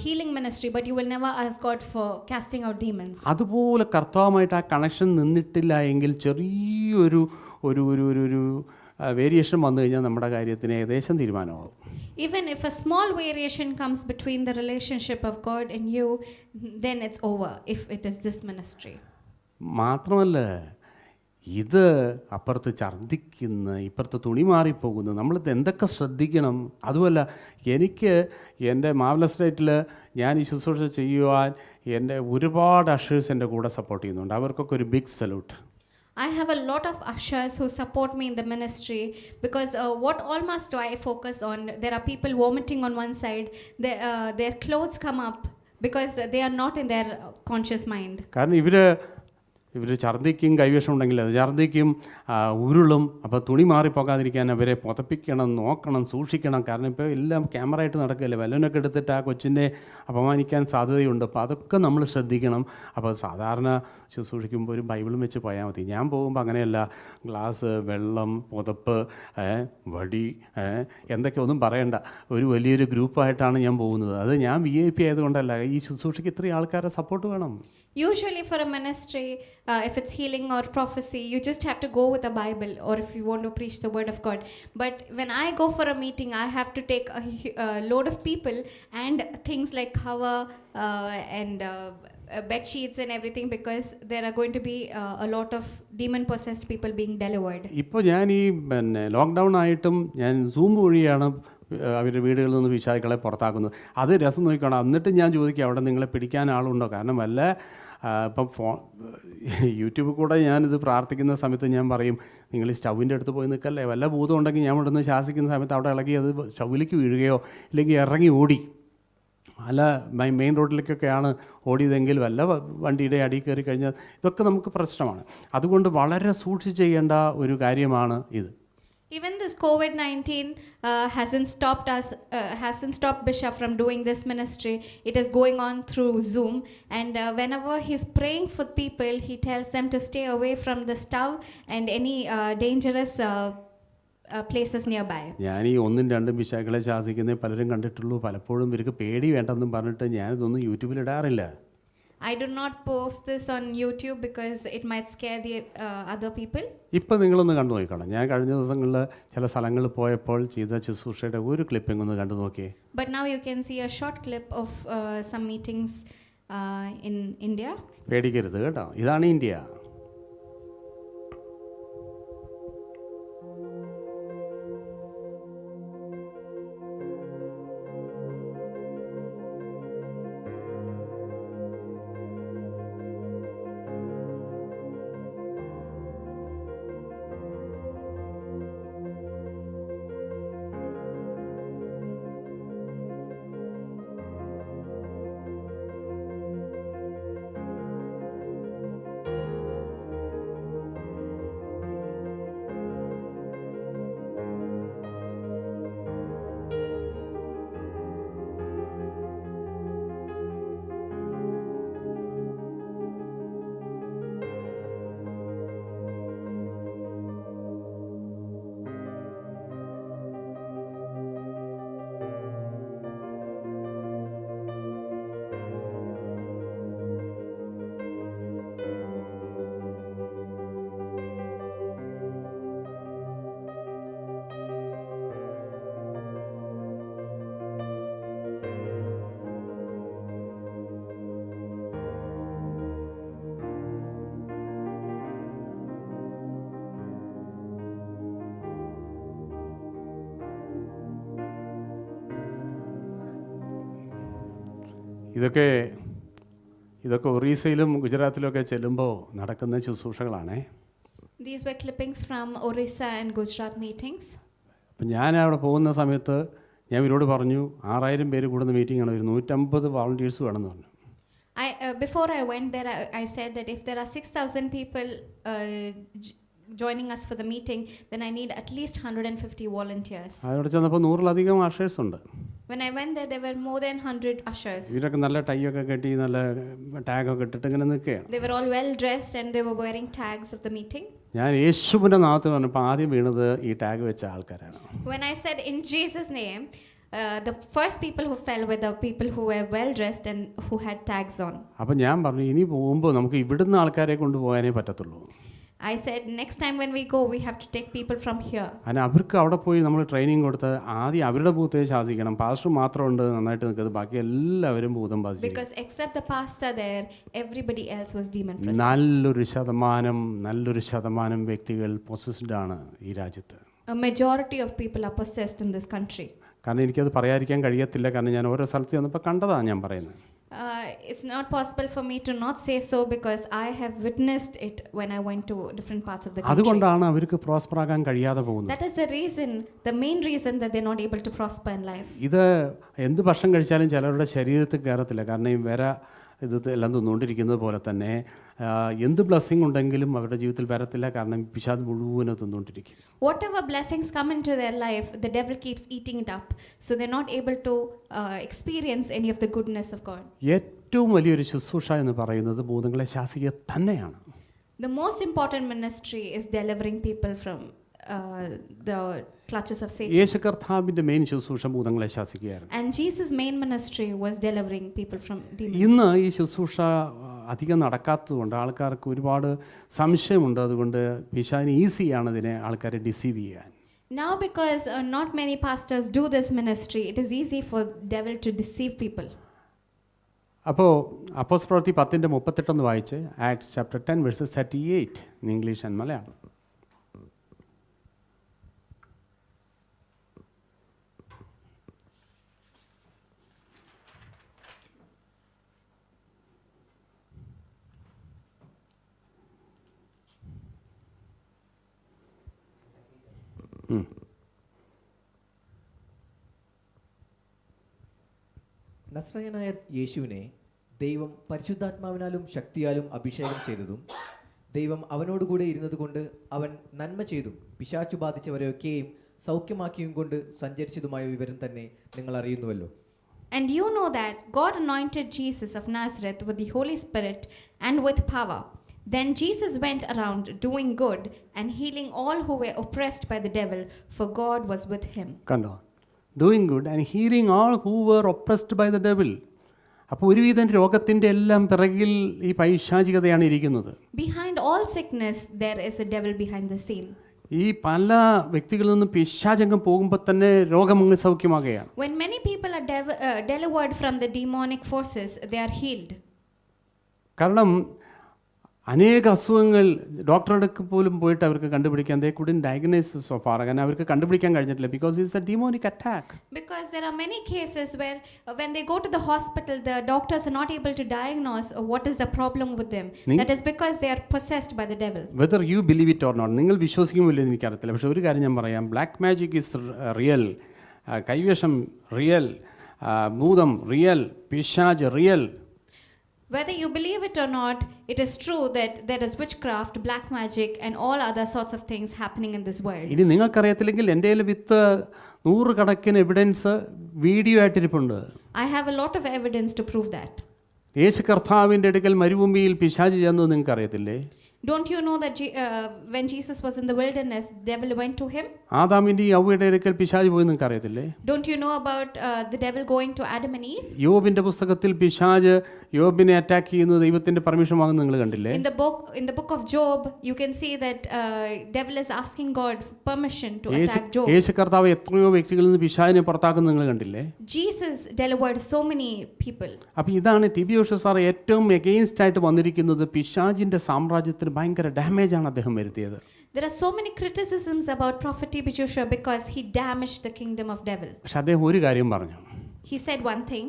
healing ministry, but you will never ask God for casting out demons. അതുപോലെ കർത്താവുമായിട്ട് ആ കണക്ഷൻ നിന്നിട്ടില്ല എങ്കിൽ ചെറിയൊരു ഒരു ഒരു ഒരു വേരിയേഷൻ വന്നു കഴിഞ്ഞാൽ നമ്മുടെ കാര്യത്തിന് ഏകദേശം തീരുമാനമാകും. Even if a small variation comes between the relationship of God and you, then it's over if it is this ministry. മാത്രമല്ല, ഇത് അപ്പുറത്ത് ഛർദ്ദിക്കുന്ന, ഇപ്പുറത്ത് തുണി മാറിപ്പോകുന്നു. നമ്മൾ എന്തൊക്കെ ശ്രദ്ധിക്കണം. അതുമല്ല, എനിക്ക് എൻ്റെ മാവലസ് ഡേറ്റിൽ ഞാൻ ഈ ശുശ്രൂഷ ചെയ്യുവാൻ എൻ്റെ ഒരുപാട് അഷേഴ്സ് എൻ്റെ കൂടെ സപ്പോർട്ട് ചെയ്യുന്നുണ്ട്. അവർക്കൊക്കെ ഒരു big salute. I have a lot of ushers who support me in the ministry, because what all must do I focus on? There are people vomiting on one side, their clothes come up because they are not in their conscious mind. കാരണം ഇവർ ഛർദ്ദിക്കും, കൈവശം ഉണ്ടെങ്കിൽ അത് ഛർദ്ദിക്കും, ഉരുളും. അപ്പോൾ തുണി മാറിപ്പോകാതിരിക്കാൻ അവരെ പുതപ്പിക്കണം, നോക്കണം, സൂക്ഷിക്കണം. കാരണം ഇപ്പോൾ എല്ലാം ക്യാമറ ആയിട്ട് നടക്കുകയല്ലേ. വല്ലവനൊക്കെ എടുത്തിട്ട് ആ കൊച്ചിനെ അപമാനിക്കാൻ സാധ്യതയുണ്ട്. അപ്പോൾ അതൊക്കെ നമ്മൾ ശ്രദ്ധിക്കണം. അപ്പോൾ സാധാരണ ശുശ്രൂഷിക്കുമ്പോൾ ഒരു ബൈബിളും വെച്ച് പോയാൽ മതി. ഞാൻ പോകുമ്പോൾ അങ്ങനെയല്ല, ഗ്ലാസ്, വെള്ളം, പുതപ്പ്, വടി, എന്തൊക്കെ ഒന്നും പറയണ്ട. ഒരു വലിയൊരു ഗ്രൂപ്പായിട്ടാണ് ഞാൻ പോകുന്നത്. അത് ഞാൻ VIP ആയതുകൊണ്ടല്ല, ഈ ശുശ്രൂഷയ്ക്ക് ഇത്രയും ആൾക്കാരുടെ സപ്പോർട്ട് വേണം. Usually for a ministry, if it's healing or prophecy, you just have to go with the Bible, or if you want to preach the word of God. But when I go for a meeting, I have to take a load of people and things like cover and bed sheets and everything because there are going to be a lot of demon possessed people being delivered. ഇപ്പോൾ ഞാൻ ഈ ലോക്ക്ഡൗൺ ആയിട്ടും ഞാൻ സൂം വഴിയാണ് അവരുടെ വീടുകളിൽ നിന്ന് പിശാചുക്കളെ പുറത്താക്കുന്നത്. അത് രസം നോക്കിക്കണം. എന്നിട്ട് ഞാൻ ചോദിക്കുക അവിടെ നിങ്ങളെ പിടിക്കാൻ ആളുണ്ടോ? കാരണം വല്ല ഇപ്പം യൂട്യൂബിൽ കൂടെ ഞാനിത് പ്രാർത്ഥിക്കുന്ന സമയത്ത് ഞാൻ പറയും, നിങ്ങൾ ഈ സ്റ്റൗവിൻ്റെ അടുത്ത് പോയി നിൽക്കല്ലേ, വല്ല ഭൂതം ഉണ്ടെങ്കിൽ ഞാൻ ഇവിടെ നിന്ന് ശാസിക്കുന്ന സമയത്ത് അവിടെ ഇളകി അത് സ്റ്റൗവിലേക്ക് വീഴുകയോ ഇല്ലെങ്കിൽ ഇറങ്ങി ഓടി, അല്ല മെയിൻ റോഡിലേക്കൊക്കെയാണ് ഓടിയതെങ്കിൽ വല്ല വണ്ടിയുടെ അടിയിൽ കയറി കഴിഞ്ഞാൽ ഇതൊക്കെ നമുക്ക് പ്രശ്നമാണ്. അതുകൊണ്ട് വളരെ സൂക്ഷിച്ച് ചെയ്യേണ്ട ഒരു കാര്യമാണ് ഇത്. Even this COVID-19 hasn't stopped Bishop from doing this ministry. It is going on through Zoom, and whenever he's praying for people, he tells them to stay away from the stove and any dangerous places nearby. ഞാൻ ഈ 1-2 പിശാചുക്കളെ ശാസിക്കുന്നത് പലരും കണ്ടിട്ടുള്ളൂ. പലപ്പോഴും ഇവർക്ക് പേടി വേണ്ടെന്നും പറഞ്ഞിട്ട് ഞാനിതൊന്നും യൂട്യൂബിൽ ഇടാറില്ല. I do not post this on YouTube because it might scare the other people. ഇപ്പം നിങ്ങളൊന്ന് കണ്ടു നോക്കണം. ഞാൻ കഴിഞ്ഞ ദിവസങ്ങളിൽ ചില സ്ഥലങ്ങളിൽ പോയപ്പോൾ ചെയ്ത ശുശ്രൂഷയുടെ ഒരു ക്ലിപ്പിംഗ് ഒന്ന് കണ്ടു നോക്കിയേ. But now you can see a short clip of some meetings in India. പേടിക്കരുത് കേട്ടോ, ഇതാണ് ഇന്ത്യ. ഇതൊക്കെ ഒറീസയിലും ഗുജറാത്തിലൊക്കെ ചെല്ലുമ്പോൾ നടക്കുന്ന ശുശ്രൂഷകളാണേ. These were clippings from Orissa and Gujarat meetings. അപ്പം ഞാൻ അവിടെ പോകുന്ന സമയത്ത് ഞാൻ ഇവരോട് പറഞ്ഞു 6000 പേര് കൂടുന്ന മീറ്റിംഗാണ്, ഒരു 150 വോളണ്ടിയേഴ്സ് വേണമെന്ന് പറഞ്ഞു. Before I went there, I said that if there are 6,000 people joining us for the meeting, then I need at least 150 volunteers. അവിടെ ചെന്നപ്പോൾ 100-ലധികം അഷേഴ്സ് ഉണ്ട്. When I went there, there were more than 100 ushers. ഇവരൊക്കെ നല്ല ടൈയൊക്കെ കെട്ടി നല്ല ടാഗൊക്കെ ഇട്ടിട്ട് ഇങ്ങനെ നിൽക്കുകയാണ്. They were all well dressed and they were wearing tags of the meeting. ഞാൻ യേശുവിൻ്റെ നാമത്തിൽ പറഞ്ഞപ്പോൾ ആദ്യം വീണത് ഈ ടാഗ് വെച്ച ആൾക്കാരാണ്. When I said in Jesus' name, the first people who fell were the people who were well dressed and who had tags on. അപ്പം ഞാൻ പറഞ്ഞു ഇനി പോകുമ്പോൾ നമുക്ക് ഇവിടുന്ന് ആൾക്കാരെ കൊണ്ടുപോകാനേ പറ്റത്തുള്ളൂ. I said next time when we go, we have to take people from here. അങ്ങനെ അവർക്ക് അവിടെ പോയി നമ്മൾ ട്രെയിനിങ് കൊടുത്ത് ആദ്യം അവരുടെ ഭൂതത്തെ ശാസിക്കണം. പാസ്റ്റർ മാത്രമുണ്ട് നന്നായിട്ട് നിൽക്കുന്നത്, ബാക്കി എല്ലാവരും ഭൂതം ബാധിച്ചു. Because except the pastor there, everybody else was demon possessed. നല്ലൊരു ശതമാനം വ്യക്തികൾ പൊസസ്ഡ് ആണ് ഈ രാജ്യത്ത്. A majority of people are possessed in this country. കാരണം എനിക്കത് പറയാതിരിക്കാൻ കഴിയത്തില്ല, കാരണം ഞാൻ ഓരോ സ്ഥലത്ത് ചെന്നപ്പോൾ കണ്ടതാണ് ഞാൻ പറയുന്നത്. It's not possible for me to not say so because I have witnessed it when I went to different parts of the country. അതുകൊണ്ടാണ് അവർക്ക് പ്രോസ്പർ ആകാൻ കഴിയാതെ പോകുന്നത്. That is the main reason that they're not able to prosper in life. ഇത് എന്ത് ഭക്ഷണം കഴിച്ചാലും ചിലരുടെ ശരീരത്തിൽ കയറത്തില്ല, കാരണം ഈ ഇത് എല്ലാം തിന്നുകൊണ്ടിരിക്കുന്നത് പോലെ തന്നെ എന്ത് ബ്ലെസ്സിങ് ഉണ്ടെങ്കിലും അവരുടെ ജീവിതത്തിൽ വരത്തില്ല, കാരണം പിശാച് മുഴുവനും തിന്നുകൊണ്ടിരിക്കും. Whatever blessings come into their life, the devil keeps eating it up, so they're not able to experience any of the goodness of God. ഏറ്റവും വലിയൊരു ശുശ്രൂഷ എന്ന് പറയുന്നത് ഭൂതങ്ങളെ ശാസിക്കുക തന്നെയാണ്. The most important ministry is delivering people from the clutches of Satan. യേശു കർത്താവിന്റെ മെയിൻ ശുശ്രൂഷ ഭൂതങ്ങളെ ശാസിക്കുകയായിരുന്നു. And Jesus' main ministry was delivering people from demons. ഇന്ന് ഈ ശുശ്രൂഷ അധികം നടക്കാത്തതുകൊണ്ട് ആൾക്കാർക്ക് ഒരുപാട് സംശയമുണ്ട്. അതുകൊണ്ട് പിശാചിന് ഈസിയാണ് ഇതിനെ ആൾക്കാരെ ഡിസീവ് ചെയ്യാൻ. Now because not many pastors do this ministry, it is easy for devil to deceive people. അപ്പോൾ അപ്പോസ്തല പ്രവൃത്തി 10:38 വായിച്ച്. Acts chapter 10 verses 38 in English and Malayalam. നസ്രയനായ യേശുവിനെ ദൈവം പരിശുദ്ധാത്മാവിനാലും ശക്തിയാലും അഭിഷേകം ചെയ്തതും ദൈവം അവനോടുകൂടെ ഇരുന്നതുകൊണ്ട് അവൻ നന്മ ചെയ്തും പിശാചു ബാധിച്ചവരെയൊക്കെയും സൗഖ്യമാക്കിയും കൊണ്ട് സഞ്ചരിച്ചതുമായ വിവരം തന്നെ നിങ്ങൾ അറിയുന്നുവല്ലോ. And you know that God anointed Jesus of Nazareth with the Holy Spirit and with power. Then Jesus went around doing good and healing all who were oppressed by the devil, for God was with him. കണ്ടോ? Doing good and healing all who were oppressed by the devil. അപ്പോൾ ഒരുവിധം രോഗത്തിൻ്റെ എല്ലാം പിറകിൽ ഈ പൈശാചികതയാണ് ഇരിക്കുന്നത്. Behind all sickness, there is a devil behind the scene. ഈ പല വ്യക്തികളിൽ നിന്നും പിശാചംഗം പോകുമ്പോൾ തന്നെ രോഗം അങ്ങ് സൗഖ്യമാകുകയാണ്. When many people are delivered from the demonic forces, they are healed. കാരണം അനേക അസുഖങ്ങൾ ഡോക്ടറുടെ പോലും പോയിട്ട് അവർക്ക് കണ്ടുപിടിക്കാൻ ദേ കുഡന്റ് ഡയഗ്നോസ് സോ ഫാർ. കാരണം അവർക്ക് കണ്ടുപിടിക്കാൻ കഴിഞ്ഞിട്ടില്ല. Because it's A demonic attack. Because there are many cases where when they go to the hospital, the doctors are not able to diagnose what is the problem with them. That is because they are possessed by the devil. Whether you believe it or not, നിങ്ങൾ വിശ്വസിക്കുമോ ഇല്ലെന്ന് എനിക്കറിയത്തില്ല. പക്ഷേ ഒരു കാര്യം ഞാൻ പറയാം, ബ്ലാക്ക് മാജിക് ഈസ് റിയൽ, കൈവേഷം റിയൽ, ഭൂതം റിയൽ, പിശാച് real. Whether you believe it or not, it is true that there is witchcraft, black magic and all other sorts of things happening in this world. ഇനി നിങ്ങൾക്കറിയത്തില്ലെങ്കിൽ എൻ്റെ കയ്യിൽ വിത്ത് 100 കണക്കിന് എവിഡൻസ് വീഡിയോ ആയിട്ടിരിപ്പുണ്ട്. I have a lot of evidence to prove that. യേശു കർത്താവിൻ്റെ അടുക്കൽ മരുഭൂമിയിൽ പിശാച് ചെന്നത് നിങ്ങൾക്കറിയത്തില്ലേ? Don't you know that when Jesus was in the wilderness, devil went to him? ആദാമിൻ്റെ യൗവയുടെ അടുക്കൽ പിശാച് പോയി നിങ്ങൾക്കറിയത്തില്ലേ? Don't you know about the devil going to Adam and Eve? യോബിൻ്റെ പുസ്തകത്തിൽ പിശാച് യോബിനെ അറ്റാക്ക് ചെയ്യുന്നത് ദൈവത്തിൻ്റെ പെർമിഷൻ വാങ്ങുന്നത് നിങ്ങൾ കണ്ടില്ലേ? In the book of Job, you can see that devil is asking God permission to attack Job. യേശു കർത്താവ് എത്രയോ വ്യക്തികളിൽ നിന്ന് പിശാചിനെ പുറത്താക്കുന്നത് നിങ്ങൾ കണ്ടില്ലേ? Jesus delivered so many people. അപ്പോൾ ഇതാണ് ടിബിയോഷ സാർ ഏറ്റവും എഗെയിൻസ്റ്റ് ആയിട്ട് വന്നിരിക്കുന്നത്. പിശാചിൻ്റെ സാമ്രാജ്യത്തിന് ഭയങ്കര ഡാമേജ് ആണ് അദ്ദേഹം വരുത്തിയത്. There are so many criticisms about Prophet T.B. Joshua because he damaged the kingdom of devil. പക്ഷെ അദ്ദേഹം ഒരു കാര്യം പറഞ്ഞു. He said one thing.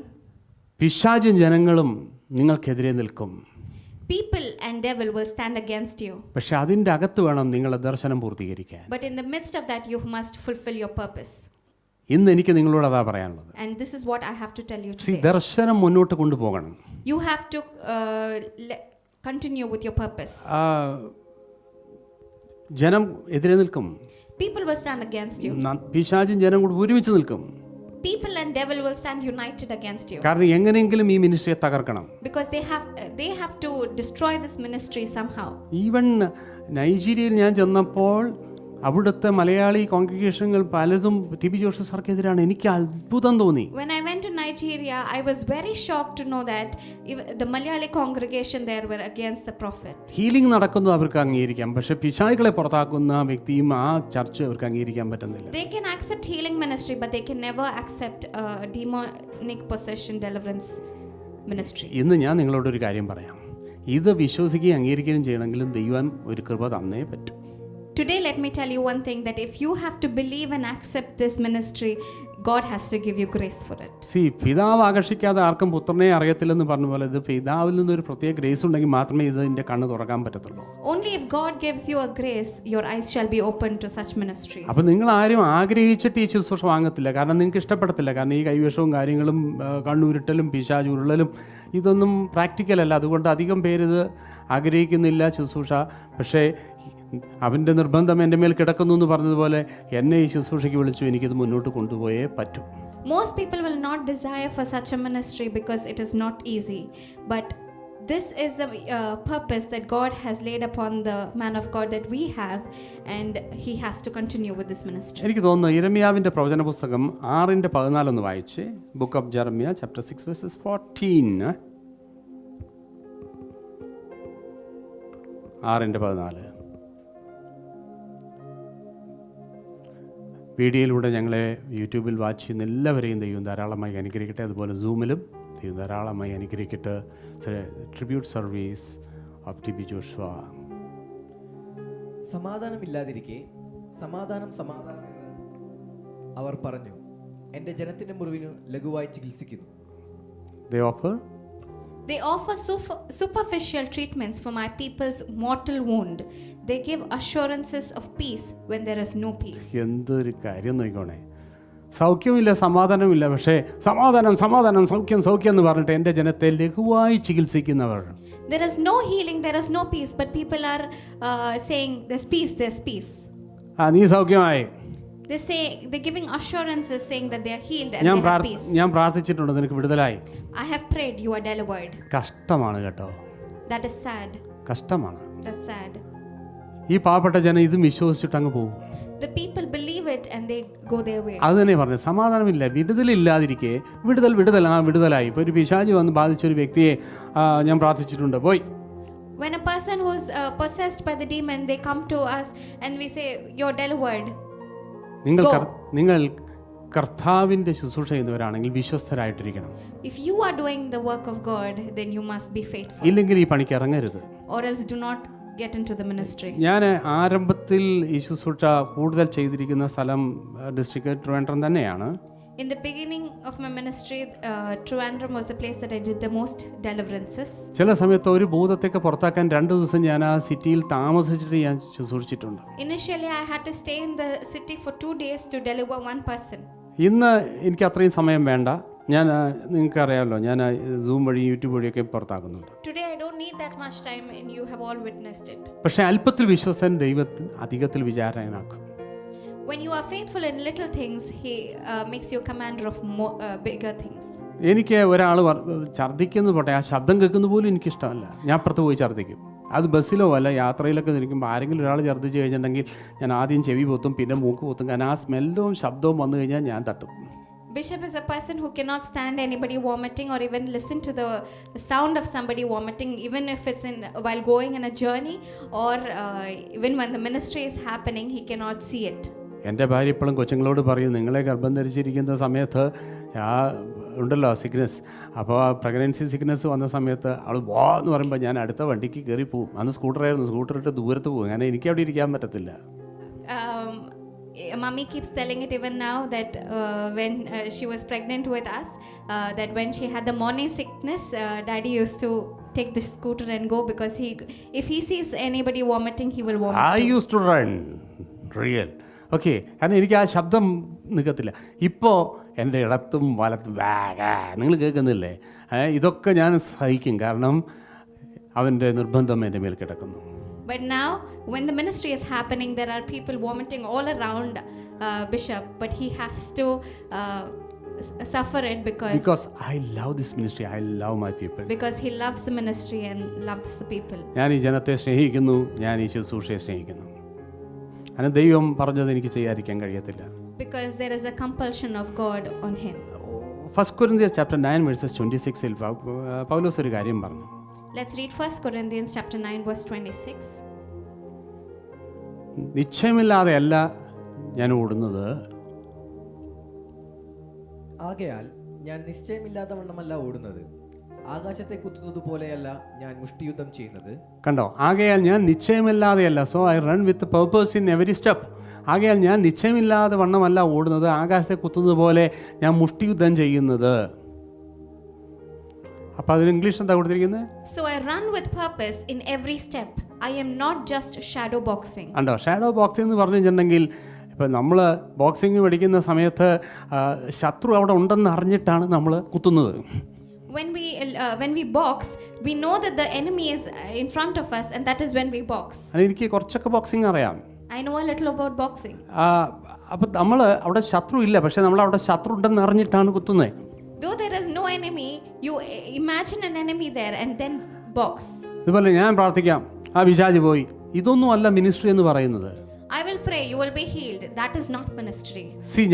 പിശാചും ജനങ്ങളും നിങ്ങൾക്കെതിരെ നിൽക്കും. People and devil will stand against you. പക്ഷെ അതിൻ്റെ അകത്ത് വേണം നിങ്ങളുടെ ദർശനം പൂർത്തീകരിക്കാൻ. But in the midst of that, you must fulfill your purpose. ഇന്ന് എനിക്ക് നിങ്ങളോട് അതാ പറയാനുള്ളത്. And this is what I have to tell you See, today. ദർശനം മുന്നോട്ട് കൊണ്ടുപോകണം. You have to continue with your purpose. ജനം എതിരെ നിൽക്കും. People will stand against you. പിശാചും ജനം കൂടി ഒരുമിച്ച് നിൽക്കും. People and devil will stand united against you. കാരണം എങ്ങനെയെങ്കിലും ഈ മിനിസ്ട്രിയെ തകർക്കണം. Because they have to destroy this ministry somehow. Even നൈജീരിയയിൽ ഞാൻ ചെന്നപ്പോൾ അവിടുത്തെ മലയാളി കോൺഗ്രിഗേഷനുകൾ പലതും ടി.ബി. ജോഷ് സാർക്കെതിരാണ്. എനിക്ക് അത്ഭുതം തോന്നി. When I went to Nigeria, I was very shocked to know that the Malayali congregation there were against the prophet. Healing നടക്കുന്നത് അവർക്ക് അംഗീകരിക്കാം, പക്ഷെ പിശാചുകളെ പുറത്താക്കുന്ന വ്യക്തിയും ആ ചർച്ച് അവർക്ക് അംഗീകരിക്കാൻ പറ്റുന്നില്ല. They can accept healing ministry, but they can never accept demonic possession deliverance ministry. ഇന്ന് ഞാൻ നിങ്ങളോടൊരു കാര്യം പറയാം. ഇത് വിശ്വസിക്കുകയും അംഗീകരിക്കുകയും ചെയ്യണമെങ്കിലും ദൈവം ഒരു കൃപ തന്നേ പറ്റും. Today, let me tell you one thing, that if you have to believe and accept this ministry, God has to give you grace for it. See, പിതാവ് ആകർഷിക്കാതെ ആർക്കും പുത്രനെ അറിയത്തില്ലെന്ന് പറഞ്ഞ പോലെ ഇത് പിതാവിൽ നിന്നൊരു പ്രത്യേക ഗ്രേസ് ഉണ്ടെങ്കിൽ മാത്രമേ ഇതിൻ്റെ കണ്ണ് തുറക്കാൻ പറ്റത്തുള്ളൂ. Only if God gives you a grace, your eyes shall be open to such ministries. അപ്പോൾ നിങ്ങൾ ആരും ആഗ്രഹിച്ചിട്ട് ഈ ശുശ്രൂഷ വാങ്ങത്തില്ല. കാരണം നിങ്ങൾക്ക് ഇഷ്ടപ്പെടത്തില്ല. കാരണം ഈ കൈവേഷവും കാര്യങ്ങളും കണ്ണുരുട്ടലും പിശാച് ഉരുളലും ഇതൊന്നും പ്രാക്ടിക്കൽ അല്ല. അതുകൊണ്ട് അധികം പേരിത് ആഗ്രഹിക്കുന്നില്ല ശുശ്രൂഷ. പക്ഷേ അവൻ്റെ നിർബന്ധം എൻ്റെ മേൽ കിടക്കുന്നു എന്ന് പറഞ്ഞതുപോലെ എന്നെ ഈ ശുശ്രൂഷയ്ക്ക് വിളിച്ചു, എനിക്കിത് മുന്നോട്ട് കൊണ്ടുപോയേ പറ്റൂ. Most people will not desire for such a ministry because it is not easy. But this is the purpose that God has laid upon the man of God that we have, and he has to continue with this ministry. എനിക്ക് തോന്നുന്നു യിരെമ്യാവിൻ്റെ പ്രവചന പുസ്തകം 6:14 വായിച്ച്. Book of Jeremiah chapter 6 versus 14. 6:14. വീഡിയോയിലൂടെ ഞങ്ങളെ യൂട്യൂബിൽ വാച്ച് ചെയ്യുന്ന എല്ലാവരെയും ദൈവം ധാരാളമായി അനുഗ്രഹിക്കട്ടെ. അതുപോലെ സൂമിലും ദൈവം ധാരാളമായി അനുഗ്രഹിക്കട്ടെ. Tribute service of T B Joshua. സമാധാനമില്ലാതിരിക്കെ സമാധാനം സമാധാനം എന്ന് അവർ പറഞ്ഞു. എൻ്റെ ജനത്തിൻ്റെ മുറിവിന് ലഘുവായി ചികിത്സിക്കുന്നു. They offer superficial treatments for my people's mortal wound. They give assurances of peace when there is no peace. എന്തൊരു കാര്യം നോക്കണേ. സൗഖ്യമില്ല, സമാധാനമില്ല, പക്ഷേ സമാധാനം സമാധാനം സൗഖ്യം സൗഖ്യം എന്ന് പറഞ്ഞിട്ട് എൻ്റെ ജനത്തെ ലഘുവായി ചികിത്സിക്കുന്നവർ. There is no healing, there is no peace, but people are saying there's peace, there's peace. നീ സൗഖ്യമായി. They're giving assurances saying that they are healed and they have peace. ഞാൻ പ്രാർത്ഥിച്ചിട്ടുണ്ട്, നിനക്ക് വിടുതലായി. I have prayed, you are delivered. കഷ്ടമാണ് കേട്ടോ. That is sad. കഷ്ടമാണ്. That's sad. ഈ പാവപ്പെട്ട ജനം ഇതും വിശ്വസിച്ചിട്ട് അങ്ങ് പോകും. The people believe it and they go their way. അത് തന്നെ പറഞ്ഞു, സമാധാനമില്ല, വിടുതലില്ലാതിരിക്കെ വിടുതലായി. ഇപ്പോൾ ഒരു പിശാച് വന്ന് ബാധിച്ച ഒരു വ്യക്തിയെ ഞാൻ പ്രാർത്ഥിച്ചിട്ടുണ്ട്, പോയി. When a person who's possessed by the demon, they come to us and we say, you're delivered. നിങ്ങൾ കർത്താവിൻ്റെ ശുശ്രൂഷ ചെയ്യുന്നവരാണെങ്കിൽ വിശ്വസ്തരായിട്ടിരിക്കണം. If you are doing the work of God, then you must be faithful. ഇല്ലെങ്കിൽ ഈ പണിക്ക് ഇറങ്ങരുത്. Or else do not get into the ministry. ഞാൻ ആരംഭത്തിൽ ഈ ശുശ്രൂഷ കൂടുതൽ ചെയ്തിരിക്കുന്ന സ്ഥലം ഡിസ്ട്രിക്ട് ട്രിവാൻഡ്രം തന്നെയാണ്. In the beginning of my ministry, Trivandrum was the place that I did the most deliverances. ചില സമയത്ത് ഒരു ഭൂതത്തെയൊക്കെ പുറത്താക്കാൻ 2 ദിവസം ഞാൻ ആ സിറ്റിയിൽ താമസിച്ചിട്ട് ഞാൻ ശുശ്രൂഷിച്ചിട്ടുണ്ട്. Initially, I had to stay in the city for 2 days to deliver one person. ഇന്ന് എനിക്ക് അത്രയും സമയം വേണ്ട. ഞാൻ നിങ്ങൾക്കറിയാമല്ലോ, ഞാൻ സൂം വഴി യൂട്യൂബ് വഴിയൊക്കെ പുറത്താക്കുന്നുണ്ട്. Today, I don't need that much time and you have all witnessed it. പക്ഷേ അല്പത്തിൽ വിശ്വസൻ ദൈവത്തിന് അധികത്തിൽ വിചാരനാക്കും. When you are faithful in little things, he makes you commander of bigger things. എനിക്ക് ഒരാൾ ഛർദ്ദിക്കുന്നത് പോട്ടെ, ആ ശബ്ദം കേൾക്കുന്ന പോലും എനിക്കിഷ്ടമല്ല. ഞാൻ അപ്പുറത്ത് പോയി ഛർദ്ദിക്കും. അത് ബസ്സിലോ അല്ല യാത്രയിലൊക്കെ നിൽക്കുമ്പോൾ ആരെങ്കിലും ഒരാൾ ഛർദ്ദിച്ച് കഴിഞ്ഞിട്ടുണ്ടെങ്കിൽ ഞാൻ ആദ്യം ചെവി പൊത്തും, പിന്നെ മൂക്ക് പൊത്തും. കാരണം ആ സ്മെല്ലും ശബ്ദവും വന്നു കഴിഞ്ഞാൽ ഞാൻ തട്ടും. Bishop is a person who cannot stand anybody vomiting or even listen to the sound of somebody vomiting, even if it's while going in a journey or even when the ministry is happening, he cannot see it. എൻ്റെ ഭാര്യ ഇപ്പോഴും കൊച്ചുങ്ങളോട് പറയും, നിങ്ങളെ ഗർഭം ധരിച്ചിരിക്കുന്ന സമയത്ത് ഉണ്ടല്ലോ സിക്നസ്, അപ്പോൾ ആ പ്രഗ്നൻസി സിക്നസ് വന്ന സമയത്ത് അവൾ വാ എന്ന് പറയുമ്പോൾ ഞാൻ അടുത്ത വണ്ടിക്ക് കയറി പോവും. അന്ന് സ്കൂട്ടറായിരുന്നു, സ്കൂട്ടറിട്ട് ദൂരത്ത് പോകും. അങ്ങനെ എനിക്ക് അവിടെ ഇരിക്കാൻ പറ്റത്തില്ല. Mummy keeps telling it even now that when she was pregnant with us, that when she had the morning sickness, Daddy used to take the scooter and go because if he sees anybody vomiting, he will vomit. I used to run real. Okay, കാരണം എനിക്ക് ആ ശബ്ദം നിൽക്കത്തില്ല. ഇപ്പോൾ എൻ്റെ ഇടത്തും വലത്തും നിങ്ങൾ കേൾക്കുന്നില്ലേ? ഇതൊക്കെ ഞാൻ സഹിക്കും, കാരണം അവൻ്റെ നിർബന്ധം എൻ്റെ മേൽ കിടക്കുന്നു. But now, when the ministry is happening, there are people vomiting all around Bishop, but he has to suffer it because I love this ministry, I love my people. Because he loves the ministry and loves the people. ഞാൻ ഈ ജനത്തെ സ്നേഹിക്കുന്നു, ഞാൻ ഈ ശുശ്രൂഷയെ സ്നേഹിക്കുന്നു. അങ്ങനെ ദൈവം പറഞ്ഞത് എനിക്ക് ചെയ്യാതിരിക്കാൻ കഴിയത്തില്ല. Because there is a compulsion of God on him. 1 Corinthians chapter 9 verses 26 പൗലോസ് ഒരു കാര്യം പറഞ്ഞു. Let's read 1 Corinthians chapter 9 verse 26. നിശ്ചയമില്ലാതെയല്ല ഞാൻ ഓടുന്നത്, ആകയാൽ ഞാൻ നിശ്ചയമില്ലാത്ത വണ്ണമല്ല ഓടുന്നത്, ആകാശത്തെ കുത്തുന്നത് പോലെയല്ല ഞാൻ മുഷ്ടിയുദ്ധം ചെയ്യുന്നത്. കണ്ടോ, ആകയാൽ ഞാൻ നിശ്ചയമില്ലാതെയല്ല, so I run with purpose in every step. ആകയാൽ ഞാൻ നിശ്ചയമില്ലാതെ വണ്ണമല്ല ഓടുന്നത്, ആകാശത്തെ കുത്തുന്നത് പോലെ ഞാൻ മുഷ്ടിയുദ്ധം ചെയ്യുന്നത്. അപ്പോൾ അതിന് ഇംഗ്ലീഷ് എന്താ കൊടുത്തിരിക്കുന്നത്? So I run with purpose in every step. I am not just shadow boxing. കണ്ടോ, ഷാഡോ ബോക്സിംഗ് എന്ന് പറഞ്ഞിട്ടുണ്ടെങ്കിൽ ഇപ്പം നമ്മൾ ബോക്സിങ് പഠിക്കുന്ന സമയത്ത് ശത്രു അവിടെ ഉണ്ടെന്ന് അറിഞ്ഞിട്ടാണ് നമ്മൾ കുത്തുന്നത്. When we box, we know that the enemy is in front of us, and that is when we box. എനിക്ക് കുറച്ചൊക്കെ ബോക്സിംഗ് അറിയാം. I know a little about boxing. അപ്പം നമ്മൾ അവിടെ ശത്രു ഇല്ല, പക്ഷെ നമ്മൾ അവിടെ ശത്രു ഉണ്ടെന്ന് അറിഞ്ഞിട്ടാണ് കുത്തുന്നത്. Though there is no enemy, you imagine an enemy there and then box. ഇതുപോലെ ഞാൻ പ്രാർത്ഥിക്കാം, ആ പിശാച് പോയി. ഇതൊന്നും അല്ല മിനിസ്ട്രി എന്ന് പറയുന്നത്. I will pray, you will be healed. That is not ministry. See,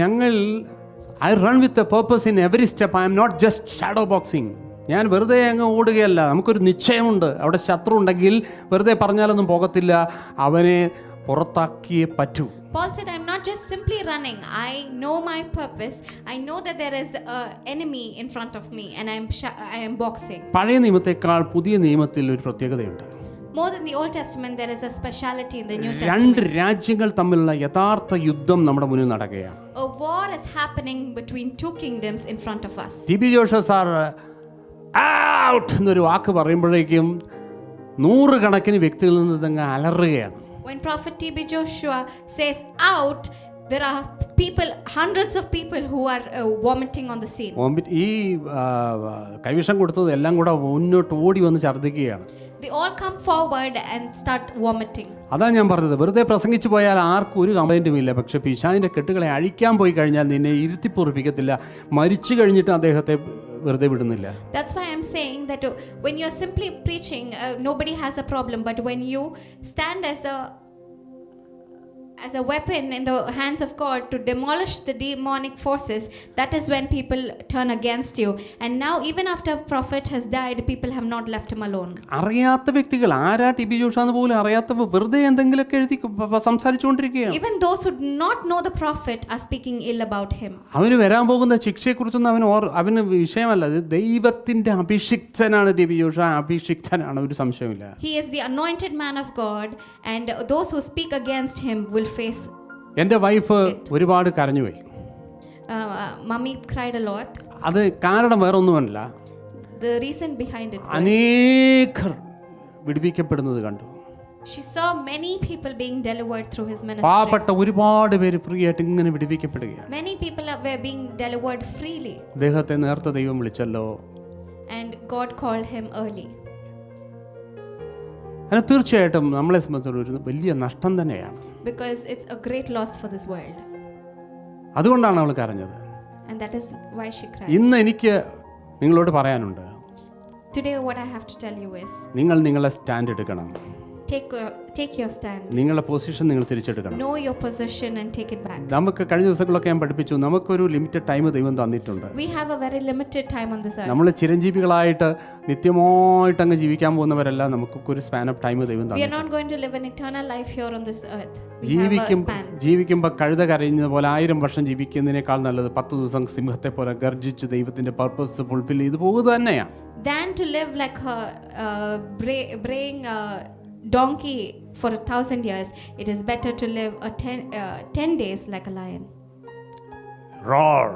I run with a purpose in every step. I am not just shadow boxing. ഞാൻ വെറുതെ അങ്ങ് ഓടുകയല്ല. നമുക്കൊരു നിശ്ചയമുണ്ട്. അവിടെ ശത്രു ഉണ്ടെങ്കിൽ വെറുതെ പറഞ്ഞാലൊന്നും പോകത്തില്ല. അവനെ പുറത്താക്കിയേ പറ്റൂ. Paul said, I'm not just simply running. I know my purpose. I know that there is an enemy in front of me and I am boxing. പഴയ നിയമത്തെക്കാൾ പുതിയ നിയമത്തിൽ ഒരു പ്രത്യേകതയുണ്ട്. More than the Old Testament, there is a speciality in the New രണ്ട് Testament. രാജ്യങ്ങൾ തമ്മിലുള്ള യഥാർത്ഥ യുദ്ധം നമ്മുടെ മുന്നിൽ നടക്കുകയാണ്. A war is happening between two kingdoms in front of us. T B. Joshua sir out എന്നൊരു വാക്ക് പറയുമ്പോഴേക്കും നൂറുകണക്കിന് വ്യക്തികളിൽ നിന്ന് ഇതങ്ങ് അലറുകയാണ്. When Prophet T.B. Joshua says out, there are people, hundreds of people who are vomiting on the scene. ഈ കൈവിഷം കൊടുത്തത് എല്ലാം കൂടെ മുന്നോട്ട് ഓടി വന്ന് ഛർദ്ദിക്കുകയാണ്. They all come forward and start vomiting. അതാ ഞാൻ പറഞ്ഞത്, വെറുതെ പ്രസംഗിച്ചു പോയാൽ ആർക്കും ഒരു കംപ്ലൈൻറ്റും ഇല്ല. പക്ഷേ പിശാചിൻ്റെ കെട്ടുകളെ അഴിക്കാൻ പോയി കഴിഞ്ഞാൽ നിന്നെ ഇരുത്തിപ്പൊറിപ്പിക്കത്തില്ല. മരിച്ചു കഴിഞ്ഞിട്ട് അദ്ദേഹത്തെ വെറുതെ വിടുന്നില്ല. That's why I'm saying that when you're simply preaching, nobody has a problem. But when you stand as a weapon in the hands of God to demolish the demonic forces, that is when people turn against you. And now even after prophet has died, people have not left him alone. അറിയാത്ത വ്യക്തികൾ, ആരാ ടി.ബി. ജോഷ എന്ന് പോലും അറിയാത്തവർ വെറുതെ എന്തെങ്കിലുമൊക്കെ എഴുതി സംസാരിച്ചുകൊണ്ടിരിക്കുകയാണ്. Even those who do not know the prophet are speaking ill about him. അവന് വരാൻ പോകുന്ന ശിക്ഷയെക്കുറിച്ചൊന്നും അവന് വിഷയമല്ല. ഇത് ദൈവത്തിൻ്റെ അഭിഷിക്തനാണ് ടി.ബി. ജോഷ, അഭിഷിക്തനാണ്, ഒരു സംശയമില്ല. He is the anointed man of God, and those who speak against him will face. എൻ്റെ വൈഫ് ഒരുപാട് കരഞ്ഞുപോയി. Mummy cried a lot. അത് കാരണം വേറൊന്നുമല്ല, The reason behind it was അനേകർ വിടുവിക്കപ്പെടുന്നത് കണ്ടു. she saw many people being delivered through his ministry. പാവപ്പെട്ട ഒരുപാട് പേര് ഫ്രീ ആയിട്ട് ഇങ്ങനെ വിടുവിക്കപ്പെടുകയാണ്. Many people were being delivered freely, അദ്ദേഹത്തെ നേർത്ത ദൈവം വിളിച്ചല്ലോ. and God called him early. അത് തീർച്ചയായിട്ടും നമ്മളെ സംബന്ധിച്ചുള്ള ഒരു വലിയ നഷ്ടം തന്നെയാണ്. Because it's a great loss for this world. അതുകൊണ്ടാണ് അവൾ കരഞ്ഞത്. And that is why she cried. ഇന്ന് എനിക്ക് നിങ്ങളോട് പറയാനുണ്ട്, Today what I have to tell you is, നിങ്ങൾ നിങ്ങളെ സ്റ്റാൻഡ് എടുക്കണം. take your stand. നിങ്ങളുടെ പൊസിഷൻ നിങ്ങൾ തിരിച്ചെടുക്കണം. Know your position and take it back. നമുക്ക് കഴിഞ്ഞ ദിവസങ്ങളൊക്കെ ഞാൻ പഠിപ്പിച്ചു, നമുക്കൊരു ലിമിറ്റഡ് ടൈം ദൈവം തന്നിട്ടുണ്ട്. We have a very limited time on this earth. നമ്മൾ ചിരഞ്ജീവികളായിട്ട് നിത്യമായിട്ട് അങ്ങ് ജീവിക്കാൻ പോകുന്നവരല്ല. നമുക്കൊരു സ്പാൻ ഓഫ് ടൈം ദൈവം We are തന്നിട്ടുണ്ട്. not going to live an eternal life here on this earth. We have a span. ജീവിക്കുമ്പോൾ കഴുത കരയുന്നത് പോലെ 1000 വർഷം ജീവിക്കുന്നതിനേക്കാൾ നല്ലത് 10 ദിവസം സിംഹത്തെ പോലെ ഗർജിച്ച് ദൈവത്തിന്റെ പർപ്പസ് ഫുൾഫിൽ ചെയ്ത് പോകുക തന്നെയാണ്. Than to live like a braying donkey for 1,000 years, it is better to live 10 days like a lion. Roar,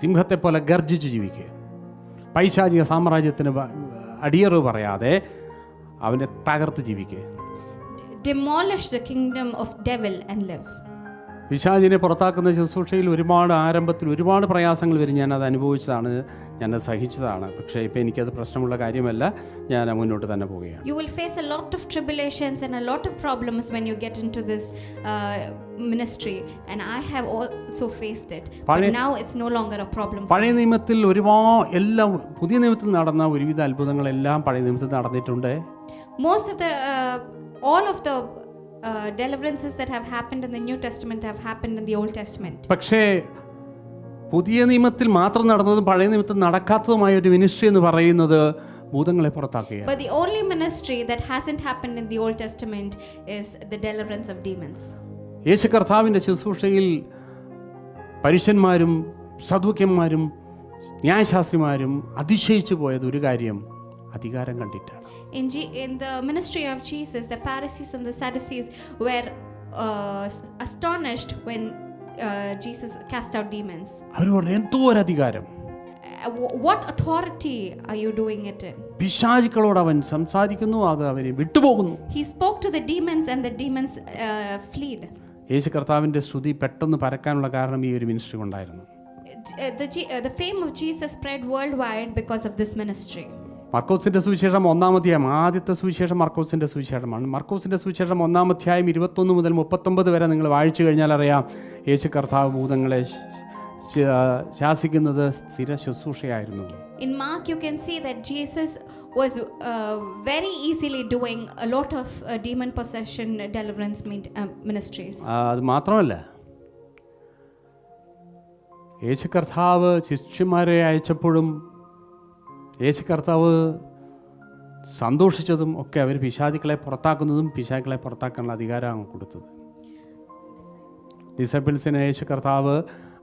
സിംഹത്തെ പോലെ ഗർജിച്ച് ജീവിക്കുക. പൈശാചിക സാമ്രാജ്യത്തിന് അടിയറവ് പറയാതെ അവനെ തകർത്ത് ജീവിക്കുക. Demolish the kingdom of devil and live. പിശാചിനെ പുറത്താക്കുന്ന ശുശ്രൂഷയിൽ ആരംഭത്തിൽ ഒരുപാട് പ്രയാസങ്ങൾ വരും. ഞാനത് അനുഭവിച്ചതാണ്, ഞാനത് സഹിച്ചതാണ്. പക്ഷേ ഇപ്പോൾ എനിക്കത് പ്രശ്നമുള്ള കാര്യമല്ല, ഞാൻ മുന്നോട്ട് തന്നെ പോവുകയാണ്. You will face a lot of tribulations and a lot of problems when you get into this ministry, and I have also faced it. But now it's no longer a problem. പഴയ നിയമത്തിൽ എല്ലാം പുതിയ നിയമത്തിൽ നടന്ന ഒരുവിധ അത്ഭുതങ്ങളെല്ലാം പഴയ നിയമത്തിൽ നടന്നിട്ടുണ്ട്. Most of the all of the deliverances that have happened in the New Testament have happened in the Old Testament. പക്ഷേ പുതിയ നിയമത്തിൽ മാത്രം നടന്നതും പഴയ നിയമത്തിൽ നടക്കാത്തതുമായ ഒരു മിനിസ്ട്രി എന്ന് പറയുന്നത് ഭൂതങ്ങളെ പുറത്താക്കുകയാണ്. But the only ministry that hasn't happened in the Old Testament is the deliverance of demons. യേശു കർത്താവിൻ്റെ ശുശ്രൂഷയിൽ പരീശന്മാരും സദൂക്യന്മാരും ന്യായശാസ്ത്രിമാരും അതിശയിച്ചു പോയത് ഒരു കാര്യം, അധികാരം കണ്ടിട്ടാണ്. In the ministry of Jesus, the Pharisees and the Sadducees were astonished when Jesus cast out demons. അവരോട് എന്തോ ഒരു അധികാരം, What authority are you doing it in? പിശാചുക്കളോട് അവൻ സംസാരിക്കുന്നു, അത് അവരെ വിട്ടുപോകുന്നു. He spoke to the demons and the demons fled. യേശു കർത്താവിൻ്റെ സ്തുതി പെട്ടെന്ന് പരക്കാനുള്ള കാരണം ഈ ഒരു മിനിസ്ട്രി കൊണ്ടായിരുന്നു. The fame of Jesus spread worldwide because of this ministry. മർക്കോസിൻ്റെ സുവിശേഷം 1-ാം അധ്യായം, ആദ്യത്തെ സുവിശേഷം മർക്കോസിൻ്റെ സുവിശേഷമാണ്. മർക്കോസിൻ്റെ സുവിശേഷം 1-ാം അധ്യായം 21 മുതൽ 39 വരെ നിങ്ങൾ വായിച്ചു കഴിഞ്ഞാൽ അറിയാം, യേശു കർത്താവ് ഭൂതങ്ങളെ ശാസിക്കുന്നത് സ്ഥിര ശുശ്രൂഷയായിരുന്നു. In Mark you can see that Jesus was very easily doing a lot of demon possession deliverance ministries. അത് മാത്രമല്ല, യേശു കർത്താവ് ശിഷ്യന്മാരെ അയച്ചപ്പോഴും യേശു കർത്താവ് സന്തോഷിച്ചതും ഒക്കെ അവർ പിശാചുക്കളെ പുറത്താക്കുന്നതും പിശാചുക്കളെ പുറത്താക്കാനുള്ള അധികാരമാണ് കൊടുത്തത്. ഡിസൈപ്പിൾസിന് യേശു കർത്താവ്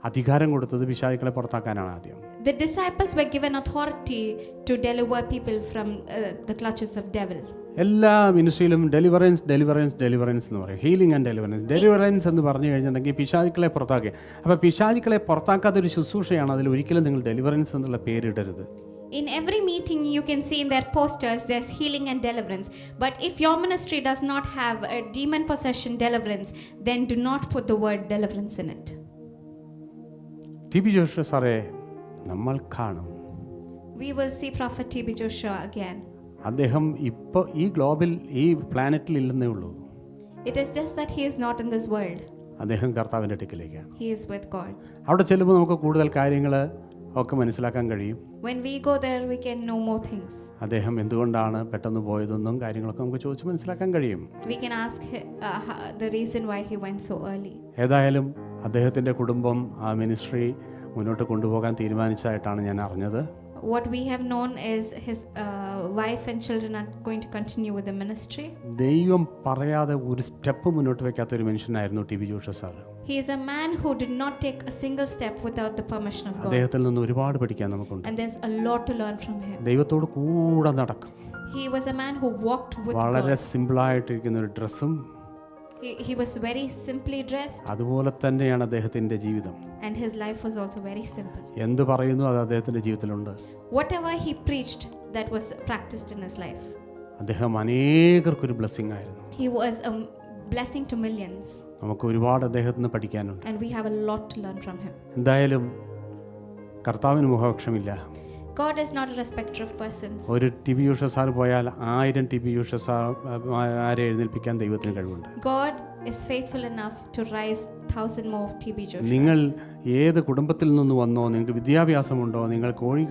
അധികാരം കൊടുത്തത് പിശാചുക്കളെ പുറത്താക്കാനാണ് ആദ്യം. The disciples were given authority to deliver people from the clutches of devil. എല്ലാ മിനിസ്ട്രിയിലും ഡെലിവറൻസ് എന്ന് പറയും. ഹീലിംഗ് ആൻഡ് ഡെലിവറൻസ് എന്ന് പറഞ്ഞു കഴിഞ്ഞിട്ടുണ്ടെങ്കിൽ പിശാചുക്കളെ പുറത്താക്കുക. അപ്പോൾ പിശാചുക്കളെ പുറത്താക്കാത്തൊരു ശുശ്രൂഷയാണ്. അതിൽ ഒരിക്കലും നിങ്ങൾ ഡെലിവറൻസ് എന്നുള്ള പേരിടരുത്. In every meeting you can see in their posters there's healing and deliverance, but if your ministry does not have a demon possession deliverance, then do not put the word deliverance in it. T B. Joshua സാറേ നമ്മൾ കാണും. We will see Prophet T.B. Joshua again. അദ്ദേഹം ഇപ്പോൾ ഈ ഈ പ്ലാനറ്റിൽ ഇല്ലെന്നേ ഉള്ളൂ. It is just that he is not in this world. അദ്ദേഹം കർത്താവിൻ്റെ അടുക്കിലേക്കാണ്. He is with God. അവിടെ ചെല്ലുമ്പോൾ നമുക്ക് കൂടുതൽ കാര്യങ്ങൾ ഒക്കെ മനസ്സിലാക്കാൻ കഴിയും. When we go there we can know more things. അദ്ദേഹം എന്തുകൊണ്ടാണ് പെട്ടെന്ന് പോയതെന്നും കാര്യങ്ങളൊക്കെ നമുക്ക് ചോദിച്ച് മനസ്സിലാക്കാൻ കഴിയും. We can ask the reason why he went so early. ഏതായാലും അദ്ദേഹത്തിൻ്റെ കുടുംബം ആ മിനിസ്ട്രി മുന്നോട്ട് കൊണ്ടുപോകാൻ തീരുമാനിച്ചതായിട്ടാണ് ഞാൻ അറിഞ്ഞത്. What we have known is his wife and children are going to continue with the ministry. ദൈവം പറയാതെ ഒരു സ്റ്റെപ്പ് മുന്നോട്ട് വെക്കാത്ത ഒരു മനുഷ്യനായിരുന്നു T B. Joshua sir. He is a man who did not take a single step without the permission of God. അദ്ദേഹത്തിൽ നിന്ന് ഒരുപാട് പഠിക്കാൻ നമുക്കുണ്ട്. And there's a lot to learn from him. ദൈവത്തോട് കൂടെ നടക്കും. He was a man who walked with വളരെ God. സിമ്പിളായിട്ടിരിക്കുന്ന ഒരു ഡ്രസ്സും He was very simply dressed. അതുപോലെ തന്നെയാണ് അദ്ദേഹത്തിൻ്റെ ജീവിതം. And his life was also very simple. എന്ത് പറയുന്നു അത് അദ്ദേഹത്തിൻ്റെ ജീവിതത്തിലുണ്ട്. Whatever he preached, that was practiced in his life. അദ്ദേഹം അനേകർക്കൊരു ബ്ലെസ്സിങ് ആയിരുന്നു. He was a blessing to millions. നമുക്ക് ഒരുപാട് അദ്ദേഹത്തിൽ നിന്ന് പഠിക്കാനുണ്ട്. And we have a lot to learn from him. എന്തായാലും കർത്താവിന് മുഖപക്ഷമില്ല. God is not a respecter of persons. ഒരു ടി.ബി. ജോഷുവ സാർ പോയാൽ 1000 ടി.ബി. ജോഷുവ സാറെ എഴുന്നേൽപ്പിക്കാൻ ദൈവത്തിന് കഴിവുണ്ട്. God is faithful enough to rise 1,000 more T.B. Joshuas. നിങ്ങൾ ഏത് കുടുംബത്തിൽ നിന്ന് വന്നോ, നിങ്ങൾക്ക് വിദ്യാഭ്യാസമുണ്ടോ, നിങ്ങൾ കോഴി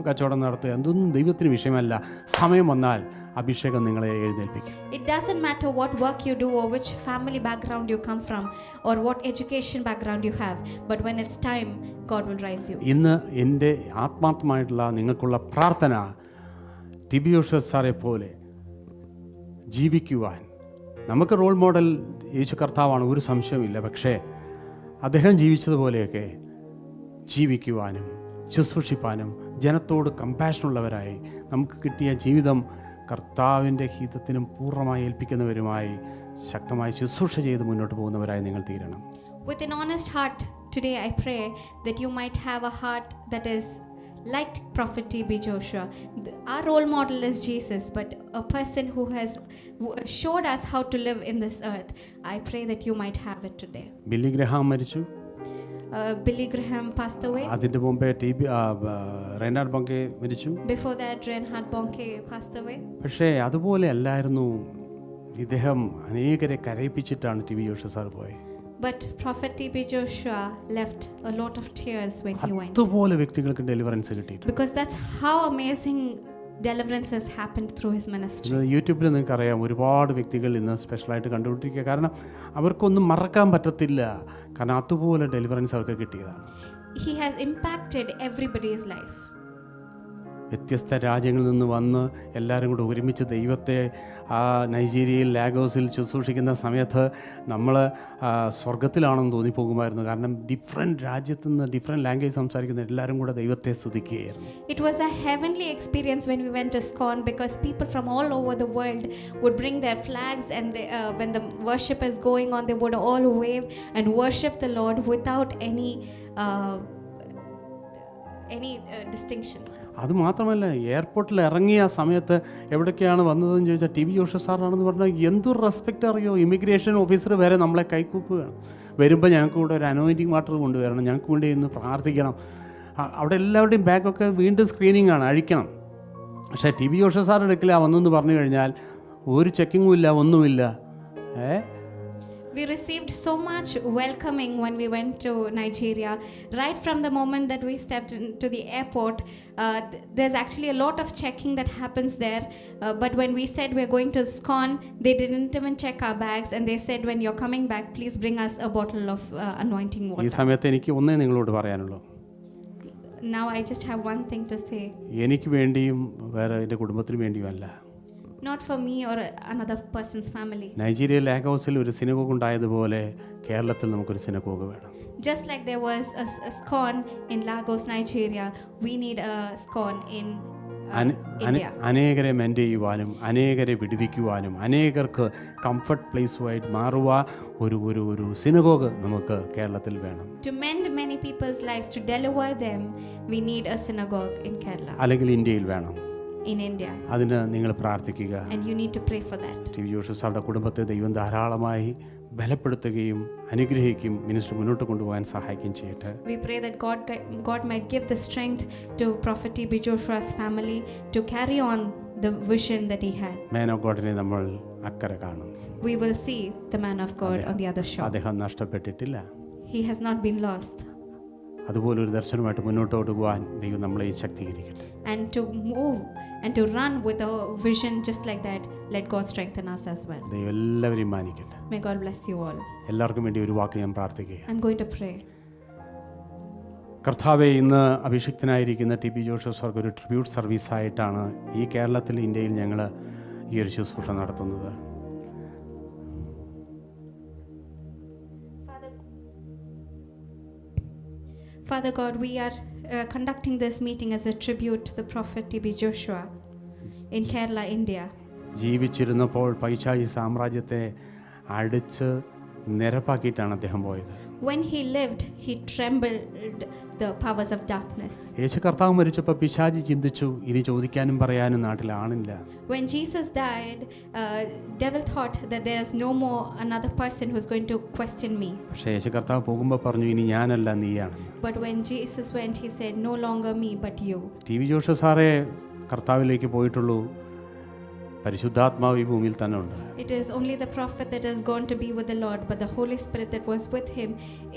കച്ചവടം നടത്തുക, എന്തൊന്നും ദൈവത്തിന് വിഷയമല്ല. സമയം വന്നാൽ അഭിഷേകം നിങ്ങളെ എഴുന്നേൽപ്പിക്കും. It doesn't matter what work you do or which family background you come from or what education background you have, but when it's time, God will rise you. ഇന്ന് എൻ്റെ ആത്മാർത്ഥമായിട്ടുള്ള നിങ്ങൾക്കുള്ള പ്രാർത്ഥന ടി.ബി. ജോഷുവ സാറെ പോലെ ജീവിക്കുവാൻ. നമുക്ക് റോൾ മോഡൽ യേശു കർത്താവാണ്, ഒരു സംശയമില്ല. പക്ഷേ അദ്ദേഹം ജീവിച്ചതുപോലെയൊക്കെ ജീവിക്കുവാനും ശുശ്രൂഷിപ്പാനും ജനത്തോട് കമ്പാഷനുള്ളവരായി നമുക്ക് കിട്ടിയ ജീവിതം കർത്താവിൻ്റെ ഹിതത്തിനും പൂർണ്ണമായി ഏൽപ്പിക്കുന്നവരുമായി ശക്തമായി ശുശ്രൂഷ ചെയ്ത് മുന്നോട്ട് പോകുന്നവരായി നിങ്ങൾ തീരണം. With an honest heart, today I pray that you might have a heart that is like Prophet T.B. Joshua. Our role model is Jesus, but a person who has showed us how to live in this earth. I pray that you might have it today. Billy Graham മരിച്ചു. Billy Graham passed away. അതിൻ്റെ മുമ്പേ റെയ്നാർഡ് ബോങ്കെ മരിച്ചു. Before that, Reinhard Bonnke passed away. പക്ഷേ അതുപോലെ അല്ലായിരുന്നു. ഇദ്ദേഹം അനേകരെ കരയിപ്പിച്ചിട്ടാണ് ടി.ബി. ജോഷുവ സാർ പോയത്. But Prophet T.B. Joshua left a lot of tears when he went. അതുപോലെ വ്യക്തികൾക്ക് ഡെലിവറൻസ് കിട്ടിയിട്ടുണ്ട്. Because that's how amazing deliverance has happened through his ministry. യൂട്യൂബിൽ നിങ്ങൾക്കറിയാം ഒരുപാട് വ്യക്തികൾ ഇന്ന് സ്പെഷ്യലായിട്ട് കണ്ടുകൊണ്ടിരിക്കുക. കാരണം അവർക്കൊന്നും മറക്കാൻ പറ്റത്തില്ല. കാരണം അതുപോലെ ഡെലിവറൻസ് അവർക്ക് കിട്ടിയതാണ്. He has impacted everybody's life. വ്യത്യസ്ത രാജ്യങ്ങളിൽ നിന്ന് വന്ന് എല്ലാവരും കൂടെ ഒരുമിച്ച് ദൈവത്തെ ആ നൈജീരിയയിൽ ലാഗോസിൽ ശുശ്രൂഷിക്കുന്ന സമയത്ത് നമ്മൾ സ്വർഗത്തിലാണെന്ന് തോന്നിപ്പോകുമായിരുന്നു. കാരണം ഡിഫറെൻറ്റ് രാജ്യത്തു നിന്ന് ഡിഫറെൻറ്റ് ലാംഗ്വേജ് സംസാരിക്കുന്ന എല്ലാവരും കൂടെ ദൈവത്തെ സ്തുതിക്കുകയായിരുന്നു. It was a heavenly experience when we went to ISKCON, because people from all over the world would bring their flags, and they, when the worship is going on, they would all wave and worship the Lord without any distinction. അതുമാത്രമല്ല, എയർപോർട്ടിൽ ഇറങ്ങിയ സമയത്ത് എവിടേക്കാണ് വന്നതെന്ന് ചോദിച്ചാൽ ടി.ബി. ജോഷുവ സാറാണെന്ന് പറഞ്ഞാൽ എന്തൊരു റെസ്പെക്റ്റ് അറിയോ. ഇമിഗ്രേഷൻ ഓഫീസർ വരെ നമ്മളെ കൈകൂപ്പുകയാണ്. വരുമ്പോൾ ഞങ്ങൾക്ക് കൂടെ ഒരു അനോയിൻറ്റിങ് വാട്ടർ കൊണ്ടുവരണം, ഞങ്ങൾക്ക് വേണ്ടി ഇന്ന് പ്രാർത്ഥിക്കണം. അവിടെ എല്ലാവരുടെയും ബാഗൊക്കെ വീണ്ടും സ്ക്രീനിങ് ആണ്, അഴിക്കണം. പക്ഷേ ടി.ബി. ജോഷുവ സാർ എടുക്കില്ല. വന്നെന്ന് പറഞ്ഞു കഴിഞ്ഞാൽ ഒരു ചെക്കിങ്ങും ഇല്ല, ഒന്നുമില്ല. We received so much welcoming when we went to Nigeria. Right from the moment that we stepped into the airport, there's actually a lot of checking that happens there. But when we said we're going to ISKCON, they didn't even check our bags, and they said, when you're coming back, please bring us a bottle of anointing water. ഈ സമയത്ത് എനിക്ക് ഒന്നേ നിങ്ങളോട് പറയാനുള്ളൂ. now I just have one thing to say. എനിക്ക് വേണ്ടിയും വേറെ എൻ്റെ കുടുംബത്തിന് വേണ്ടിയുമല്ല. Not for me or another person's family. Nigeria ലാഗോസിൽ ഒരു സിനഗോഗ് ഉണ്ടായതുപോലെ കേരളത്തിൽ നമുക്കൊരു സിനഗോഗ് വേണം. Just like there was a SCOAN in Lagos, Nigeria, we need a SCOAN in India. അനേകരെ മെൻ്റ് ചെയ്യുവാനും അനേകരെ വിടുവിക്കുവാനും അനേകർക്ക് കംഫർട്ട് പ്ലേസുമായിട്ട് മാറുക ഒരു സിനഗോഗ് നമുക്ക് കേരളത്തിൽ വേണം. To mend many people's lives, to deliver them, we need a synagogue in Kerala, അല്ലെങ്കിൽ ഇന്ത്യയിൽ വേണം. in India. അതിന് നിങ്ങൾ പ്രാർത്ഥിക്കുക. And you need to pray for that. T B. Joshua സാറുടെ കുടുംബത്തെ ദൈവം ധാരാളമായി ബലപ്പെടുത്തുകയും അനുഗ്രഹിക്കും, മിനിസ്റ്റർ മുന്നോട്ട് കൊണ്ടുപോകാൻ സഹായിക്കുകയും ചെയ്യട്ടെ. We pray that God might give the strength to Prophet T.B. Joshua's family to carry on the vision that he had. Man of ഗോഡിനെ നമ്മൾ അക്കരെ കാണും. We will see the man of God on the other shore. അദ്ദേഹം നഷ്ടപ്പെട്ടിട്ടില്ല. He has not been lost. അതുപോലൊരു ദർശനമായിട്ട് മുന്നോട്ട് പോകാൻ ദൈവം നമ്മളെ ശക്തീകരിക്കട്ടെ. And to move and to run with a vision just like that, let God strengthen us as well. ദൈവം എല്ലാവരെയും മാനിക്കട്ടെ. May God bless you all. എല്ലാവർക്കും വേണ്ടി ഒരു വാക്ക് ഞാൻ പ്രാർത്ഥിക്കുകയാണ്. I'm going to pray. കർത്താവെ, ഇന്ന് അഭിഷിക്തനായിരിക്കുന്ന ടി.ബി. ജോഷുവ സാർക്ക് ഒരു ട്രിബ്യൂട്ട് സർവീസായിട്ടാണ് ഈ കേരളത്തിൽ ഇന്ത്യയിൽ ഞങ്ങൾ ഈ ഒരു ശുശ്രൂഷ നടത്തുന്നത്. Father God, we are conducting this meeting as a tribute to the Prophet T.B. Joshua in Kerala, India. ജീവിച്ചിരുന്നപ്പോൾ പൈശാചി സാമ്രാജ്യത്തെ അടിച്ച് നിരപ്പാക്കിയിട്ടാണ് അദ്ദേഹം പോയത്. When he lived, he trembled the powers of darkness. യേശു കർത്താവ് മരിച്ചപ്പോൾ പിശാചി ചിന്തിച്ചു, ഇനി ചോദിക്കാനും പറയാനും നാട്ടിൽ ആണില്ല. When Jesus died, devil thought that there's no more another person who's going to question me. പക്ഷേ യേശു കർത്താവ് പോകുമ്പോൾ പറഞ്ഞു, ഇനി ഞാനല്ല നീയാണ്. But when Jesus went, he said, no longer me, but you. TV. Joshua സാറേ കർത്താവിലേക്ക് പോയിട്ടുള്ളൂ, പരിശുദ്ധാത്മാവ് ഈ ഭൂമിയിൽ തന്നെ ഉണ്ട്. It is only the prophet that has gone to be with the Lord, but the Holy Spirit that was with him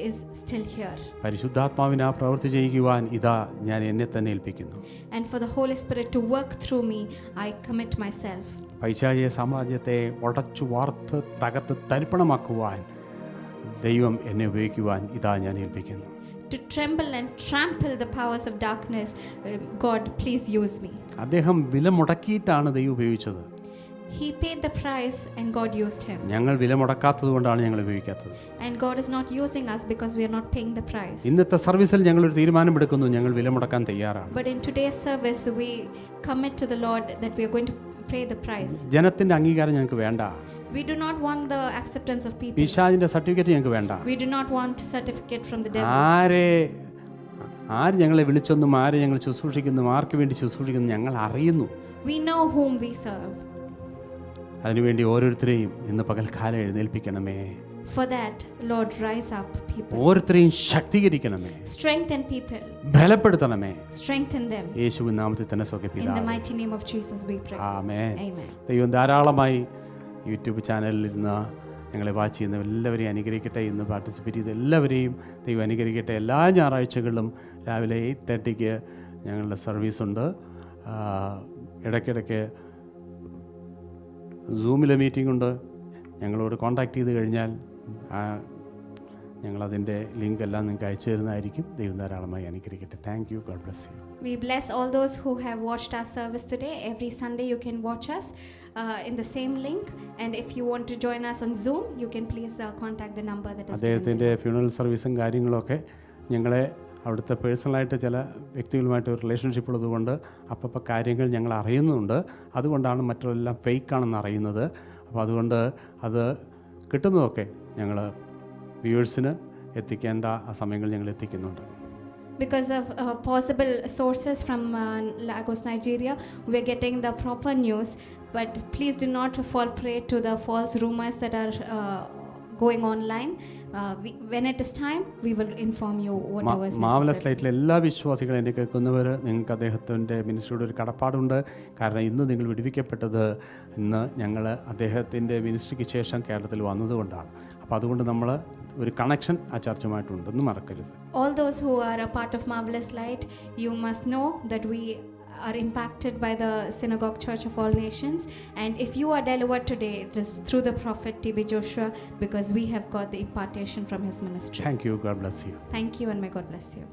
is still here. പരിശുദ്ധാത്മാവിനെ ആ പ്രവൃത്തി ചെയ്യുവാൻ ഇതാ ഞാൻ എന്നെ തന്നെ ഏൽപ്പിക്കുന്നു. And for the Holy Spirit to work through me, I commit myself. പൈശാചിക സാമ്രാജ്യത്തെ ഉടച്ചു വാർത്ത് തകർത്ത് തരിപ്പണമാക്കുവാൻ ദൈവം എന്നെ ഉപയോഗിക്കുവാൻ ഇതാ ഞാൻ ഏൽപ്പിക്കുന്നു. To tremble and trample the powers of darkness, God, please use me. അദ്ദേഹം വില മുടക്കിയിട്ടാണ് ദൈവം ഉപയോഗിച്ചത്. He paid the price and God used him. ഞങ്ങൾ വില മുടക്കാത്തത് കൊണ്ടാണ് ഞങ്ങൾ ഉപയോഗിക്കാത്തത്. And God is not using us because we are not paying the price. ഇന്നത്തെ സർവീസിൽ ഞങ്ങളൊരു തീരുമാനമെടുക്കുന്നു, ഞങ്ങൾ വില മുടക്കാൻ തയ്യാറാണ്. But in today's service, we commit to the Lord that we are going to pay the price. ജനത്തിന്റെ അംഗീകാരം ഞങ്ങൾക്ക് വേണ്ട. We do not want the acceptance of people. പിശാചിന്റെ സർട്ടിഫിക്കറ്റ് ഞങ്ങൾക്ക് വേണ്ട. We do not want certificate from the devil. ആര് ഞങ്ങളെ വിളിച്ചെന്നും ആര് ഞങ്ങൾ ശുശ്രൂഷിക്കുന്നു, ആർക്ക് വേണ്ടി ശുശ്രൂഷിക്കുന്നു ഞങ്ങൾ അറിയുന്നു. We know whom we serve. അതിനുവേണ്ടി ഓരോരുത്തരെയും ഇന്ന് പകൽക്കാലം എഴുന്നേൽപ്പിക്കണമേ. For that, Lord, rise up people. ഓരോരുത്തരെയും ശക്തീകരിക്കണമേ. Strengthen people. ബലപ്പെടുത്തണമേ. Strengthen them. യേശുവിൻ നാമത്തിൽ തന്നെ In the സ്വകപ്പിതാവേ. mighty name of Jesus we pray. Amen. Amen. ദൈവം ധാരാളമായി യൂട്യൂബ് ചാനലിൽ ഇരുന്ന് ഞങ്ങളെ വാച്ച് ചെയ്യുന്ന എല്ലാവരെയും അനുഗ്രഹിക്കട്ടെ. ഇന്ന് പാർട്ടിസിപ്പേറ്റ് ചെയ്ത എല്ലാവരെയും ദൈവം അനുഗ്രഹിക്കട്ടെ. എല്ലാ ഞായറാഴ്ചകളിലും രാവിലെ 8:30 ഞങ്ങളുടെ സർവീസുണ്ട്. ഇടയ്ക്കിടയ്ക്ക് സൂമിലെ മീറ്റിംഗ് ഉണ്ട്. ഞങ്ങളോട് കോൺടാക്റ്റ് ചെയ്ത് കഴിഞ്ഞാൽ ഞങ്ങളതിൻ്റെ ലിങ്ക് എല്ലാം നിങ്ങൾക്ക് അയച്ചു തരുന്നതായിരിക്കും. ദൈവം ധാരാളമായി അനുഗ്രഹിക്കട്ടെ. Thank you. God bless you. We bless all those who have watched our service today. Every Sunday you can watch us in the same link. And if you want to join us on Zoom, you can please contact the number that is given. അദ്ദേഹത്തിൻ്റെ ഫ്യൂണറൽ സർവീസും കാര്യങ്ങളൊക്കെ ഞങ്ങളെ അവിടുത്തെ പേഴ്സണലായിട്ട് ചില വ്യക്തികളുമായിട്ട് ഒരു റിലേഷൻഷിപ്പ് ഉള്ളതുകൊണ്ട് അപ്പോൾ കാര്യങ്ങൾ ഞങ്ങൾ അറിയുന്നുണ്ട്. അതുകൊണ്ടാണ് മറ്റെല്ലാം ഫേക്കാണെന്ന് അറിയുന്നത്. അപ്പോൾ അതുകൊണ്ട് അത് കിട്ടുന്നതൊക്കെ ഞങ്ങൾ വ്യൂവേഴ്സിന് എത്തിക്കേണ്ട ആ സമയങ്ങൾ ഞങ്ങൾ എത്തിക്കുന്നുണ്ട്. Because of possible sources from Lagos, Nigeria, we are getting the proper news. But please do not fall prey to the false rumors that are going online. When it is time, we will inform you whatever is marvellous necessary. ലൈറ്റിലെ എല്ലാ വിശ്വാസികളും എന്നെ കേൾക്കുന്നവർ, നിങ്ങൾക്ക് അദ്ദേഹത്തിൻ്റെ മിനിസ്ട്രിയുടെ ഒരു കടപ്പാടുണ്ട്. കാരണം ഇന്ന് നിങ്ങൾ വിടുവിക്കപ്പെട്ടത് ഇന്ന് ഞങ്ങൾ അദ്ദേഹത്തിൻ്റെ മിനിസ്ട്രിക്ക് ശേഷം കേരളത്തിൽ വന്നതുകൊണ്ടാണ്. അപ്പോൾ അതുകൊണ്ട് നമ്മൾ ഒരു കണക്ഷൻ ആ ചർച്ചുമായിട്ടുണ്ടെന്ന് മറക്കരുത്. All those who are a part of Marvelous Light, you must know that we are impacted by the Synagogue Church of All Nations, and if you are delivered today, it is through the prophet T.B. Joshua, because we have got the impartation from his ministry. Thank you. God bless you. Thank you, and may God bless you.